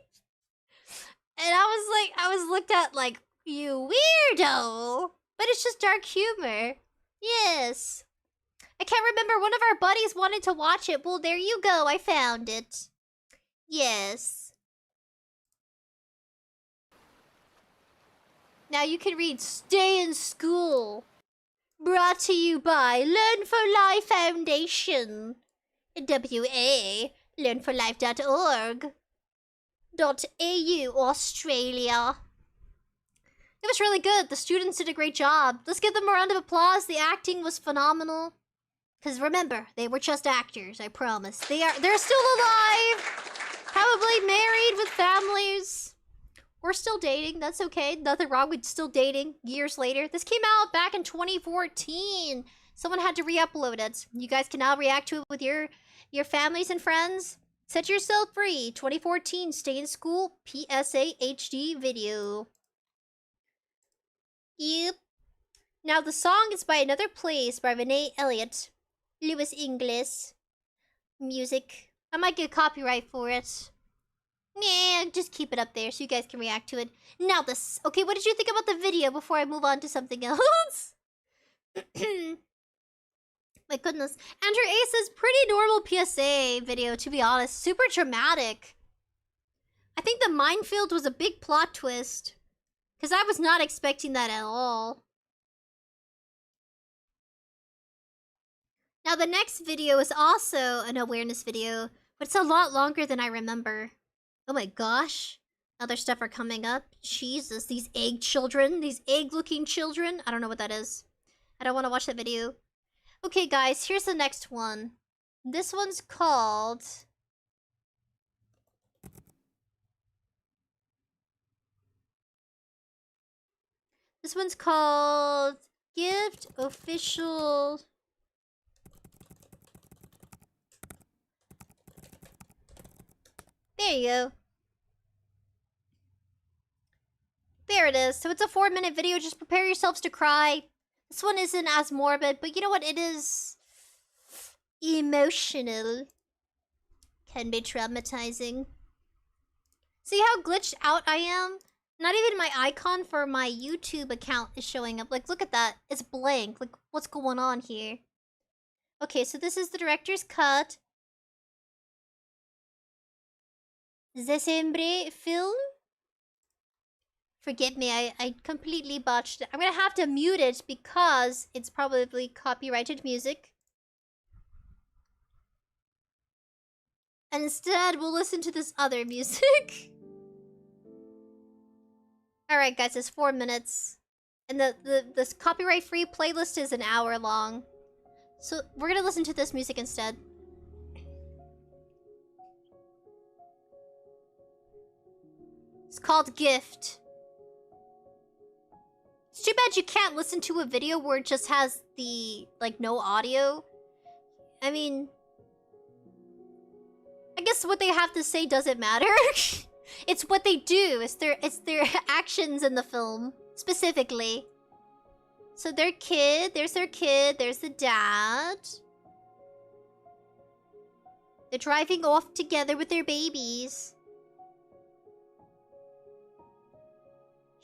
And I was looked at like, you weirdo. But it's just dark humor. Yes. I can't remember, one of our buddies wanted to watch it. Well, there you go, I found it. Yes. Now you can read Stay in School. Brought to you by Learn for Life Foundation. WA, learnforlife.org. .au, Australia. It was really good. The students did a great job. Let's give them a round of applause. The acting was phenomenal. Because remember, they were just actors, I promise. They're still alive. Probably married with families. We're still dating. That's okay. Nothing wrong with still dating years later. This came out back in 2014. Someone had to re-upload it. You guys can now react to it with your families and friends. Set yourself free. 2014 Stay in School PSA HD video. Yep. Now the song is by Another Place by Renee Elliott. Lewis English. Music. I might get copyright for it. Yeah, just keep it up there so you guys can react to it. Now this. Okay, what did you think about the video before I move on to something else? My goodness. Andrew A says, pretty normal PSA video, to be honest. Super dramatic. I think the minefield was a big plot twist. Because I was not expecting that at all. Now the next video is also an awareness video, but it's a lot longer than I remember. Oh my gosh. Other stuff are coming up. Jesus, these egg children. These egg-looking children. I don't know what that is. I don't want to watch that video. Okay, guys, here's the next one. This one's called... This one's called... Gift Official... There you go. There it is. So it's a 4-minute video. Just prepare yourselves to cry. This one isn't as morbid, but you know what? It is emotional. Can be traumatizing. See how glitched out I am? Not even my icon for my YouTube account is showing up. Like, look at that. It's blank. Like, what's going on here? Okay, so this is the director's cut. December film? Forgive me, I completely botched it. I'm gonna have to mute it because it's probably copyrighted music. And instead, we'll listen to this other music. Alright guys, it's 4 minutes. And this copyright-free playlist is an hour long. So we're gonna listen to this music instead. It's called Gift. It's too bad you can't listen to a video where it just has the, like, no audio. I mean... I guess what they have to say doesn't matter. It's what they do. It's their actions in the film, specifically. So their kid, there's the dad. They're driving off together with their babies.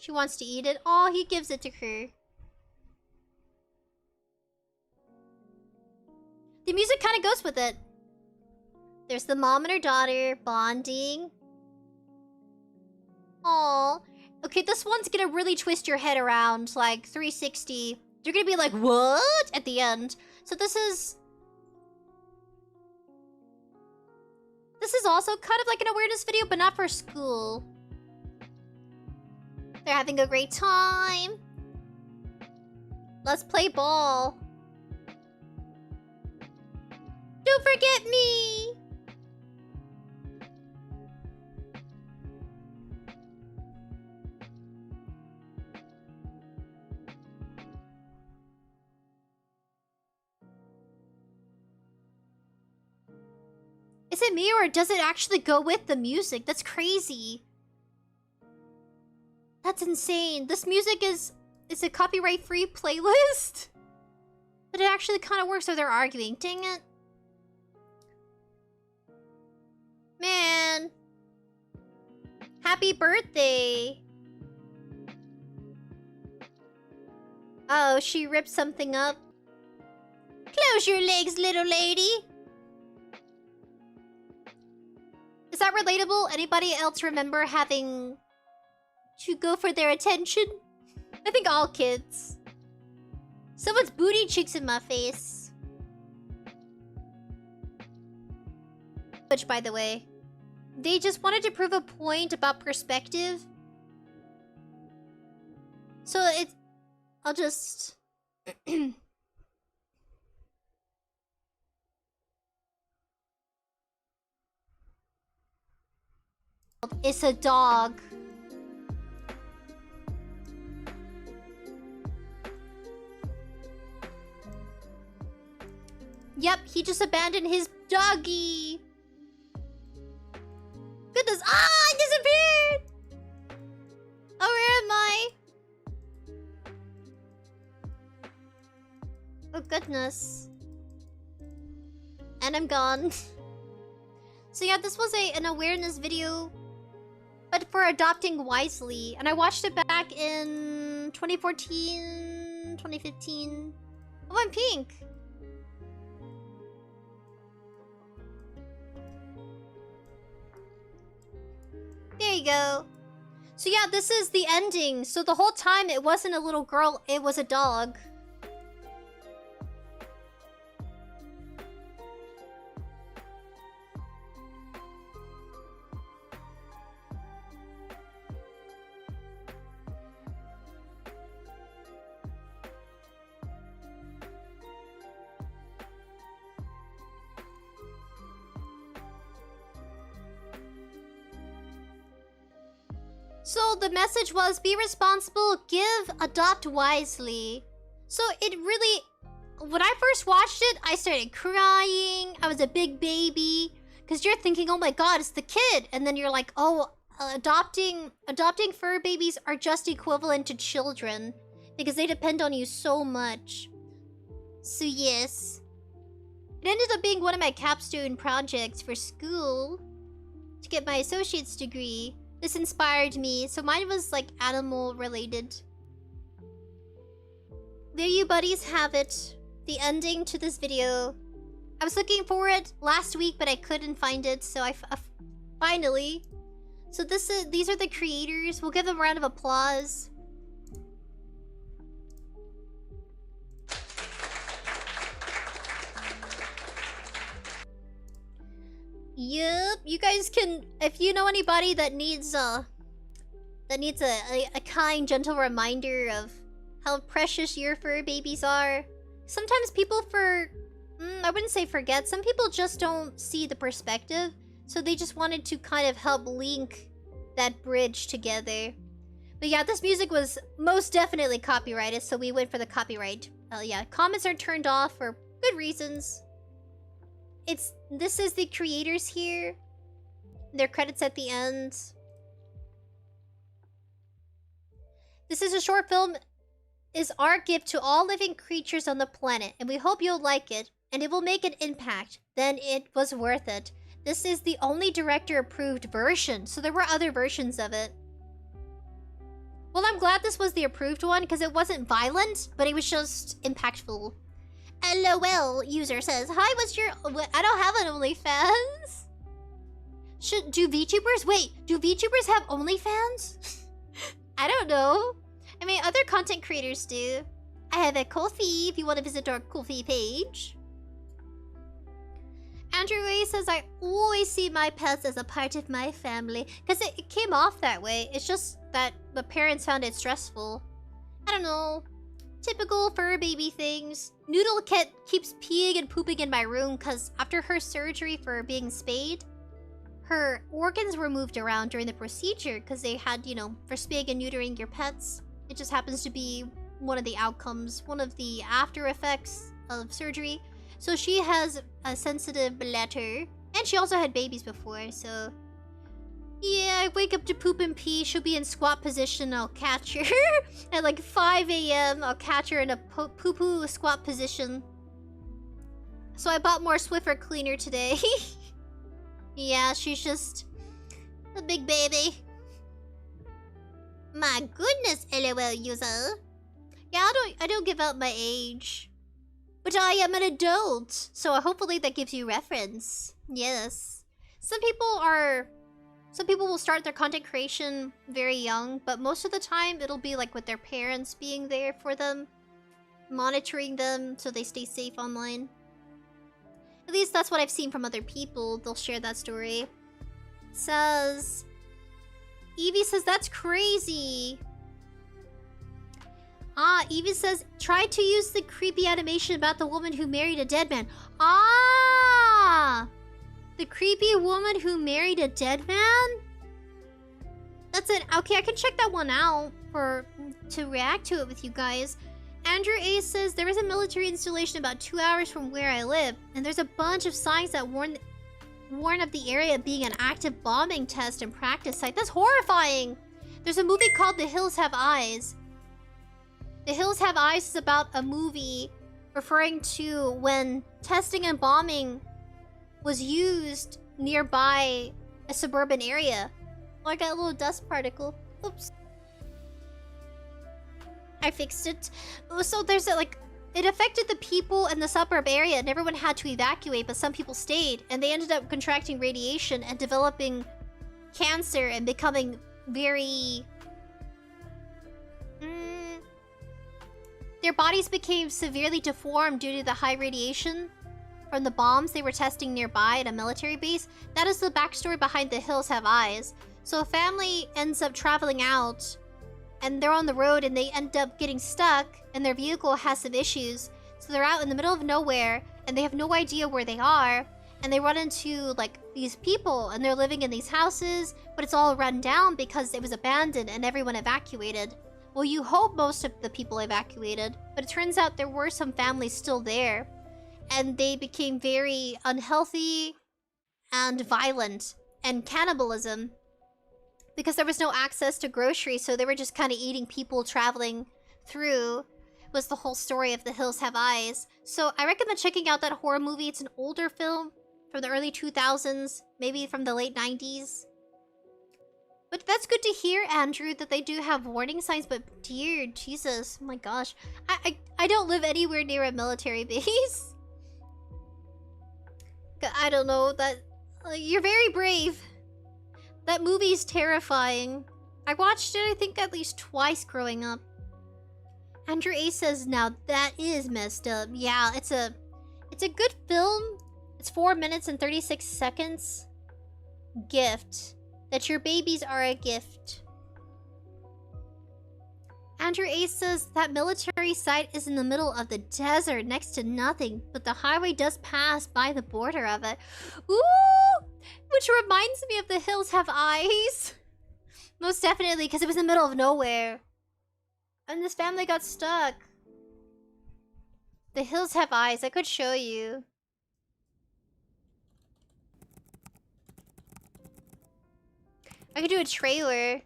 She wants to eat it. Oh, he gives it to her. The music kind of goes with it. There's the mom and her daughter bonding. Aw. Okay, this one's gonna really twist your head around, like 360. You're gonna be like, what? At the end. So this is also kind of like an awareness video, but not for school. They're having a great time. Let's play ball. Don't forget me! Is it me, or does it actually go with the music? That's crazy. That's insane. This music is a copyright-free playlist? But it actually kind of works, so they're arguing. Dang it. Man. Happy birthday. Oh, she ripped something up. Close your legs, little lady. Is that relatable? Anybody else remember having to go for their attention? I think all kids. Someone's booty cheeks in my face. Which, by the way, they just wanted to prove a point about perspective. So it's... I'll just... It's a dog. Yep, he just abandoned his doggy. Goodness. Ah, I disappeared! Oh, where am I? Oh, goodness. And I'm gone. So yeah, this was an awareness video, but for adopting wisely. And I watched it back in 2014, 2015. Oh, I'm pink. There you go. So yeah, this is the ending. So the whole time it wasn't a little girl, it was a dog. So the message was, be responsible, give, adopt wisely. So it really... When I first watched it, I started crying. I was a big baby. Because you're thinking, oh my god, it's the kid. And then you're like, oh, adopting fur babies are just equivalent to children. Because they depend on you so much. So yes. It ended up being one of my capstone projects for school. To get my associate's degree. This inspired me, so mine was like animal related. There you buddies have it. The ending to this video. I was looking for it last week, but I couldn't find it, so I finally. So these are the creators. We'll give them a round of applause. Yep, you guys can, if you know anybody that needs a kind, gentle reminder of how precious your fur babies are. Sometimes people I wouldn't say forget, some people just don't see the perspective, so they just wanted to kind of help link that bridge together. But yeah, this music was most definitely copyrighted, so we went for the copyright. Yeah, comments are turned off for good reasons. This is the creators here. Their credits at the end. This is a short film. Is our gift to all living creatures on the planet, and we hope you'll like it, and it will make an impact. Then it was worth it. This is the only director-approved version, so there were other versions of it. Well, I'm glad this was the approved one, because it wasn't violent, but it was just impactful. LOL user says, hi, what's your... I don't have an OnlyFans. Do VTubers have OnlyFans? I don't know. I mean, other content creators do. I have a Ko-fi if you want to visit our Ko-fi page. Andrew A says, I always see my pets as a part of my family. Because it came off that way. It's just that the parents found it stressful. I don't know. typical fur baby things. Noodle keeps peeing and pooping in my room because after her surgery for being spayed, her organs were moved around during the procedure because they had, you know, for spaying and neutering your pets. It just happens to be one of the outcomes, one of the after effects of surgery. So she has a sensitive bladder, and she also had babies before, so... Yeah, I wake up to poop and pee, she'll be in squat position, I'll catch her. At like 5 a.m, I'll catch her in a poo-poo squat position. So I bought more Swiffer cleaner today. Yeah, she's just a big baby. My goodness, LOL user. Yeah, I don't give out my age. But I am an adult, so hopefully that gives you reference. Yes. Some people will start their content creation very young, but most of the time it'll be like with their parents being there for them, monitoring them so they stay safe online. At least that's what I've seen from other people. They'll share that story. Says... Evie says, that's crazy. Ah, Evie says, try to use the creepy animation about the woman who married a dead man. Ah! The creepy woman who married a dead man? That's it. Okay, I can check that one out to react to it with you guys. Andrew A says, there is a military installation about 2 hours from where I live, and there's a bunch of signs that warn of the area being an active bombing test and practice site. That's horrifying! There's a movie called The Hills Have Eyes. The Hills Have Eyes is about a movie referring to when testing and bombing was used nearby a suburban area. Oh, I got a little dust particle. Oops. I fixed it. So there's a, like... It affected the people in the suburb area and everyone had to evacuate, but some people stayed. And they ended up contracting radiation and developing cancer and becoming very... Their bodies became severely deformed due to the high radiation from the bombs they were testing nearby at a military base. That is the backstory behind The Hills Have Eyes. So a family ends up traveling out and they're on the road and they end up getting stuck and their vehicle has some issues. So they're out in the middle of nowhere and they have no idea where they are. And they run into like these people and they're living in these houses, but it's all run down because it was abandoned and everyone evacuated. Well, you hope most of the people evacuated, but it turns out there were some families still there. And they became very unhealthy and violent and cannibalism. Because there was no access to groceries, so they were just kind of eating people traveling through. Was the whole story of The Hills Have Eyes. So I recommend checking out that horror movie. It's an older film from the early 2000s, maybe from the late 90s. But that's good to hear, Andrew, that they do have warning signs. But dear Jesus, oh my gosh. I don't live anywhere near a military base. I don't know, that... you're very brave. That movie is terrifying. I watched it, I think, at least twice growing up. Andrew A says, now that is messed up. Yeah, it's a good film. It's 4 minutes and 36 seconds. Gift. That your babies are a gift. Andrew A says, that military site is in the middle of the desert next to nothing, but the highway does pass by the border of it. Ooh! Which reminds me of The Hills Have Eyes. Most definitely, because it was in the middle of nowhere. And this family got stuck. The Hills Have Eyes. I could show you. I could do a trailer.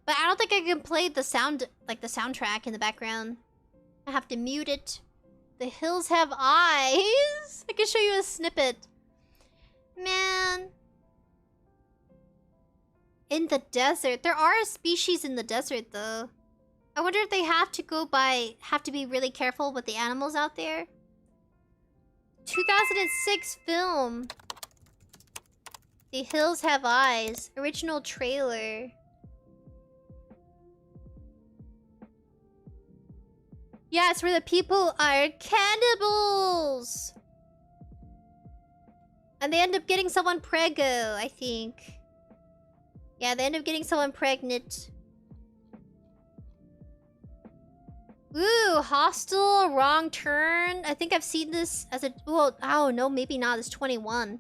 But I don't think I can play the sound, like the soundtrack in the background. I have to mute it. The Hills Have Eyes. I can show you a snippet. Man. In the desert. There are species in the desert, though. I wonder if they have to be really careful with the animals out there. 2006 film. The Hills Have Eyes. Original trailer. Yeah, it's where the people are cannibals! And they end up getting someone preggo, I think. Yeah, they end up getting someone pregnant. Ooh, Hostel, Wrong Turn. I think I've seen this as a... Well, oh, no, maybe not. It's 21.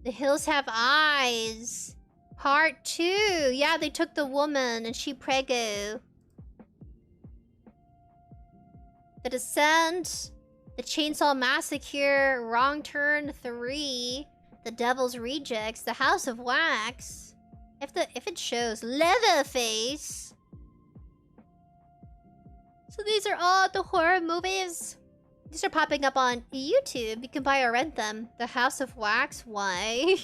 The Hills Have Eyes. Part 2. Yeah, they took the woman and she prego. The Descent. The Chainsaw Massacre. Wrong Turn 3. The Devil's Rejects. The House of Wax. If it shows Leatherface. So these are all the horror movies. These are popping up on YouTube. You can buy or rent them. The House of Wax. Why?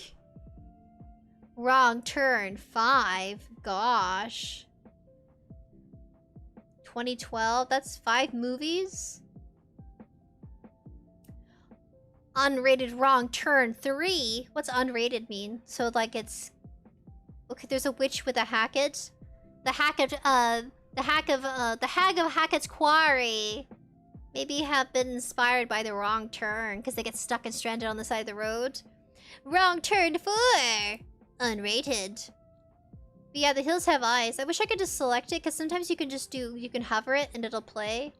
Wrong Turn 5. Gosh. 2012. That's 5 movies. Unrated Wrong Turn 3. What's unrated mean? So like it's... Okay, there's a witch with a Hackett. The Hag of Hackett's Quarry. Maybe have been inspired by the Wrong Turn because they get stuck and stranded on the side of the road. Wrong Turn 4. Unrated. But yeah, The Hills Have Eyes. I wish I could just select it because sometimes you can just do... You can hover it and it'll play.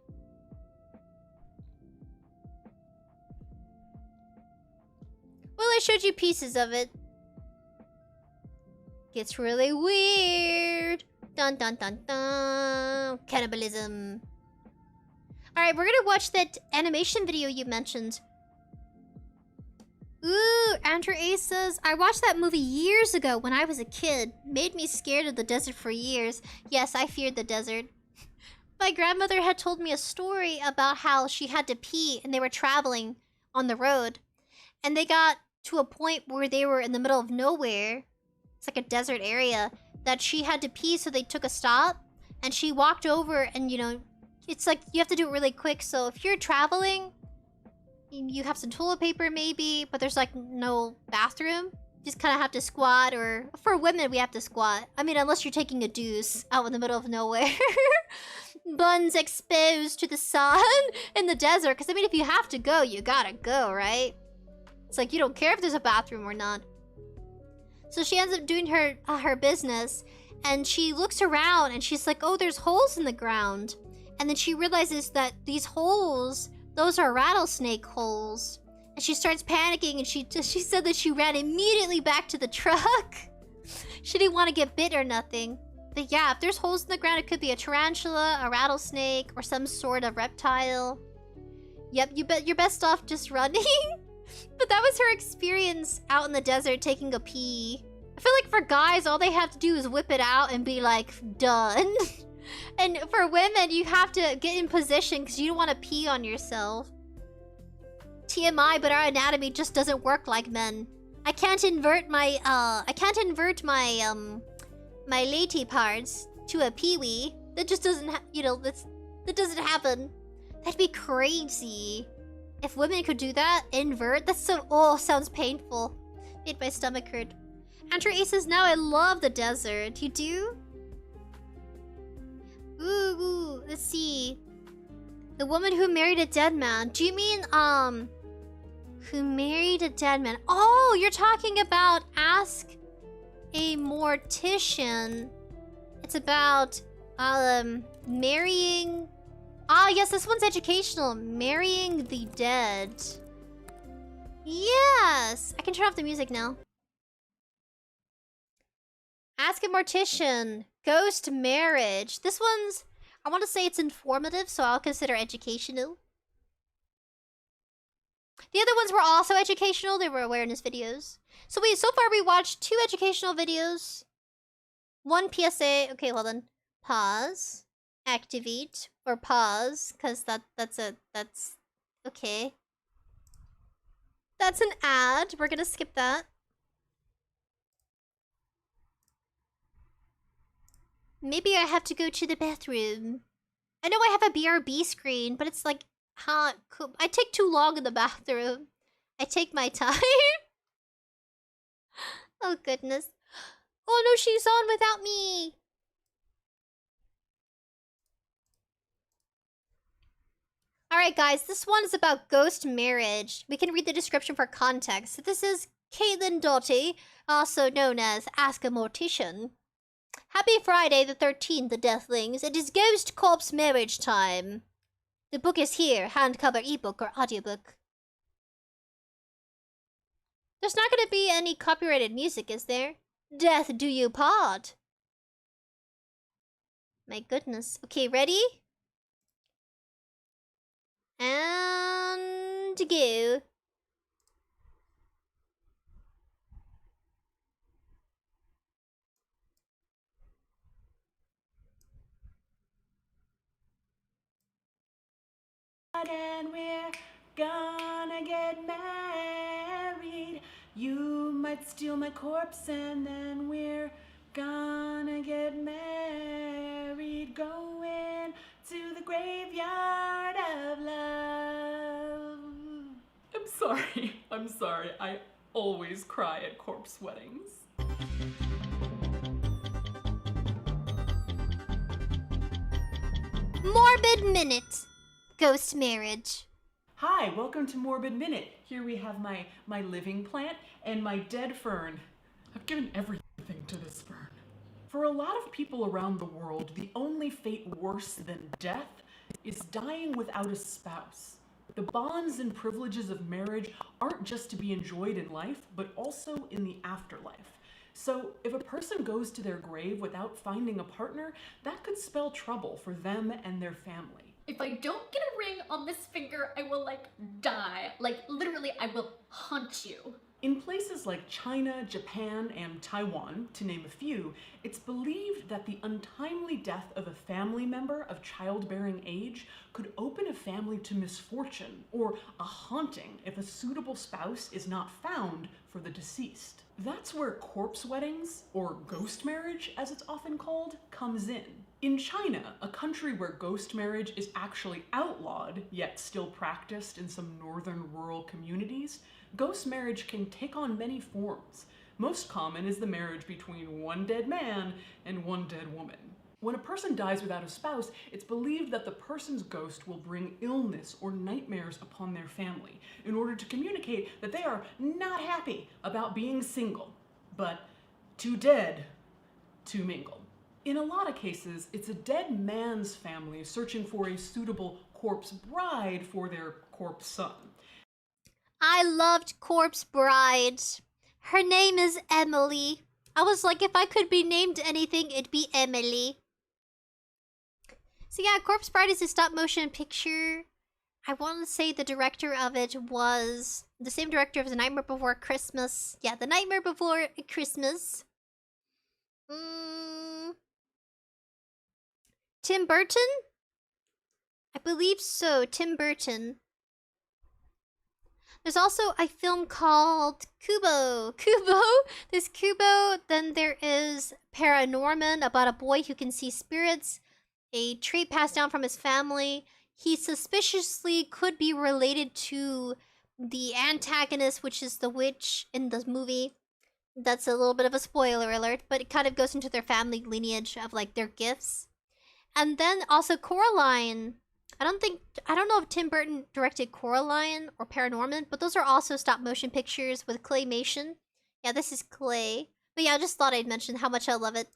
Well, I showed you pieces of it. Gets really weird. Dun dun dun dun. Cannibalism. Alright, we're gonna watch that animation video you mentioned. Ooh, Andrew A says, I watched that movie years ago when I was a kid. Made me scared of the desert for years. Yes, I feared the desert. My grandmother had told me a story about how she had to pee and they were traveling on the road. And they got to a point where they were in the middle of nowhere. It's like a desert area. That she had to pee, so they took a stop. And she walked over and, you know... It's like, you have to do it really quick. So if you're traveling, you have some toilet paper maybe, but there's like no bathroom. You just kind of have to squat, or... For women, we have to squat. I mean, unless you're taking a deuce out in the middle of nowhere. Buns exposed to the sun in the desert. Because, I mean, if you have to go, you gotta go, right? It's like, you don't care if there's a bathroom or not. So she ends up doing her business, and she looks around and she's like, oh, there's holes in the ground. And then she realizes that these holes, those are rattlesnake holes. And she starts panicking, and she said that she ran immediately back to the truck. She didn't want to get bit or nothing. But yeah, if there's holes in the ground, it could be a tarantula, a rattlesnake, or some sort of reptile. Yep, you're best off just running. But that was her experience out in the desert taking a pee. I feel like for guys, all they have to do is whip it out and be like, done. And for women, you have to get in position because you don't want to pee on yourself. TMI, but our anatomy just doesn't work like men. I can't invert my, my lady parts to a peewee. That just doesn't, you know, that doesn't happen. That'd be crazy. If women could do that, invert, that's so... Oh, sounds painful. Made my stomach hurt. Andrew A says, now I love the desert. You do? Ooh, let's see. The woman who married a dead man. Do you mean, who married a dead man? Oh, you're talking about Ask a Mortician. It's about, marrying... Ah, yes, this one's educational. Marrying the Dead. Yes! I can turn off the music now. Ask a Mortician. Ghost Marriage. This one's... I want to say it's informative, so I'll consider educational. The other ones were also educational. They were awareness videos. So far we watched 2 educational videos. 1 PSA. Okay, hold on. Pause. Activate. Or pause. Because that's okay. That's an ad. We're gonna skip that. Maybe I have to go to the bathroom. I know I have a BRB screen, but it's like, I take too long in the bathroom. I take my time. Oh, goodness. Oh, no, she's on without me. Alright, guys, this one is about ghost marriage. We can read the description for context. This is Caitlin Doughty, also known as Ask a Mortician. Happy Friday the 13th, the Deathlings. It is Ghost Corpse marriage time. The book is here, handcover ebook or audiobook. There's not gonna be any copyrighted music, is there? Death do you part. My goodness. Okay, ready? And go. And we're gonna get married. You might steal my corpse and then we're gonna get married. Going to the graveyard of love. I'm sorry. I always cry at corpse weddings. Morbid Minute. Ghost marriage. Hi, welcome to Morbid Minute. Here we have my living plant and my dead fern. I've given everything to this fern. For a lot of people around the world, the only fate worse than death is dying without a spouse. The bonds and privileges of marriage aren't just to be enjoyed in life, but also in the afterlife. So if a person goes to their grave without finding a partner, that could spell trouble for them and their family. If I don't get a ring on this finger, I will die. Literally, I will haunt you. In places like China, Japan, and Taiwan, to name a few, it's believed that the untimely death of a family member of childbearing age could open a family to misfortune or a haunting if a suitable spouse is not found for the deceased. That's where corpse weddings, or ghost marriage as it's often called, comes in. In China, a country where ghost marriage is actually outlawed, yet still practiced in some northern rural communities, ghost marriage can take on many forms. Most common is the marriage between one dead man and one dead woman. When a person dies without a spouse, it's believed that the person's ghost will bring illness or nightmares upon their family in order to communicate that they are not happy about being single, but too dead to mingle. In a lot of cases, it's a dead man's family searching for a suitable corpse bride for their corpse son. I loved Corpse Bride. Her name is Emily. I was like, if I could be named anything, it'd be Emily. So yeah, Corpse Bride is a stop-motion picture. I want to say the director of it was the same director of The Nightmare Before Christmas. Yeah, The Nightmare Before Christmas. Tim Burton? I believe so, Tim Burton. There's also a film called Kubo. There's Kubo, then there is Paranorman, about a boy who can see spirits. A trait passed down from his family. He suspiciously could be related to the antagonist, which is the witch in the movie. That's a little bit of a spoiler alert, but it kind of goes into their family lineage of their gifts. And then also Coraline. I don't know if Tim Burton directed Coraline or Paranorman, but those are also stop motion pictures with claymation. Yeah, this is clay. But yeah, I just thought I'd mention how much I love it.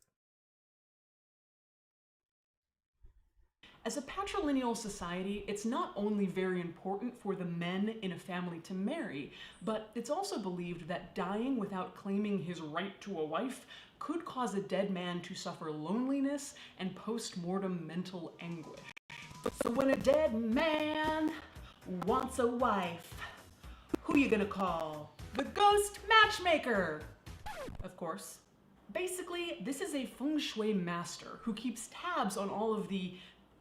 As a patrilineal society, it's not only very important for the men in a family to marry, but it's also believed that dying without claiming his right to a wife could cause a dead man to suffer loneliness and post-mortem mental anguish. So when a dead man wants a wife, who you gonna call? The ghost matchmaker! Of course. Basically, this is a feng shui master who keeps tabs on all of the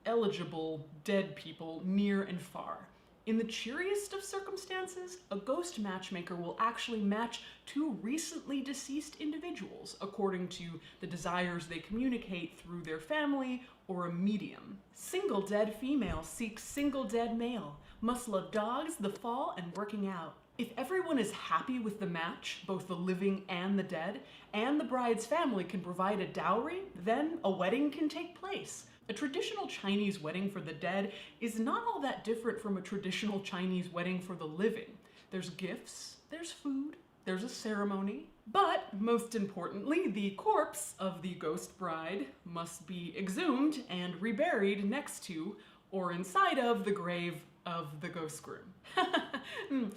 eligible dead people near and far. In the cheeriest of circumstances, a ghost matchmaker will actually match two recently deceased individuals according to the desires they communicate through their family or a medium. Single dead female seeks single dead male, must love dogs, the fall, and working out. If everyone is happy with the match, both the living and the dead, and the bride's family can provide a dowry, then a wedding can take place. A traditional Chinese wedding for the dead is not all that different from a traditional Chinese wedding for the living. There's gifts, there's food, there's a ceremony, But most importantly, the corpse of the ghost bride must be exhumed and reburied next to or inside of the grave of the ghost groom.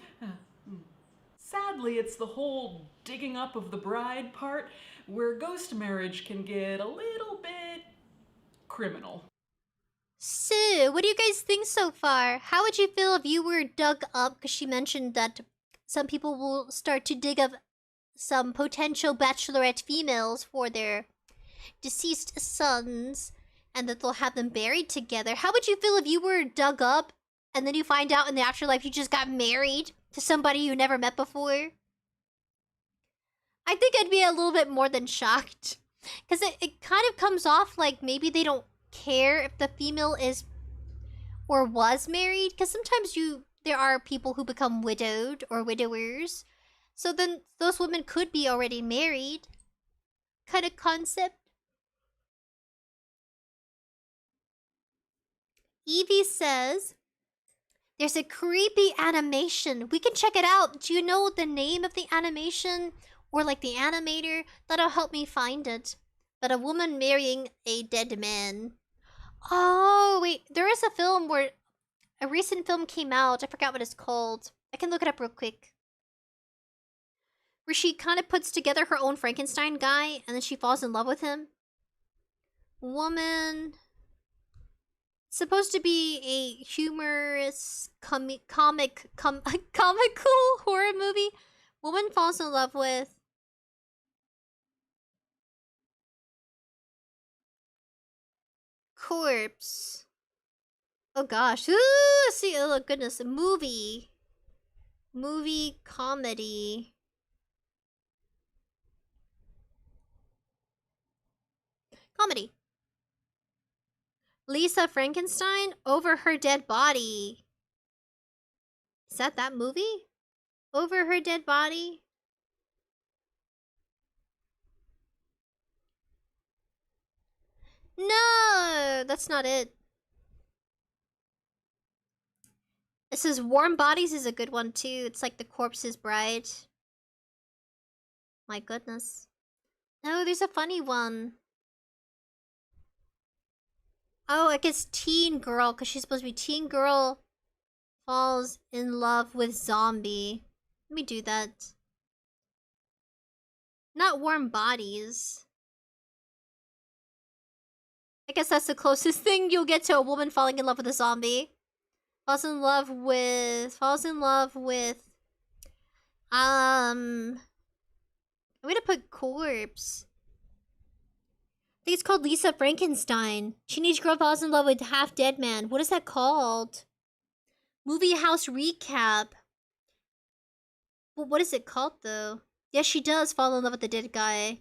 Sadly, it's the whole digging up of the bride part where ghost marriage can get a little bit criminal. So, what do you guys think so far? How would you feel if you were dug up? Because she mentioned that some people will start to dig up some potential bachelorette females for their deceased sons, and that they'll have them buried together. How would you feel if you were dug up and then you find out in the afterlife you just got married to somebody you never met before? I think I'd be a little bit more than shocked. Because it kind of comes off like maybe they don't care if the female is or was married. Because sometimes there are people who become widowed or widowers. So then those women could be already married. Kind of concept. Evie says, there's a creepy animation. We can check it out. Do you know the name of the animation? Or like the animator? That'll help me find it. But a woman marrying a dead man. Oh, wait. There is a film where... a recent film came out. I forgot what it's called. I can look it up real quick. Where she kind of puts together her own Frankenstein guy. And then she falls in love with him. Woman... supposed to be a humorous, comical horror movie. Woman falls in love with... corpse. Oh gosh. Ooh, see, oh goodness. Movie comedy. Comedy. Lisa Frankenstein over her dead body. Is that movie? Over her dead body? No, that's not it. It says Warm Bodies is a good one too. It's like The Corpse's Bride. My goodness. No, there's a funny one. Oh, I guess Teen Girl, because she's supposed to be Teen Girl falls in love with zombie. Let me do that. Not Warm Bodies. I guess that's the closest thing you'll get to a woman falling in love with a zombie. Falls in love with... I'm gonna put corpse. I think it's called Lisa Frankenstein. Teenage girl falls in love with half-dead man. What is that called? Movie house recap. Well, what is it called, though? Yes, she does fall in love with the dead guy.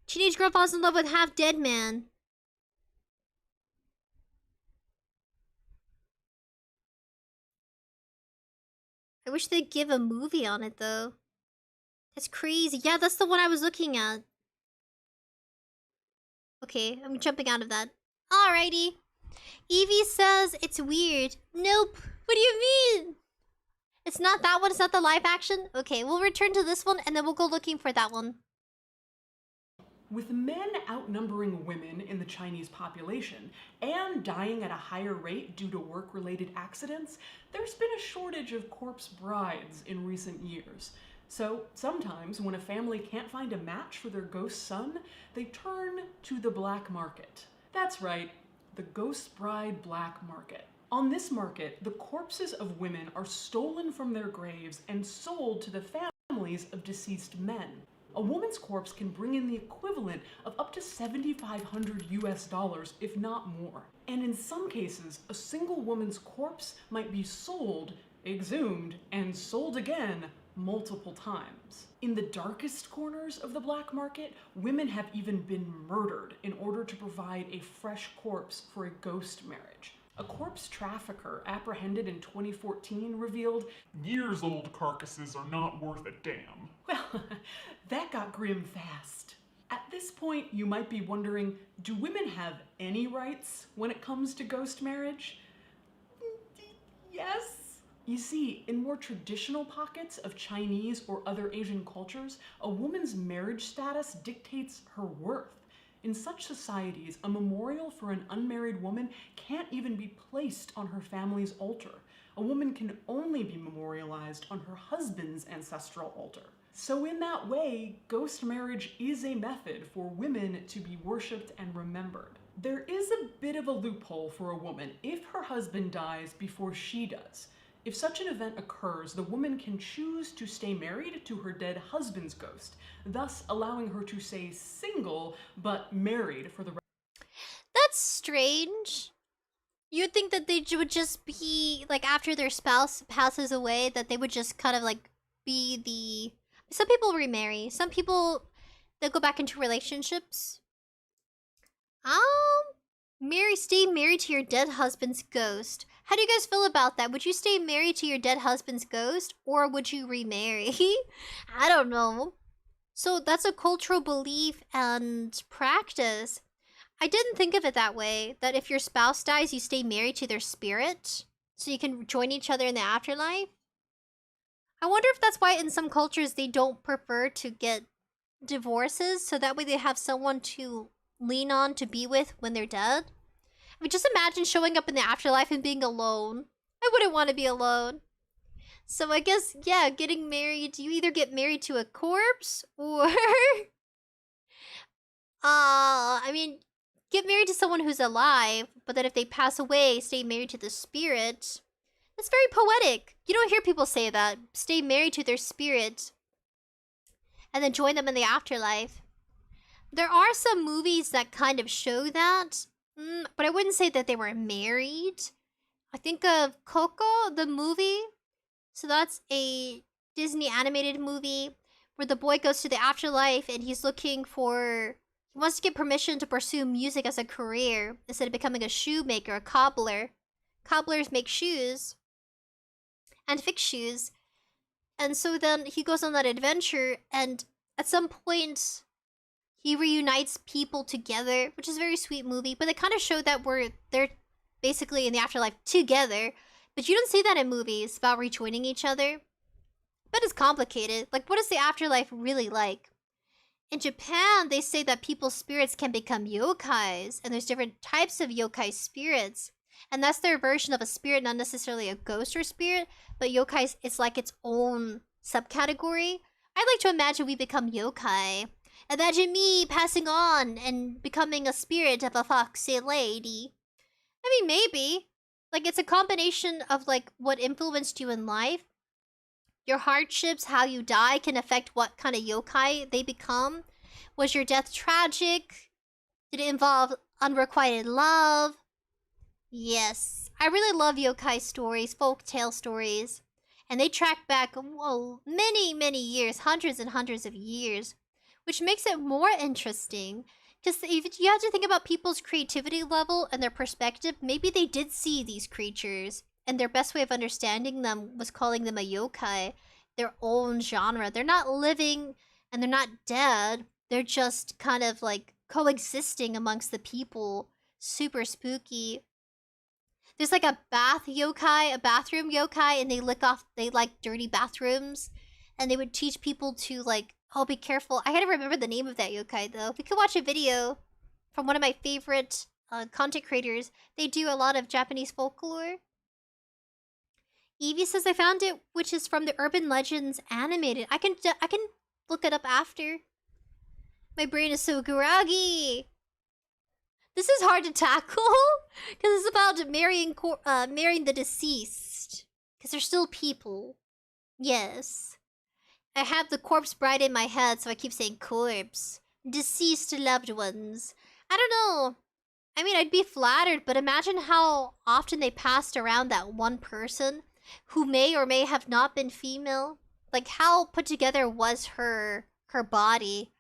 Teenage girl falls in love with half-dead man. I wish they'd give a movie on it, though. That's crazy. Yeah, that's the one I was looking at. Okay, I'm jumping out of that. Alrighty. Evie says it's weird. Nope. What do you mean? It's not that one? It's not the live action? Okay, we'll return to this one and then we'll go looking for that one. With men outnumbering women in the Chinese population and dying at a higher rate due to work-related accidents, there's been a shortage of corpse brides in recent years. So sometimes when a family can't find a match for their ghost son, they turn to the black market. That's right, the ghost bride black market. On this market, the corpses of women are stolen from their graves and sold to the families of deceased men. A woman's corpse can bring in the equivalent of up to $7,500 if not more. And in some cases, a single woman's corpse might be sold, exhumed, and sold again multiple times. In the darkest corners of the black market, women have even been murdered in order to provide a fresh corpse for a ghost marriage. A corpse trafficker apprehended in 2014 revealed, "Years-old carcasses are not worth a damn." Well, that got grim fast. At this point, you might be wondering, do women have any rights when it comes to ghost marriage? Yes. You see, in more traditional pockets of Chinese or other Asian cultures, a woman's marriage status dictates her worth. In such societies, a memorial for an unmarried woman can't even be placed on her family's altar. A woman can only be memorialized on her husband's ancestral altar. So in that way, ghost marriage is a method for women to be worshipped and remembered. There is a bit of a loophole for a woman if her husband dies before she does. If such an event occurs, the woman can choose to stay married to her dead husband's ghost, thus allowing her to stay single but married for the rest. That's strange. You'd think that they would just be, like, after their spouse passes away, that they would just kind of, like, be the... Some people remarry. Some people, they'll go back into relationships. Stay married to your dead husband's ghost. How do you guys feel about that? Would you stay married to your dead husband's ghost, or would you remarry? I don't know. So that's a cultural belief and practice. I didn't think of it that way, that if your spouse dies, you stay married to their spirit, so you can join each other in the afterlife. I wonder if that's why in some cultures they don't prefer to get divorces, so that way they have someone to lean on to be with when they're dead. I mean, just imagine showing up in the afterlife and being alone. I wouldn't want to be alone. So I guess, yeah, getting married, you either get married to a corpse, or... I mean, get married to someone who's alive, but then if they pass away, stay married to the spirit. That's very poetic. You don't hear people say that. Stay married to their spirit, and then join them in the afterlife. There are some movies that kind of show that, but I wouldn't say that they were married. I think of Coco, the movie. So that's a Disney animated movie where the boy goes to the afterlife and he's looking for... He wants to get permission to pursue music as a career instead of becoming a shoemaker, a cobbler. Cobblers make shoes and fix shoes. And so then he goes on that adventure, and at some point he reunites people together, which is a very sweet movie. But they kind of show that they're basically in the afterlife together. But you don't see that in movies about rejoining each other. But it's complicated. Like, what is the afterlife really like? In Japan, they say that people's spirits can become yokais, and there's different types of yokai spirits. And that's their version of a spirit, not necessarily a ghost or spirit, but yokais, it's like its own subcategory. I'd like to imagine we become yokai. Imagine me passing on and becoming a spirit of a foxy lady. I mean, maybe. Like, it's a combination of, like, what influenced you in life. Your hardships, how you die, can affect what kind of yokai they become. Was your death tragic? Did it involve unrequited love? Yes. I really love yokai stories, folktale stories. And they track back, whoa, many, many years, hundreds and hundreds of years. Which makes it more interesting. Because you have to think about people's creativity level and their perspective. Maybe they did see these creatures, and their best way of understanding them was calling them a yokai, their own genre. They're not living, and they're not dead. They're just kind of like coexisting amongst the people. Super spooky. There's like a bath yokai, a bathroom yokai, and they like dirty bathrooms. And they would teach people to, like, oh, be careful. I gotta remember the name of that yokai, though. We could watch a video from one of my favorite content creators. They do a lot of Japanese folklore. Evie says, I found it, which is from the Urban Legends animated. I can look it up after. My brain is so groggy. This is hard to tackle, because it's about marrying the deceased. Because they're still people. Yes. I have the corpse bride in my head, so I keep saying corpse. Deceased loved ones. I don't know. I mean, I'd be flattered, but imagine how often they passed around that one person who may or may have not been female. Like, how put together was her body?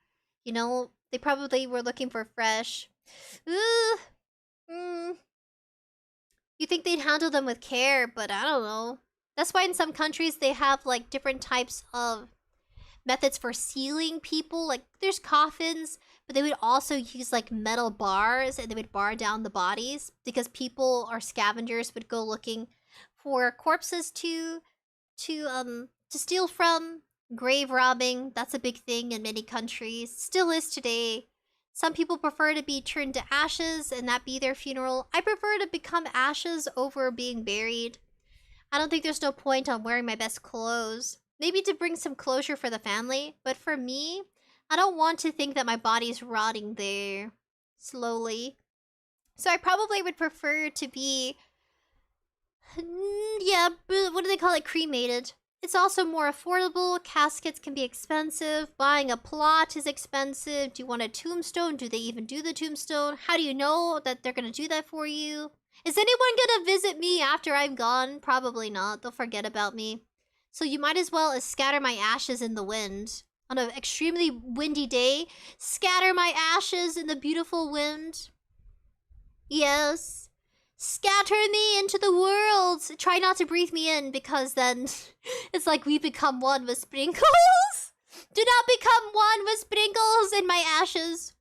You know, they probably were looking for fresh. You think they'd handle them with care, but I don't know. That's why in some countries they have, like, different types of methods for sealing people. Like, there's coffins, but they would also use, like, metal bars, and they would bar down the bodies because people or scavengers would go looking for corpses to steal from. Grave robbing, that's a big thing in many countries. Still is today. Some people prefer to be turned to ashes and that be their funeral. I prefer to become ashes over being buried. I don't think there's no point on wearing my best clothes. Maybe to bring some closure for the family, but for me, I don't want to think that my body's rotting there slowly. So I probably would prefer to be, yeah, what do they call it? Cremated. It's also more affordable. Caskets can be expensive. Buying a plot is expensive. Do you want a tombstone? Do they even do the tombstone? How do you know that they're gonna do that for you? Is anyone gonna visit me after I'm gone? Probably not. They'll forget about me. So you might as well scatter my ashes in the wind. On an extremely windy day, scatter my ashes in the beautiful wind. Yes. Scatter me into the world. Try not to breathe me in, because then it's like we become one with sprinkles. Do not become one with sprinkles in my ashes.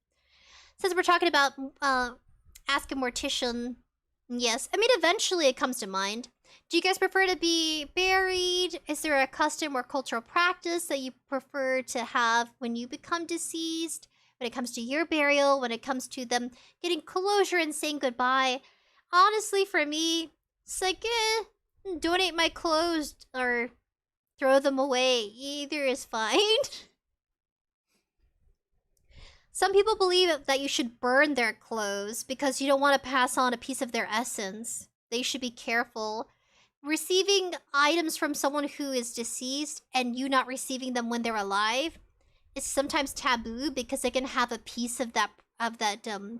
Since we're talking about Ask a Mortician, yes, I mean, eventually it comes to mind. Do you guys prefer to be buried? Is there a custom or cultural practice that you prefer to have when you become deceased? When it comes to your burial, when it comes to them getting closure and saying goodbye? Honestly, for me, it's like, donate my clothes or throw them away. Either is fine. Some people believe that you should burn their clothes because you don't want to pass on a piece of their essence. They should be careful. Receiving items from someone who is deceased and you not receiving them when they're alive is sometimes taboo because they can have a piece of that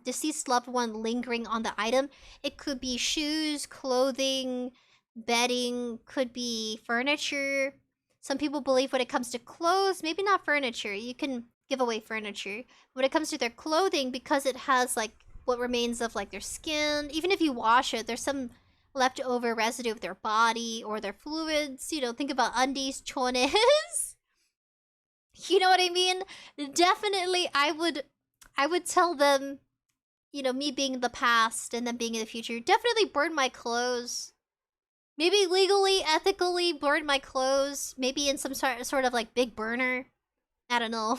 deceased loved one lingering on the item. It could be shoes, clothing, bedding, could be furniture. Some people believe when it comes to clothes, maybe not furniture, you can give away furniture. When it comes to their clothing, because it has like what remains of like their skin, even if you wash it, there's some leftover residue of their body or their fluids. You know, think about undies, chones. You know what I mean? Definitely, I would tell them, you know, me being the past and them being in the future, definitely burn my clothes. Maybe legally, ethically burn my clothes. Maybe in some sort of like big burner. I don't know.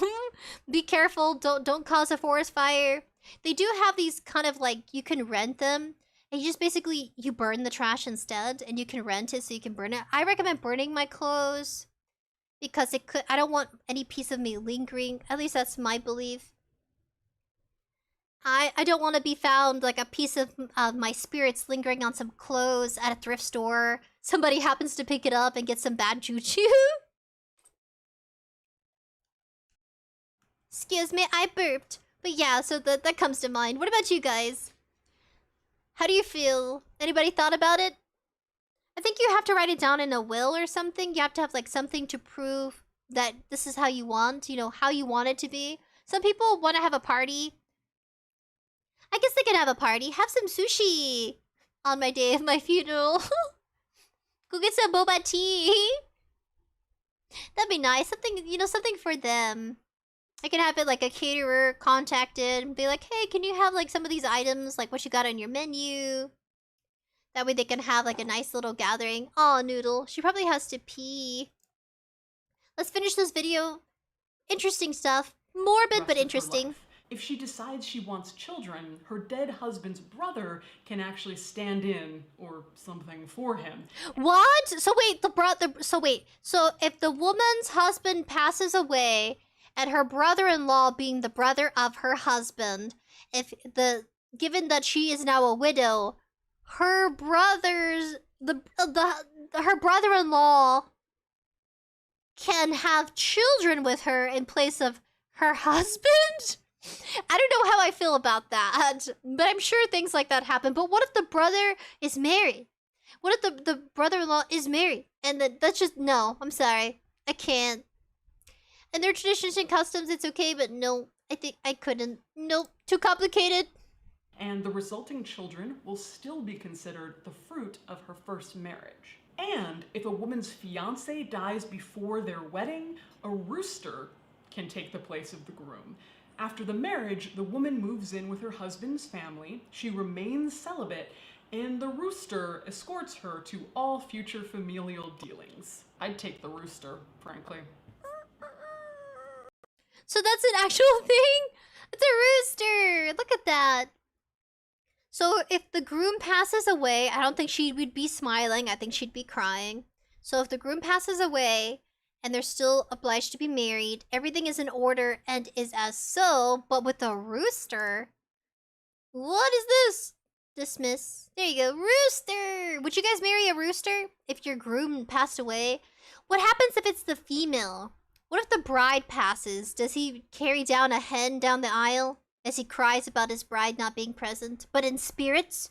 Be careful. Don't cause a forest fire. They do have these kind of like, you can rent them. And you just basically, you burn the trash instead. And you can rent it so you can burn it. I recommend burning my clothes. Because I don't want any piece of me lingering. At least that's my belief. I don't want to be found like a piece of my spirits lingering on some clothes at a thrift store. Somebody happens to pick it up and get some bad juju. Excuse me, I burped. But yeah, so that comes to mind. What about you guys? How do you feel? Anybody thought about it? I think you have to write it down in a will or something. You have to have like something to prove that this is how you want, you know, how you want it to be. Some people want to have a party. I guess they can have a party. Have some sushi on my day of my funeral. Go get some boba tea. That'd be nice. Something, you know, something for them. I can have it like a caterer contacted and be like, hey, can you have like some of these items, like what you got on your menu? That way they can have like a nice little gathering. Aw, Noodle. She probably has to pee. Let's finish this video. Interesting stuff. Morbid, but interesting. If she decides she wants children, her dead husband's brother can actually stand in or something for him. What? So wait, so if the woman's husband passes away and her brother-in-law being the brother of her husband, given that she is now a widow, her brother-in-law can have children with her in place of her husband? I don't know how I feel about that, but I'm sure things like that happen. But what if the brother is married? What if the brother-in-law is married? And that's just, no, I'm sorry. I can't. And their traditions and customs, it's okay, but no, I think I couldn't. Nope, too complicated. And the resulting children will still be considered the fruit of her first marriage. And if a woman's fiance dies before their wedding, a rooster can take the place of the groom. After the marriage, the woman moves in with her husband's family, she remains celibate, and the rooster escorts her to all future familial dealings. I'd take the rooster, frankly. So that's an actual thing? It's a rooster! Look at that. So if the groom passes away, I don't think she would be smiling. I think she'd be crying. So if the groom passes away and they're still obliged to be married, everything is in order and is as so, but with a rooster? What is this? Dismiss. There you go. Rooster! Would you guys marry a rooster if your groom passed away? What happens if it's the female? What if the bride passes? Does he carry down a hen down the aisle as he cries about his bride not being present, but in spirits?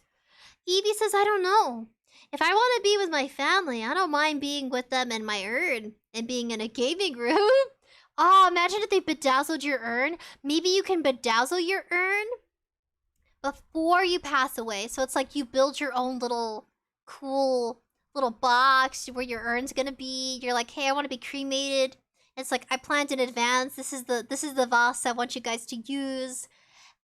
Evie says, I don't know. If I want to be with my family, I don't mind being with them in my urn and being in a gaming room. Oh, imagine if they bedazzled your urn. Maybe you can bedazzle your urn before you pass away. So it's like you build your own little cool little box where your urn's gonna be. You're like, hey, I want to be cremated. It's like I planned in advance. This is the vase I want you guys to use.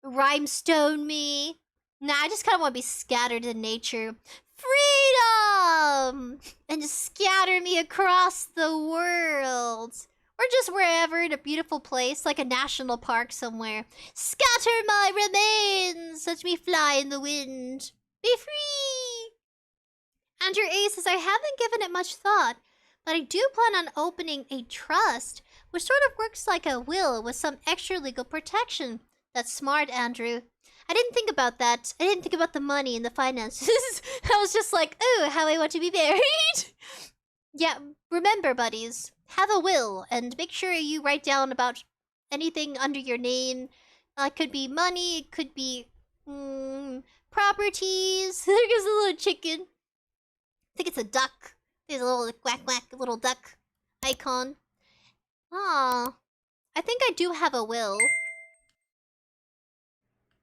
Rhinestone me. Nah, I just kind of want to be scattered in nature. Freedom! And just scatter me across the world. Or just wherever in a beautiful place, like a national park somewhere. Scatter my remains! Let me fly in the wind. Be free! Andrew A says, I haven't given it much thought, but I do plan on opening a trust, which sort of works like a will with some extra legal protection. That's smart, Andrew. I didn't think about that. I didn't think about the money and the finances. I was just like, oh, how I want to be married. Yeah, remember, buddies, have a will and make sure you write down about anything under your name. It could be money, it could be properties. There's a little chicken. I think it's a duck. There's a little quack quack little duck icon. Aw, I think I do have a will.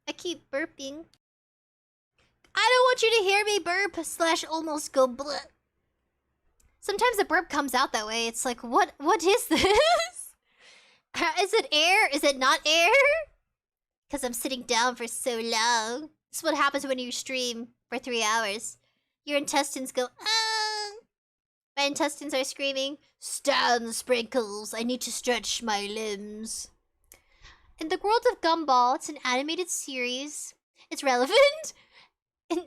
I keep burping. I don't want you to hear me burp / almost go bleh. Sometimes the burp comes out that way. It's like, what is this? Is it air? Is it not air? Because I'm sitting down for so long. This is what happens when you stream for 3 hours. Your intestines go, ah. My intestines are screaming, Stan Sprinkles, I need to stretch my limbs. In the world of Gumball, it's an animated series. It's relevant. And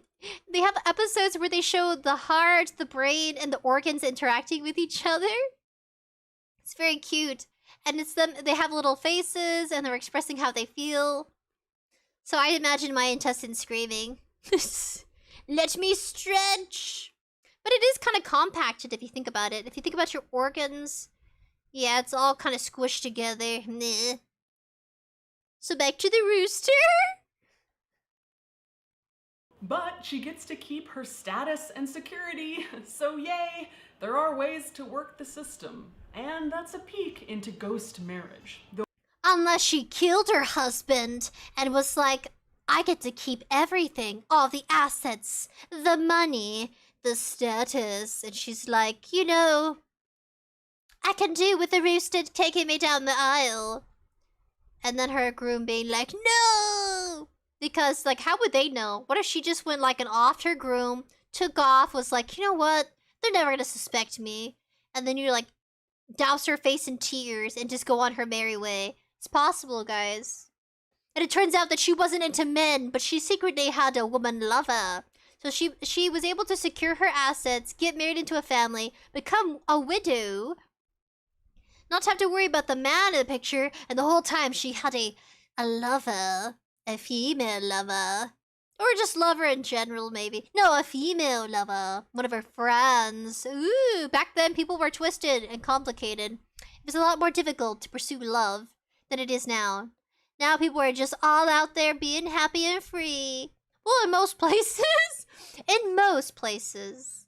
they have episodes where they show the heart, the brain, and the organs interacting with each other. It's very cute. And it's them, they have little faces, and they're expressing how they feel. So I imagine my intestines screaming. Let me stretch! But it is kind of compacted if you think about it. If you think about your organs, yeah, it's all kind of squished together. Meh. So back to the rooster. But she gets to keep her status and security, so yay! There are ways to work the system. And that's a peek into ghost marriage. Unless she killed her husband and was like, I get to keep everything, all the assets, the money, the status. And she's like, you know, I can do with the rooster taking me down the aisle. And then her groom being like, no! Because, like, how would they know? What if she just went, like, and offed her groom, took off, was like, you know what? They're never gonna suspect me. And then you, like, douse her face in tears and just go on her merry way. It's possible, guys. And it turns out that she wasn't into men, but she secretly had a woman lover. So she was able to secure her assets, get married into a family, become a widow, not have to worry about the man in the picture, and the whole time she had a lover. A female lover. Or just lover in general, maybe. No, a female lover. One of her friends. Ooh, back then people were twisted and complicated. It was a lot more difficult to pursue love than it is now. Now people are just all out there being happy and free. Well, in most places. In most places.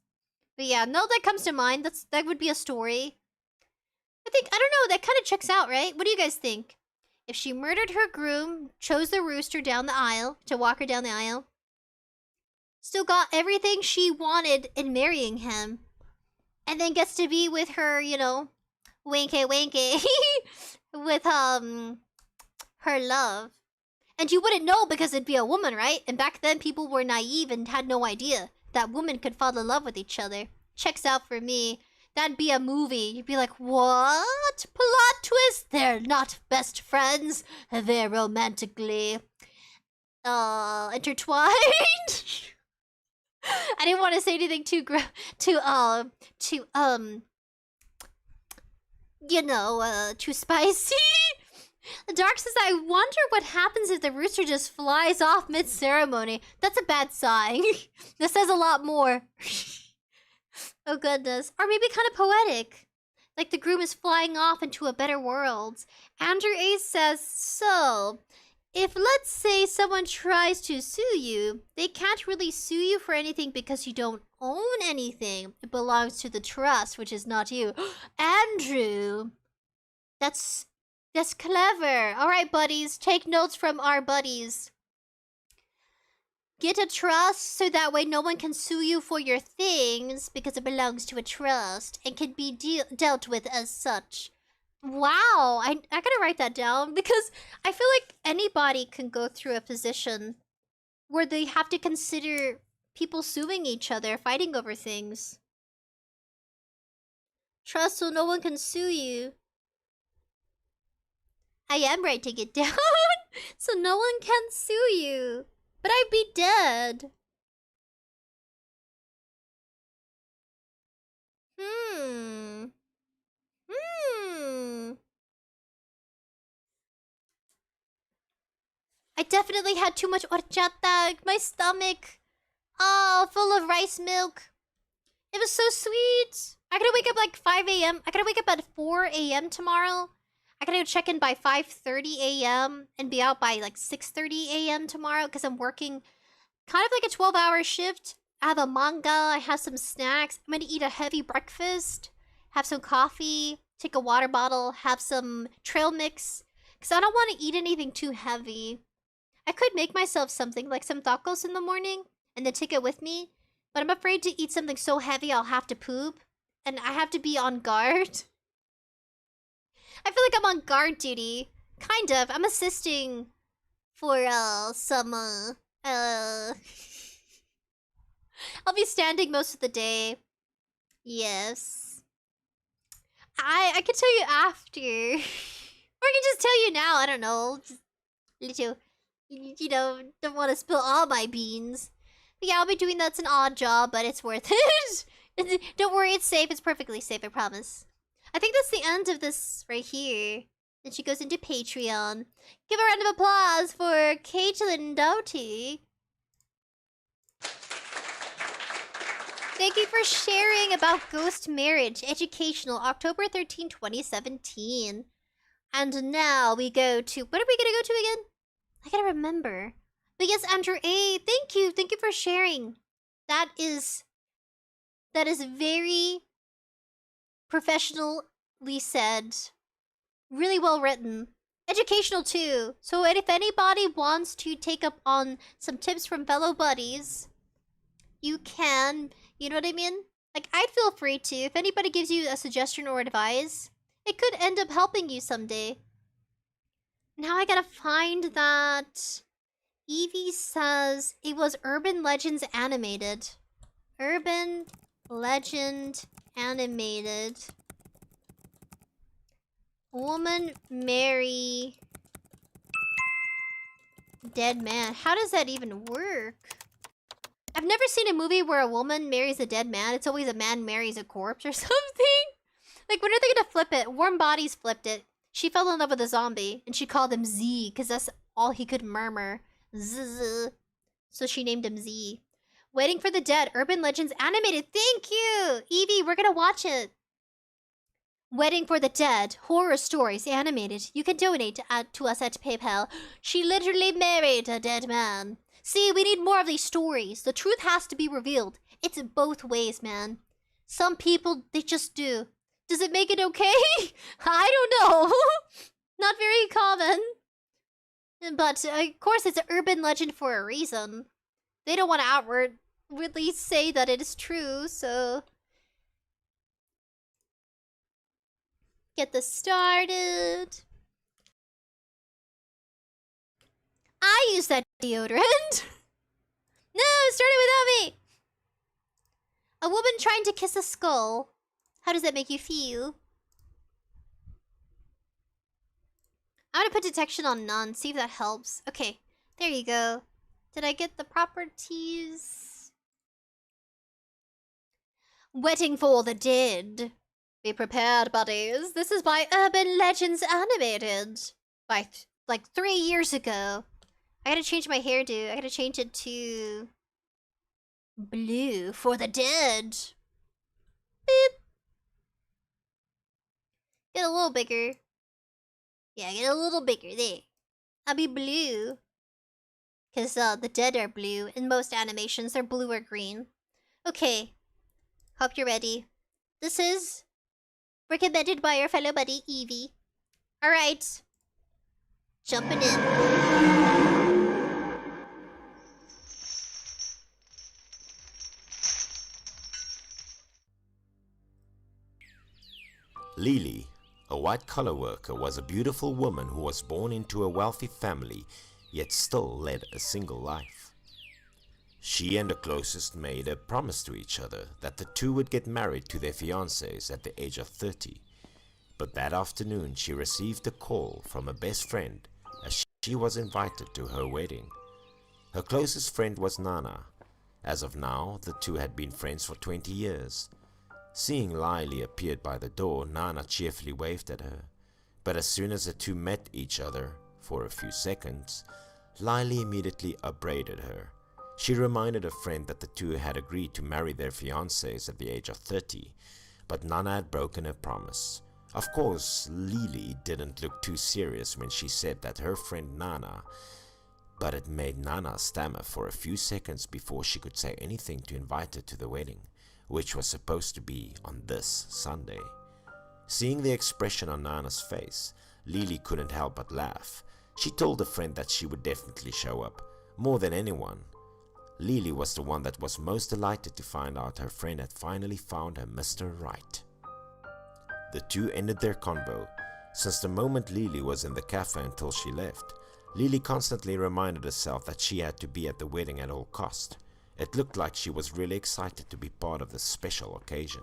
But yeah, no, that comes to mind. That would be a story. I don't know, that kind of checks out, right? What do you guys think? If she murdered her groom, chose the rooster down the aisle, to walk her down the aisle, still got everything she wanted in marrying him, and then gets to be with her, you know, 𝐻𝐿𝐻𝐿𝑑𝐻, with, her love. And you wouldn't know because it'd be a woman, right? And back then, people were naive and had no idea that women could fall in love with each other. Checks out for me. That'd be a movie. You'd be like, what? Plot twist? They're not best friends. They're romantically... intertwined? I didn't want to say anything too too spicy. Dark says, I wonder what happens if the rooster just flies off mid-ceremony. That's a bad sign. This says a lot more. Oh goodness. Or maybe kind of poetic. Like the groom is flying off into a better world. Andrew A says, so, if let's say someone tries to sue you, they can't really sue you for anything because you don't own anything. It belongs to the trust, which is not you. Andrew! That's clever. Alright, buddies. Take notes from our buddies. Get a trust so that way no one can sue you for your things because it belongs to a trust and can be dealt with as such. Wow, I gotta write that down because I feel like anybody can go through a position where they have to consider people suing each other, fighting over things. Trust so no one can sue you. I am writing it down so no one can sue you. But I'd be dead. I definitely had too much horchata. My stomach. Oh, full of rice milk. It was so sweet. I gotta wake up like 5 a.m. I gotta wake up at 4 a.m. tomorrow. I gotta go check in by 5:30 a.m. and be out by like 6:30 a.m. tomorrow because I'm working kind of like a 12-hour shift. I have a manga, I have some snacks. I'm gonna eat a heavy breakfast, have some coffee, take a water bottle, have some trail mix. Because I don't want to eat anything too heavy. I could make myself something like some tacos in the morning and then take it with me. But I'm afraid to eat something so heavy I'll have to poop. And I have to be on guard. I feel like I'm on guard duty. Kind of. I'm assisting for, some, I'll be standing most of the day. Yes. I can tell you after. Or I can just tell you now. I don't know. Just little, you know, don't want to spill all my beans. But yeah, I'll be doing that. It's an odd job, but it's worth it. Don't worry, it's safe. It's perfectly safe, I promise. I think that's the end of this right here. Then she goes into Patreon. Give a round of applause for 𝐾𝐻𝐿. Thank you for sharing about ghost marriage. Educational, October 13, 2017. And now we go to... What are we gonna go to again? I gotta remember. But yes, Andrew A, thank you. Thank you for sharing. That is very professionally said. Really well written. Educational too. So if anybody wants to take up on some tips from fellow buddies, you can. You know what I mean? Like, I'd feel free to. If anybody gives you a suggestion or advice, it could end up helping you someday. Now I gotta find that. Evie says it was Urban Legends animated. Urban Legend animated. Woman marry dead man. How does that even work? I've never seen a movie where a woman marries a dead man. It's always a man marries a corpse or something. Like, when are they gonna flip it? Warm Bodies flipped it. She fell in love with a zombie, and she called him Z, because that's all he could murmur. Z. So she named him Z. Waiting for the Dead, Urban Legends animated. Thank you! Evie, we're gonna watch it. Wedding for the Dead, horror stories animated. You can donate to us at PayPal. She literally married a dead man. See, we need more of these stories. The truth has to be revealed. It's both ways, man. Some people, they just do. Does it make it okay? I don't know. Not very common. But, of course, it's an urban legend for a reason. They don't want to outwardly say that it is true, so... Get this started. I use that deodorant? No, start it without me! A woman trying to kiss a skull. How does that make you feel? I'm gonna put detection on none, see if that helps. Okay, there you go. Did I get the properties? Waiting for the dead. Be prepared, buddies. This is by Urban Legends Animated. By, like, 3 years ago. I gotta change my hairdo. I gotta change it to... blue for the dead. Beep. Get a little bigger. Yeah, get a little bigger. There. I'll be blue. Because the dead are blue. In most animations, they're blue or green. Okay. Hope you're ready. This is recommended by our fellow buddy, Evie. Alright. Jumping in. Lily, a white-collar worker, was a beautiful woman who was born into a wealthy family, yet still led a single life. She and her closest made a promise to each other that the two would get married to their fiancés at the age of 30. But that afternoon she received a call from a best friend as she was invited to her wedding. Her closest friend was Nana. As of now, the two had been friends for 20 years. Seeing Lily appeared by the door, Nana cheerfully waved at her. But as soon as the two met each other for a few seconds, Lily immediately upbraided her. She reminded her friend that the two had agreed to marry their fiancés at the age of 30, but Nana had broken her promise. Of course, Lily didn't look too serious when she said that her friend Nana, but it made Nana stammer for a few seconds before she could say anything to invite her to the wedding, which was supposed to be on this Sunday. Seeing the expression on Nana's face, Lily couldn't help but laugh. She told a friend that she would definitely show up, more than anyone. Lily was the one that was most delighted to find out her friend had finally found her Mr. Right. The two ended their convo. Since the moment Lily was in the cafe until she left, Lily constantly reminded herself that she had to be at the wedding at all cost. It looked like she was really excited to be part of this special occasion.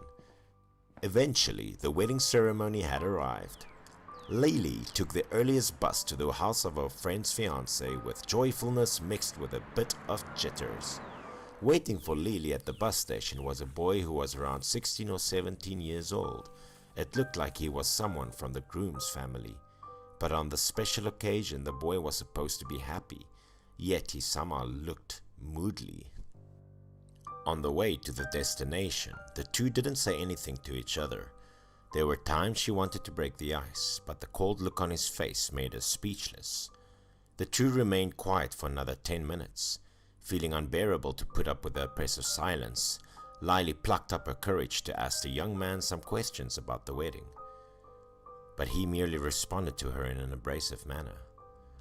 Eventually, the wedding ceremony had arrived. Lily took the earliest bus to the house of her friend's fiancé with joyfulness mixed with a bit of jitters. Waiting for Lily at the bus station was a boy who was around 16 or 17 years old. It looked like he was someone from the groom's family. But on the special occasion, the boy was supposed to be happy, yet he somehow looked moodily. On the way to the destination, the two didn't say anything to each other. There were times she wanted to break the ice, but the cold look on his face made her speechless. The two remained quiet for another 10 minutes. Feeling unbearable to put up with the oppressive silence, Lily plucked up her courage to ask the young man some questions about the wedding. But he merely responded to her in an abrasive manner.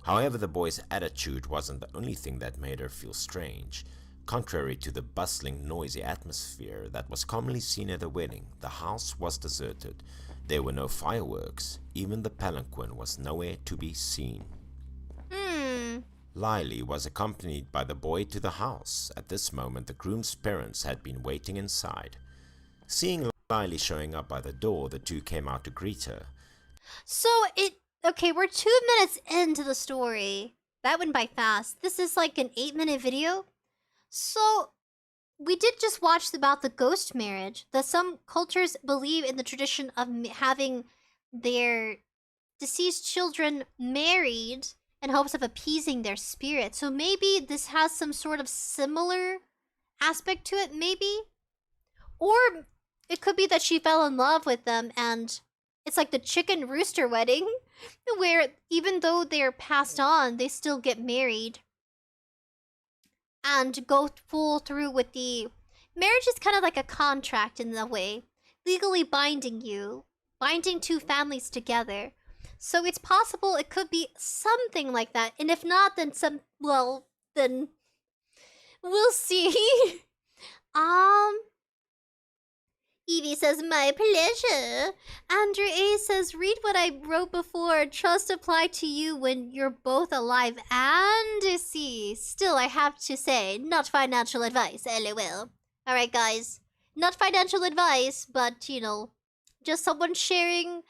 However, the boy's attitude wasn't the only thing that made her feel strange. Contrary to the bustling, noisy atmosphere that was commonly seen at a wedding, the house was deserted. There were no fireworks. Even the palanquin was nowhere to be seen. Lily was accompanied by the boy to the house. At this moment, the groom's parents had been waiting inside. Seeing Lily showing up by the door, the two came out to greet her. So okay, we're 2 minutes into the story. That went by fast. This is like an 8-minute video. So, we did just watch about the ghost marriage, that some cultures believe in the tradition of having their deceased children married in hopes of appeasing their spirit. So maybe this has some sort of similar aspect to it, maybe? Or it could be that she fell in love with them and it's like the chicken rooster wedding, where even though they're passed on, they still get married and go full through with the marriage. Is kind of like a contract in a way, legally binding two families together. So it's possible it could be something like that, and if not, then then we'll see. Evie says, my pleasure. Andrew A says, read what I wrote before. Trust apply to you when you're both alive and deceased. Still, I have to say, not financial advice, LOL. Alright, guys. Not financial advice, but, you know, just someone sharing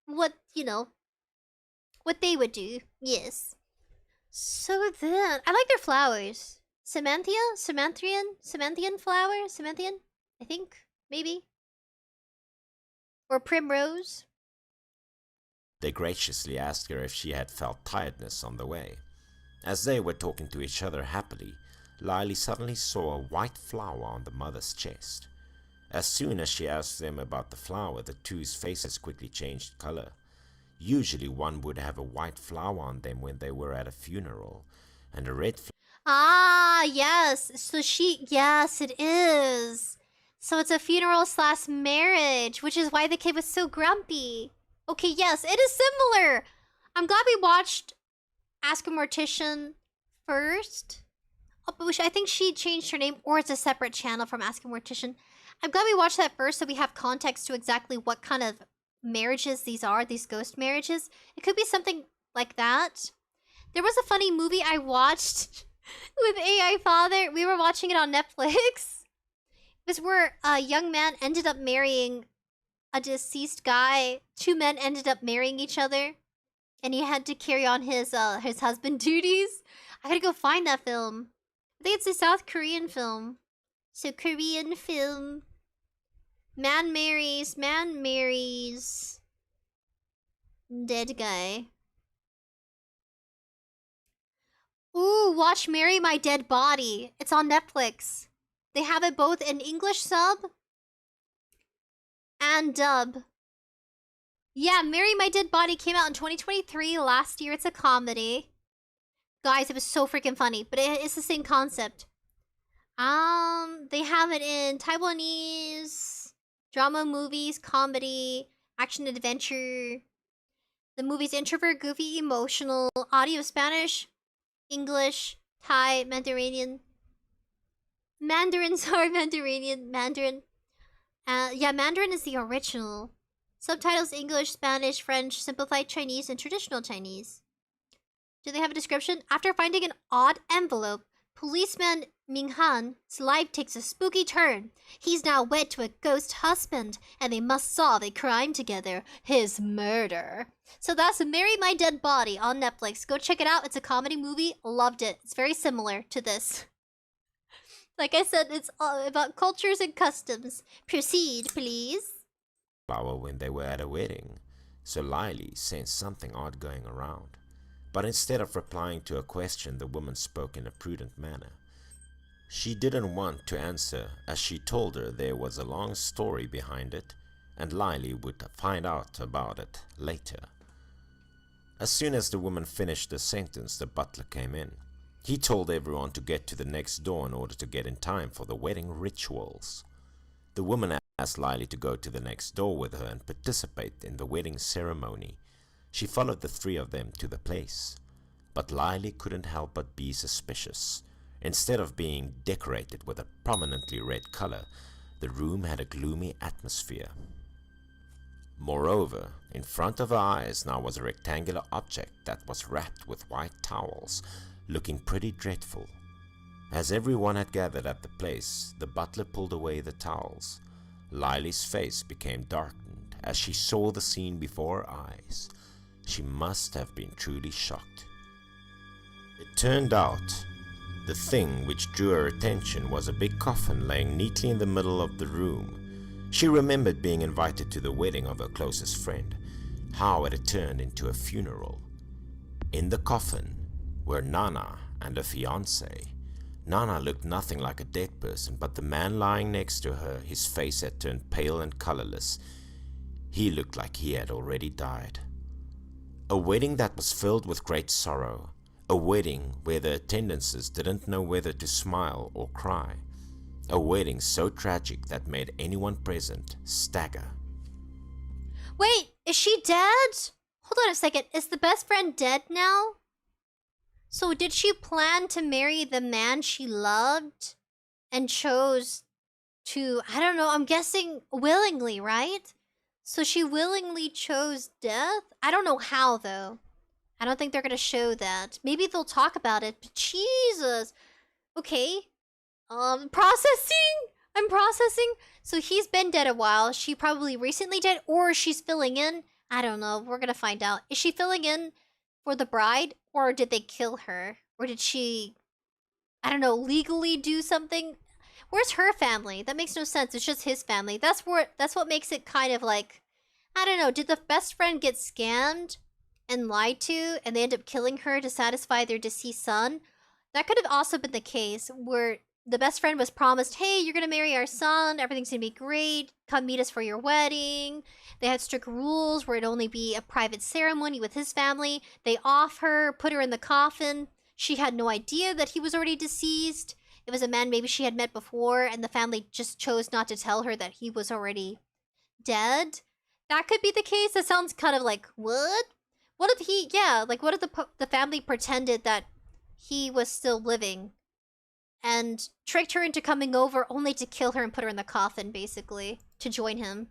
what, you know, what they would do. Yes. So then, I like their flowers. Samanthian flower? Samanthian? I think, maybe. Or primrose. They graciously asked her if she had felt tiredness on the way. As they were talking to each other happily, Lily suddenly saw a white flower on the mother's chest. As soon as she asked them about the flower, the two's faces quickly changed color. Usually one would have a white flower on them when they were at a funeral, and a red flower. Ah, yes. So yes, it is. So it's a funeral / marriage, which is why the kid was so grumpy. Okay, yes, it is similar. I'm glad we watched Ask a Mortician first. Which I think she changed her name, or it's a separate channel from Ask a Mortician. I'm glad we watched that first so we have context to exactly what kind of marriages these are, these ghost marriages. It could be something like that. There was a funny movie I watched with AI Father. We were watching it on Netflix. It was where a young man ended up marrying a deceased guy. Two men ended up marrying each other. And he had to carry on his husband duties. I gotta go find that film. I think it's a South Korean film. So Korean film. Man marries dead guy. Ooh, watch Marry My Dead Body. It's on Netflix. They have it both in English sub and dub. Yeah, Marry My Dead Body came out in 2023, last year. It's a comedy. Guys, it was so freaking funny, but it's the same concept. They have it in Taiwanese, drama, movies, comedy, action, adventure. The movie's introvert, goofy, emotional, audio Spanish, English, Thai, Mandarin. Mandarin. Yeah, Mandarin is the original. Subtitles English, Spanish, French, simplified Chinese, and traditional Chinese. Do they have a description? After finding an odd envelope, policeman Ming-han's life takes a spooky turn. He's now wed to a ghost husband, and they must solve a crime together, his murder. So that's Marry My Dead Body on Netflix. Go check it out. It's a comedy movie. Loved it. It's very similar to this. Like I said, it's all about cultures and customs. Proceed, please. Flower when they were at a wedding, so Lily sensed something odd going around. But instead of replying to a question, the woman spoke in a prudent manner. She didn't want to answer, as she told her there was a long story behind it, and Lily would find out about it later. As soon as the woman finished the sentence, the butler came in. He told everyone to get to the next door in order to get in time for the wedding rituals. The woman asked Lily to go to the next door with her and participate in the wedding ceremony. She followed the three of them to the place. But Lily couldn't help but be suspicious. Instead of being decorated with a prominently red color, the room had a gloomy atmosphere. Moreover, in front of her eyes now was a rectangular object that was wrapped with white towels, looking pretty dreadful. As everyone had gathered at the place, the butler pulled away the towels. Lily's face became darkened as she saw the scene before her eyes. She must have been truly shocked. It turned out the thing which drew her attention was a big coffin laying neatly in the middle of the room. She remembered being invited to the wedding of her closest friend, how it had turned into a funeral. In the coffin were Nana and her fiancé. Nana looked nothing like a dead person, but the man lying next to her, his face had turned pale and colorless. He looked like he had already died. A wedding that was filled with great sorrow. A wedding where the attendances didn't know whether to smile or cry. A wedding so tragic that made anyone present stagger. Wait, is she dead? Hold on a second. Is the best friend dead now? So did she plan to marry the man she loved and chose to, I don't know, I'm guessing willingly, right? So she willingly chose death? I don't know how, though. I don't think they're gonna show that. Maybe they'll talk about it, but Jesus! Okay. Processing? I'm processing. So he's been dead a while. She probably recently dead, or she's filling in. I don't know. We're gonna find out. Is she filling in for the bride, or did they kill her? Or did she, I don't know, legally do something? Where's her family? That makes no sense. It's just his family. That's what makes it kind of like, I don't know. Did the best friend get scammed and lied to, and they end up killing her to satisfy their deceased son? That could have also been the case, where the best friend was promised, hey, you're gonna marry our son, everything's gonna be great, come meet us for your wedding. They had strict rules where it'd only be a private ceremony with his family. They off her, put her in the coffin. She had no idea that he was already deceased. It was a man maybe she had met before, and the family just chose not to tell her that he was already dead. That could be the case. That sounds kind of like, what? What if he, yeah, like what if the family pretended that he was still living and tricked her into coming over only to kill her and put her in the coffin, basically, to join him?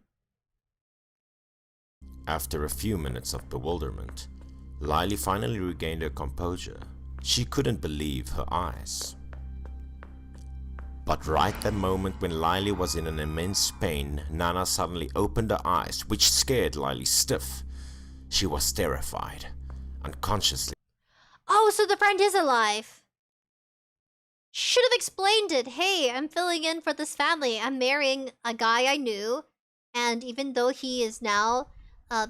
After a few minutes of bewilderment, 𝙬𝐼 finally regained her composure. She couldn't believe her eyes. But right that moment when 𝙬𝐼 was in an immense pain, Nana suddenly opened her eyes, which scared 𝙬𝐼 stiff. She was terrified. Unconsciously. Oh, so the friend is alive. She should have explained it. Hey, I'm filling in for this family. I'm marrying a guy I knew. And even though he is now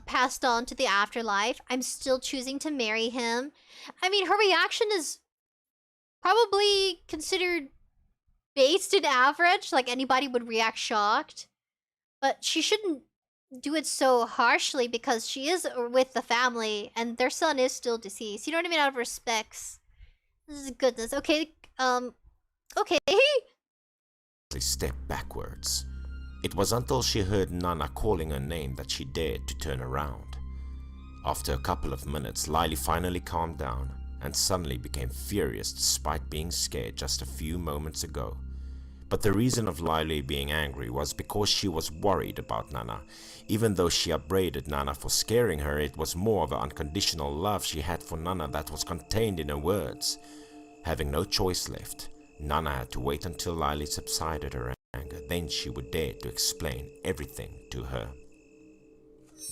passed on to the afterlife, I'm still choosing to marry him. I mean, her reaction is probably considered based and average. Like, anybody would react shocked. But she shouldn't do it so harshly because she is with the family and their son is still deceased. You know what I mean? Out of respects. This is goodness. Okay, okay. They stepped backwards. It was until she heard Nana calling her name that she dared to turn around. After a couple of minutes, 𝙬𝐼 finally calmed down and suddenly became furious despite being scared just a few moments ago. But the reason of 𝙬𝐼 being angry was because she was worried about Nana. Even though she upbraided Nana for scaring her, it was more of an unconditional love she had for Nana that was contained in her words. Having no choice left, Nana had to wait until 𝙬𝐼 subsided her anger, then she would dare to explain everything to her.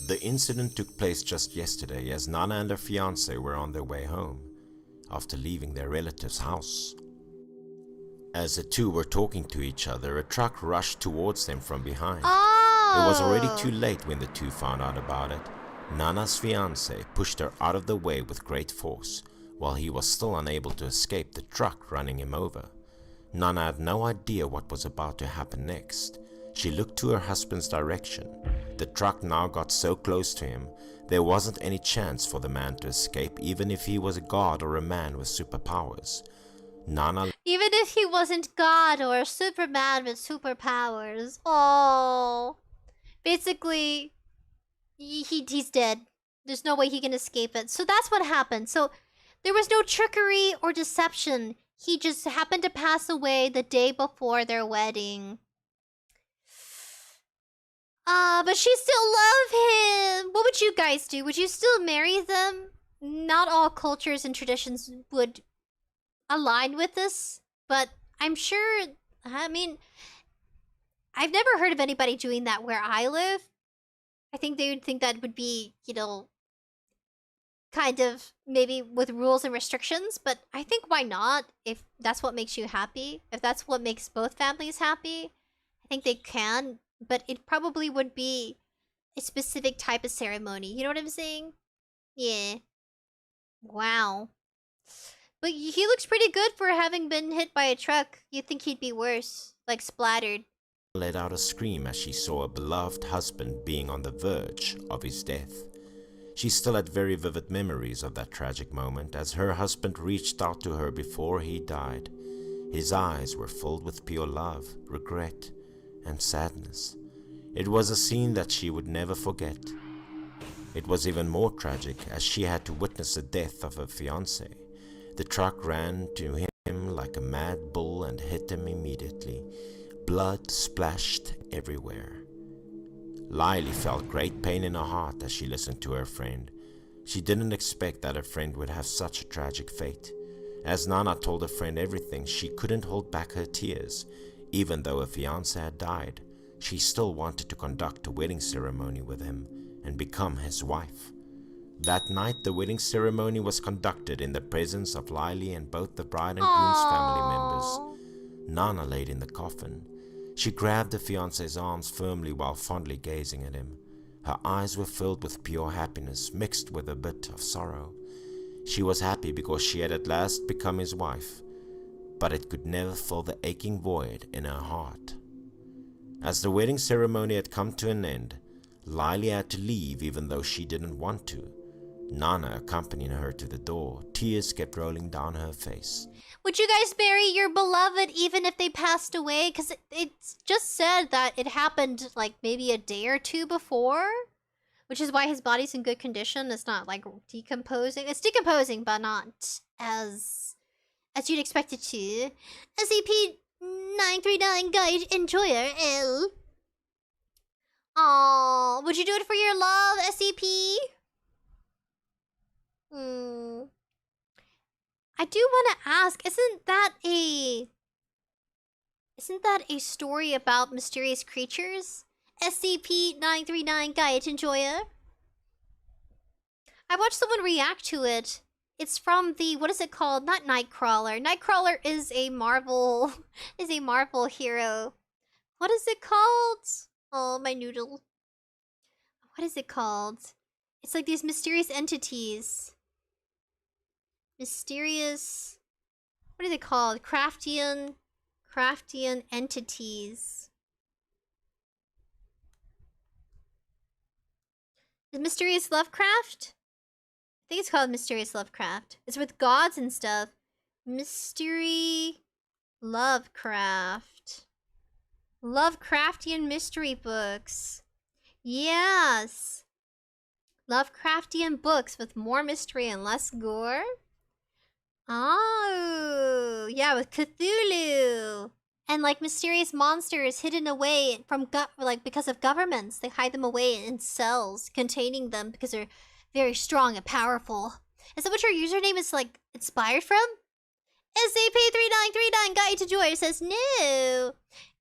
The incident took place just yesterday as Nana and her fiancé were on their way home, after leaving their relative's house. As the two were talking to each other, a truck rushed towards them from behind. Oh! It was already too late when the two found out about it. Nana's fiancé pushed her out of the way with great force, while he was still unable to escape the truck running him over. Nana had no idea what was about to happen next. She looked to her husband's direction. The truck now got so close to him, there wasn't any chance for the man to escape, even if he was a god or a man with superpowers. Nana, even if he wasn't God or a Superman with superpowers. Oh. Basically, he's dead. There's no way he can escape it. So that's what happened. So there was no trickery or deception. He just happened to pass away the day before their wedding. But she still loved him. What would you guys do? Would you still marry them? Not all cultures and traditions would align with this, but I'm sure, I mean, I've never heard of anybody doing that where I live. I think they would think that would be, you know, kind of maybe with rules and restrictions, but I think why not? If that's what makes you happy, if that's what makes both families happy, I think they can, but it probably would be a specific type of ceremony. You know what I'm saying? Yeah. Wow. But he looks pretty good for having been hit by a truck. You'd think he'd be worse, like splattered. let out a scream as she saw a beloved husband being on the verge of his death. She still had very vivid memories of that tragic moment as her husband reached out to her before he died. His eyes were filled with pure love, regret, and sadness. It was a scene that she would never forget. It was even more tragic as she had to witness the death of her fiancé. The truck ran to him like a mad bull and hit him immediately. Blood splashed everywhere. 𝙬𝐼 felt great pain in her heart as she listened to her friend. She didn't expect that her friend would have such a tragic fate. As Nana told her friend everything, she couldn't hold back her tears. Even though her fiancé had died, she still wanted to conduct a wedding ceremony with him and become his wife. That night, the wedding ceremony was conducted in the presence of 𝙬𝐼 and both the bride and groom's family members. Nana laid in the coffin. She grabbed her fiancé's arms firmly while fondly gazing at him. Her eyes were filled with pure happiness mixed with a bit of sorrow. She was happy because she had at last become his wife, but it could never fill the aching void in her heart. As the wedding ceremony had come to an end, 𝙬𝐼 had to leave even though she didn't want to. Nana accompanied her to the door. Tears kept rolling down her face. Would you guys bury your beloved even if they passed away? Because it's just said that it happened like maybe a day or two before. Which is why his body's in good condition. It's not like decomposing. It's decomposing, but not as you'd expect it to. SCP-939 Guide Enjoyer L. Aww, would you do it for your love, SCP? I do want to ask, isn't that a story about mysterious creatures? SCP-939 Guide Enjoyer. I watched someone react to it. It's from the, what is it called? Not Nightcrawler. Nightcrawler is a Marvel hero. What is it called? Oh, my noodle. What is it called? It's like these mysterious entities. Mysterious... What are they called? Craftian entities. The Mysterious Lovecraft? I think it's called Mysterious Lovecraft. It's with gods and stuff. Mystery... Lovecraft. Lovecraftian mystery books. Yes! Lovecraftian books with more mystery and less gore? Oh, yeah, with Cthulhu. And like mysterious monsters hidden away from because of governments. They hide them away in cells containing them because they're very strong and powerful. Is that what your username is like inspired from? SCP-3939 Guide to Joy says no.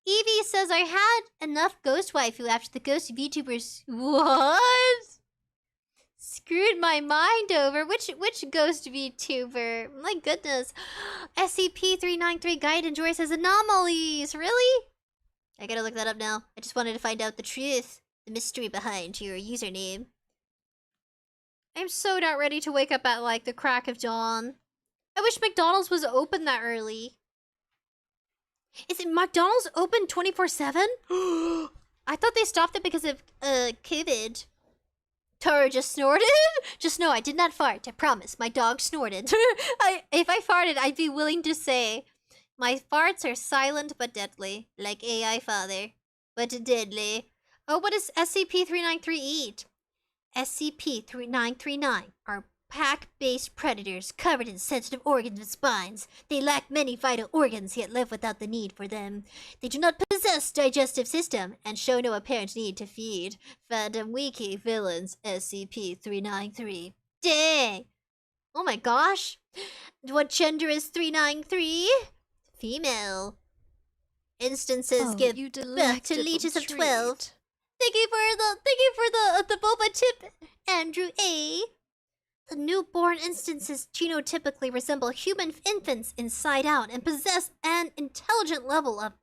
Evie says I had enough ghost waifu after the ghost VTubers. What? Screwed my mind over. Which ghost VTuber? My goodness. SCP-393 Guide and Joy says anomalies. Really? I gotta look that up now. I just wanted to find out the truth. The mystery behind your username. I'm so not ready to wake up at like the crack of dawn. I wish McDonald's was open that early. Is it McDonald's open 24/7? I thought they stopped it because of COVID. Tara just snorted? Just know I did not fart. I promise. My dog snorted. If I farted, I'd be willing to say my farts are silent but deadly, like AI father, but deadly. Oh, what does SCP-393 eat? SCP-3939 are pack-based predators covered in sensitive organs and spines. They lack many vital organs, yet live without the need for them. They do not possess digestive system and show no apparent need to feed. Fandom Wiki Villains SCP-393. Dang! Oh my gosh! What gender is 393? Female. Instances give birth to leeches of 12. Thank you for the boba tip, Andrew A. The newborn instances genotypically resemble human infants inside out and possess an intelligent level of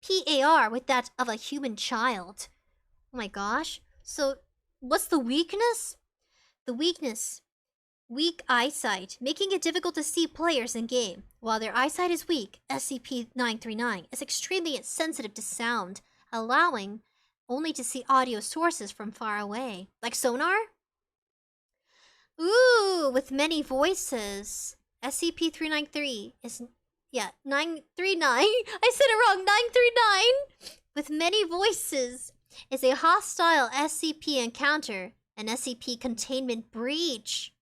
PAR with that of a human child. Oh my gosh. So, what's the weakness? The weakness. Weak eyesight, making it difficult to see players in game. While their eyesight is weak, SCP-939 is extremely sensitive to sound, allowing only to see audio sources from far away. Like sonar? Ooh, with many voices. SCP-393 is... Yeah, 939. I said it wrong. 939! With many voices is a hostile SCP encounter. An SCP containment breach.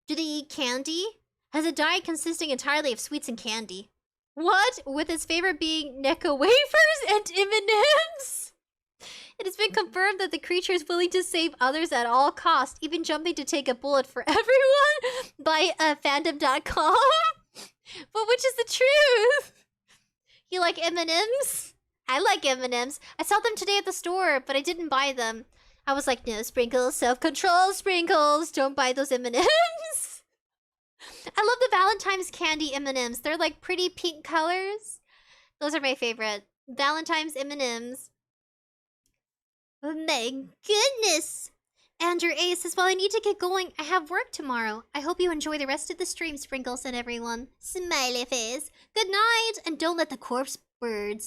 Do they eat candy? Has a diet consisting entirely of sweets and candy. What? With his favorite being Necco wafers and M&Ms? It has been confirmed that the creature is willing to save others at all costs, even jumping to take a bullet for everyone by fandom.com. But which is the truth? You like M&Ms? I like M&Ms. I saw them today at the store, but I didn't buy them. I was like, no, Sprinkles, self-control, Sprinkles. Don't buy those M&Ms. I love the Valentine's candy M&Ms. They're like pretty pink colors. Those are my favorite. Valentine's M&Ms. Oh my goodness. Andrew A says, well, I need to get going. I have work tomorrow. I hope you enjoy the rest of the stream, Sprinkles and everyone. Smiley face. Good night. And don't let the corpse bride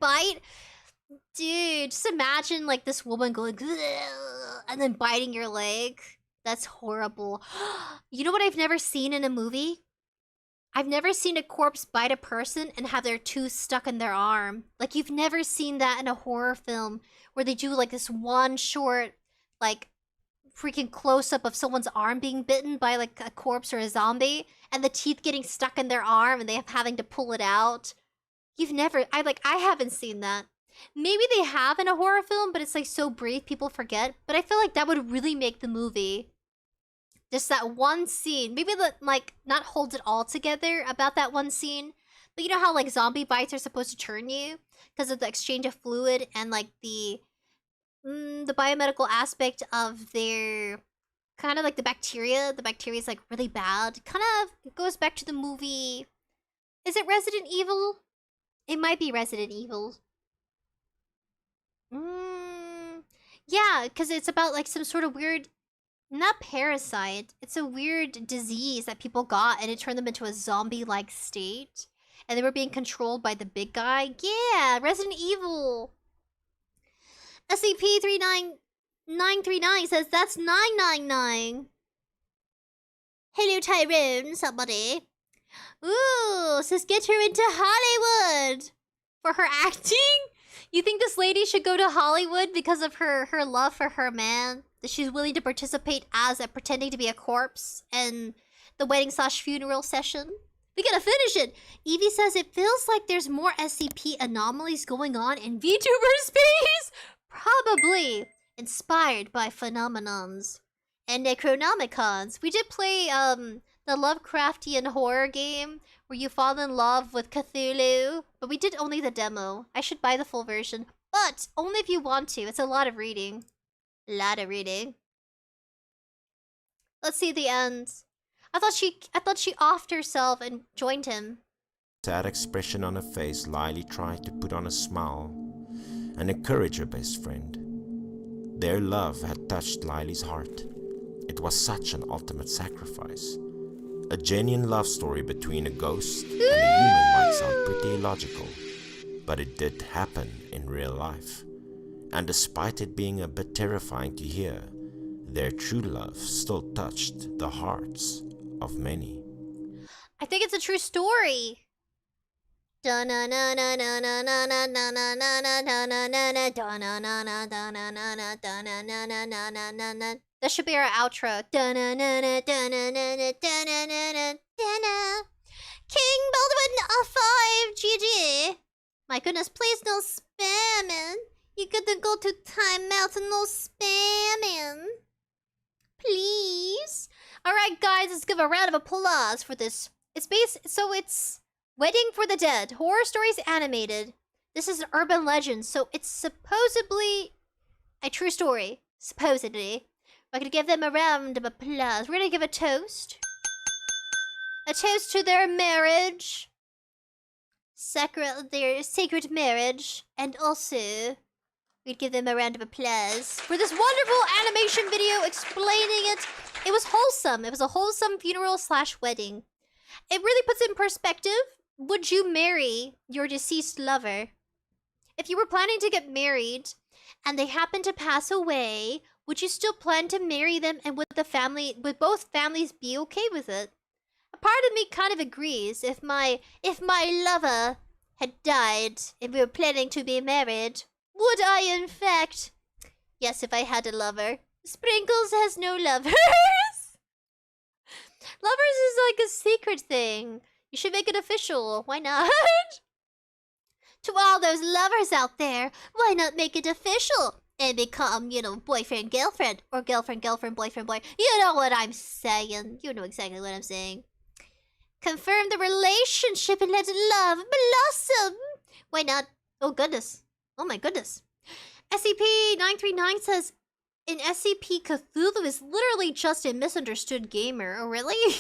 bite. Dude, just imagine like this woman going and then biting your leg. That's horrible. You know what I've never seen in a movie? I've never seen a corpse bite a person and have their tooth stuck in their arm. Like, you've never seen that in a horror film where they do like this one short, like, freaking close-up of someone's arm being bitten by like a corpse or a zombie and the teeth getting stuck in their arm and they having to pull it out. I haven't seen that. Maybe they have in a horror film, but it's like so brief people forget. But I feel like that would really make the movie. Just that one scene. Maybe like not hold it all together about that one scene. But you know how like zombie bites are supposed to turn you because of the exchange of fluid and like the biomedical aspect of their kind of like the bacteria. The bacteria is like really bad. Kind of goes back to the movie. Is it Resident Evil? It might be Resident Evil. Yeah, because it's about like some sort of weird, not parasite. It's a weird disease that people got and it turned them into a zombie-like state. And they were being controlled by the big guy. Yeah, Resident Evil. SCP-39939 says that's 999. Hello, Tyrone, somebody. Ooh, says get her into Hollywood. For her acting? You think this lady should go to Hollywood because of her love for her man? That she's willing to participate as pretending to be a corpse in the wedding/funeral session? We gotta finish it! Evie says it feels like there's more SCP anomalies going on in VTuber space! Probably inspired by phenomenons and Necronomicons. We did play the Lovecraftian horror game where you fall in love with Cthulhu, but we did only the demo. I should buy the full version, but only if you want to. It's a lot of reading. Let's see the end. I thought she offed herself and joined him. Sad expression on her face, Lily tried to put on a smile and encourage her best friend. Their love had touched Lily's heart. It was such an ultimate sacrifice. A genuine love story between a ghost and a human might sound pretty illogical, but it did happen in real life. And despite it being a bit terrifying to hear, their true love still touched the hearts of many. I think it's a true story. That should be our outro. King Baldwin A5 GG. My goodness, please no spamming. You gotta go to timeout and no spamming. Please. Alright guys, let's give a round of applause for this. It's Wedding for the Dead. Horror Stories Animated. This is an urban legend, so it's supposedly a true story. Supposedly. We're gonna give them a round of applause. We're gonna give a toast. A toast to their marriage. Their sacred marriage. And also, we'd give them a round of applause for this wonderful animation video explaining it. It was wholesome. It was a wholesome funeral/wedding. It really puts in perspective. Would you marry your deceased lover? If you were planning to get married and they happen to pass away, would you still plan to marry them, and would both families be okay with it? A part of me kind of agrees. If my lover had died and we were planning to be married, would I in fact? Yes, if I had a lover. Sprinkles has no lovers. Lovers is like a secret thing. You should make it official. Why not? To all those lovers out there, why not make it official and become, you know, boyfriend, girlfriend, or girlfriend, girlfriend, boyfriend, boy. You know what I'm saying. You know exactly what I'm saying. Confirm the relationship and let love blossom. Why not? Oh, goodness. Oh, my goodness. SCP-939 says, in SCP, Cthulhu is literally just a misunderstood gamer. Oh, really?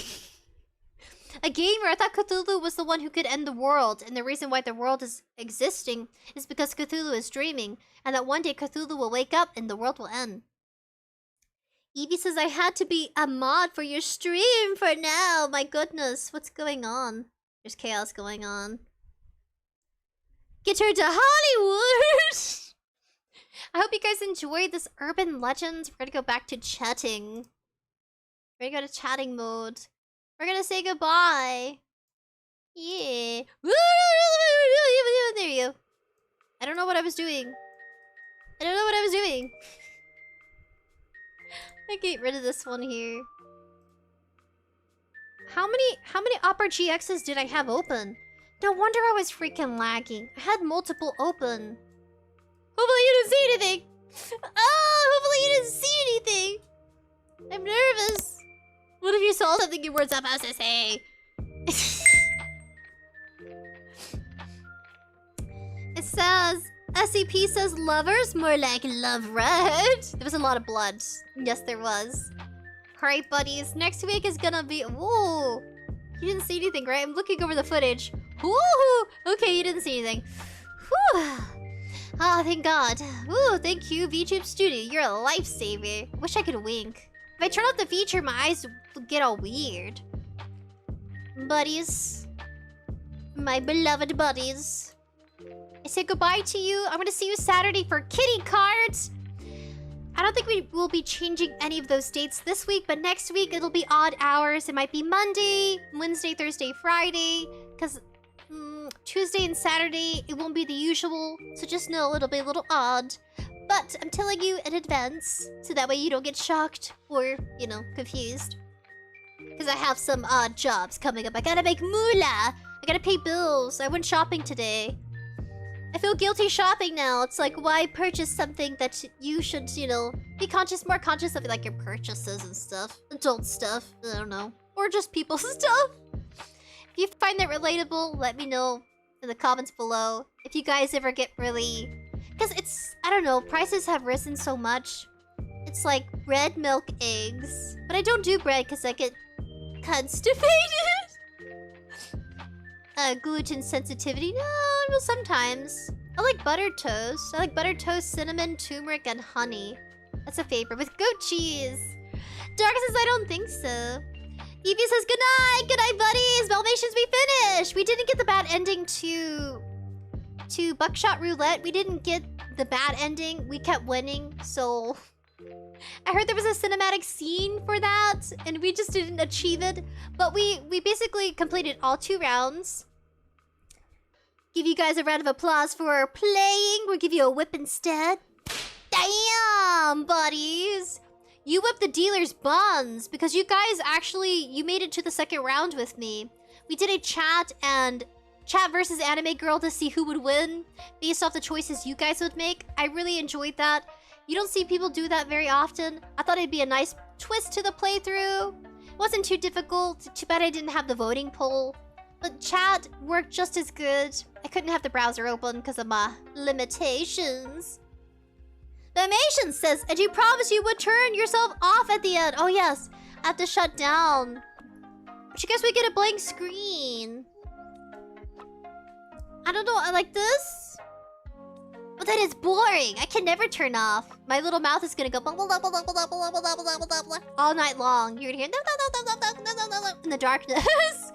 A gamer? I thought Cthulhu was the one who could end the world, and the reason why the world is existing is because Cthulhu is dreaming, and that one day Cthulhu will wake up and the world will end. Evie says, I had to be a mod for your stream for now. My goodness, what's going on? There's chaos going on. Get her to Hollywood! I hope you guys enjoyed this urban legends. We're gonna go back to chatting. We're gonna go to chatting mode. We're gonna say goodbye. Yeah. There you go. I don't know what I was doing. I don't know what I was doing. I get rid of this one here. How many Opera GXs did I have open? No wonder I was freaking lagging. I had multiple open. Hopefully you didn't see anything. Oh, hopefully you didn't see anything. I'm nervous. What if you saw something you weren't supposed to say? It says, SCP says lovers, more like love red. There was a lot of blood. Yes, there was. Alright, buddies. Next week is gonna be... Ooh. You didn't see anything, right? I'm looking over the footage. Ooh. Okay, you didn't see anything. Whew. Oh, thank God. Ooh, thank you, VTube Studio. You're a lifesaver. Wish I could wink. If I turn off the feature, my eyes would get all weird. Buddies. My beloved buddies. I say goodbye to you. I'm gonna see you Saturday for kitty cards. I don't think we will be changing any of those dates this week, but next week it'll be odd hours. It might be Monday, Wednesday, Thursday, Friday, because Tuesday and Saturday it won't be the usual. So just know it'll be a little odd. But I'm telling you in advance, so that way you don't get shocked or, you know, confused. Because I have some odd jobs coming up. I gotta make moolah. I gotta pay bills. I went shopping today. I feel guilty shopping now. It's like, why purchase something that you should, you know, be more conscious of, like, your purchases and stuff. Adult stuff. I don't know. Or just people's stuff. If you find that relatable, let me know in the comments below. If you guys ever get really... Because it's, I don't know, prices have risen so much. It's like bread, milk, eggs. But I don't do bread because I get constipated. Gluten sensitivity? No, sometimes. I like buttered toast. I like buttered toast, cinnamon, turmeric, and honey. That's a favorite. With goat cheese. Dark says, I don't think so. Evie says, good night! Good night, buddies! 𝑣𝑒𝑙𝑣𝑛𝑠, we finished! We didn't get the bad ending to Buckshot Roulette. We didn't get the bad ending. We kept winning, so... I heard there was a cinematic scene for that, and we just didn't achieve it. But we basically completed all 2 rounds. Give you guys a round of applause for playing. We'll give you a whip instead. Damn, buddies! You whipped the dealer's buns, because you guys actually... You made it to the 2nd round with me. We did a chat versus anime girl to see who would win based off the choices you guys would make. I really enjoyed that. You don't see people do that very often. I thought it'd be a nice twist to the playthrough. It wasn't too difficult. Too bad I didn't have the voting poll. But chat worked just as good. I couldn't have the browser open because of my limitations. 𝑣𝑒𝑙𝑣𝑒𝑛𝑠 says, and you promised you would turn yourself off at the end. Oh yes, I have to shut down. But you guess we get a blank screen. I don't know, I like this. But that is boring. I can never turn off. My little mouth is gonna go all night long. You're gonna hear in the darkness.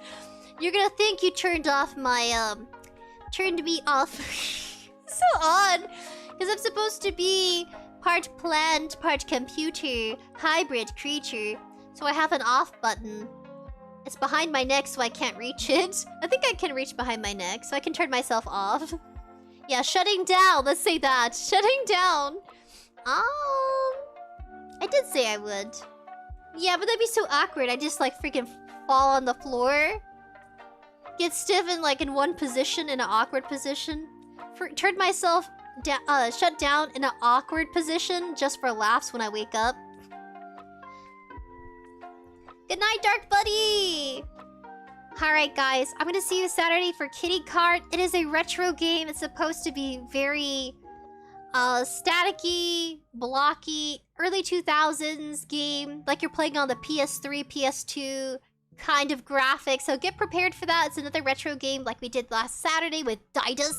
You're gonna think you turned off my turned me off. So odd. Because I'm supposed to be part plant, part computer, hybrid creature. So I have an off button. It's behind my neck, so I can't reach it. I think I can reach behind my neck, so I can turn myself off. Yeah, shutting down. Let's say that. Shutting down. I did say I would. Yeah, but that'd be so awkward. I just like freaking fall on the floor. Get stiff and like in one position, in an awkward position. Turned myself shut down in an awkward position just for laughs when I wake up. Good night, Dark Buddy! Alright guys, I'm gonna see you Saturday for Kitty Cart. It is a retro game. It's supposed to be very staticky, blocky, early 2000s game. Like you're playing on the PS3, PS2 kind of graphics. So get prepared for that. It's another retro game like we did last Saturday with 𝙠𝙠𝙗.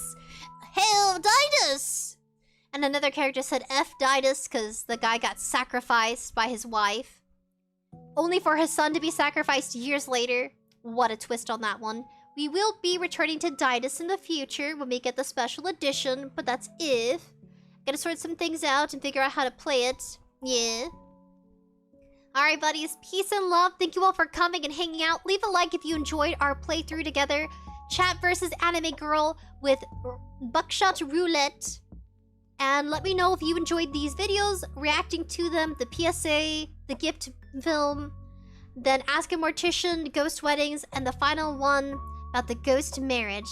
Hail 𝙠𝙠𝙗! And another character said F 𝙠𝙠𝙗 because the guy got sacrificed by his wife. Only for his son to be sacrificed years later. What a twist on that one. We will be returning to 𝙠𝙠𝙗 in the future when we get the special edition, but that's if. Gotta sort some things out and figure out how to play it. Yeah. Alright, buddies. Peace and love. Thank you all for coming and hanging out. Leave a like if you enjoyed our playthrough together. Chat versus Anime Girl with Buckshot Roulette. And let me know if you enjoyed these videos, reacting to them, the PSA, the gift film, then Ask a Mortician, Ghost Weddings, and the final one about the ghost marriage.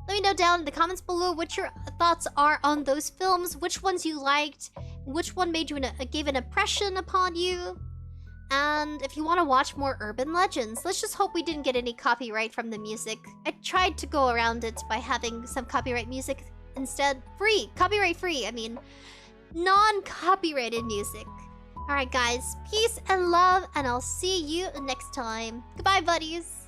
Let me know down in the comments below what your thoughts are on those films, which ones you liked, which one made you gave an impression upon you. And if you want to watch more urban legends, let's just hope we didn't get any copyright from the music. I tried to go around it by having some copyright music instead. Free! Copyright free, I mean, non-copyrighted music. Alright guys, peace and love, and I'll see you next time. Goodbye, buddies!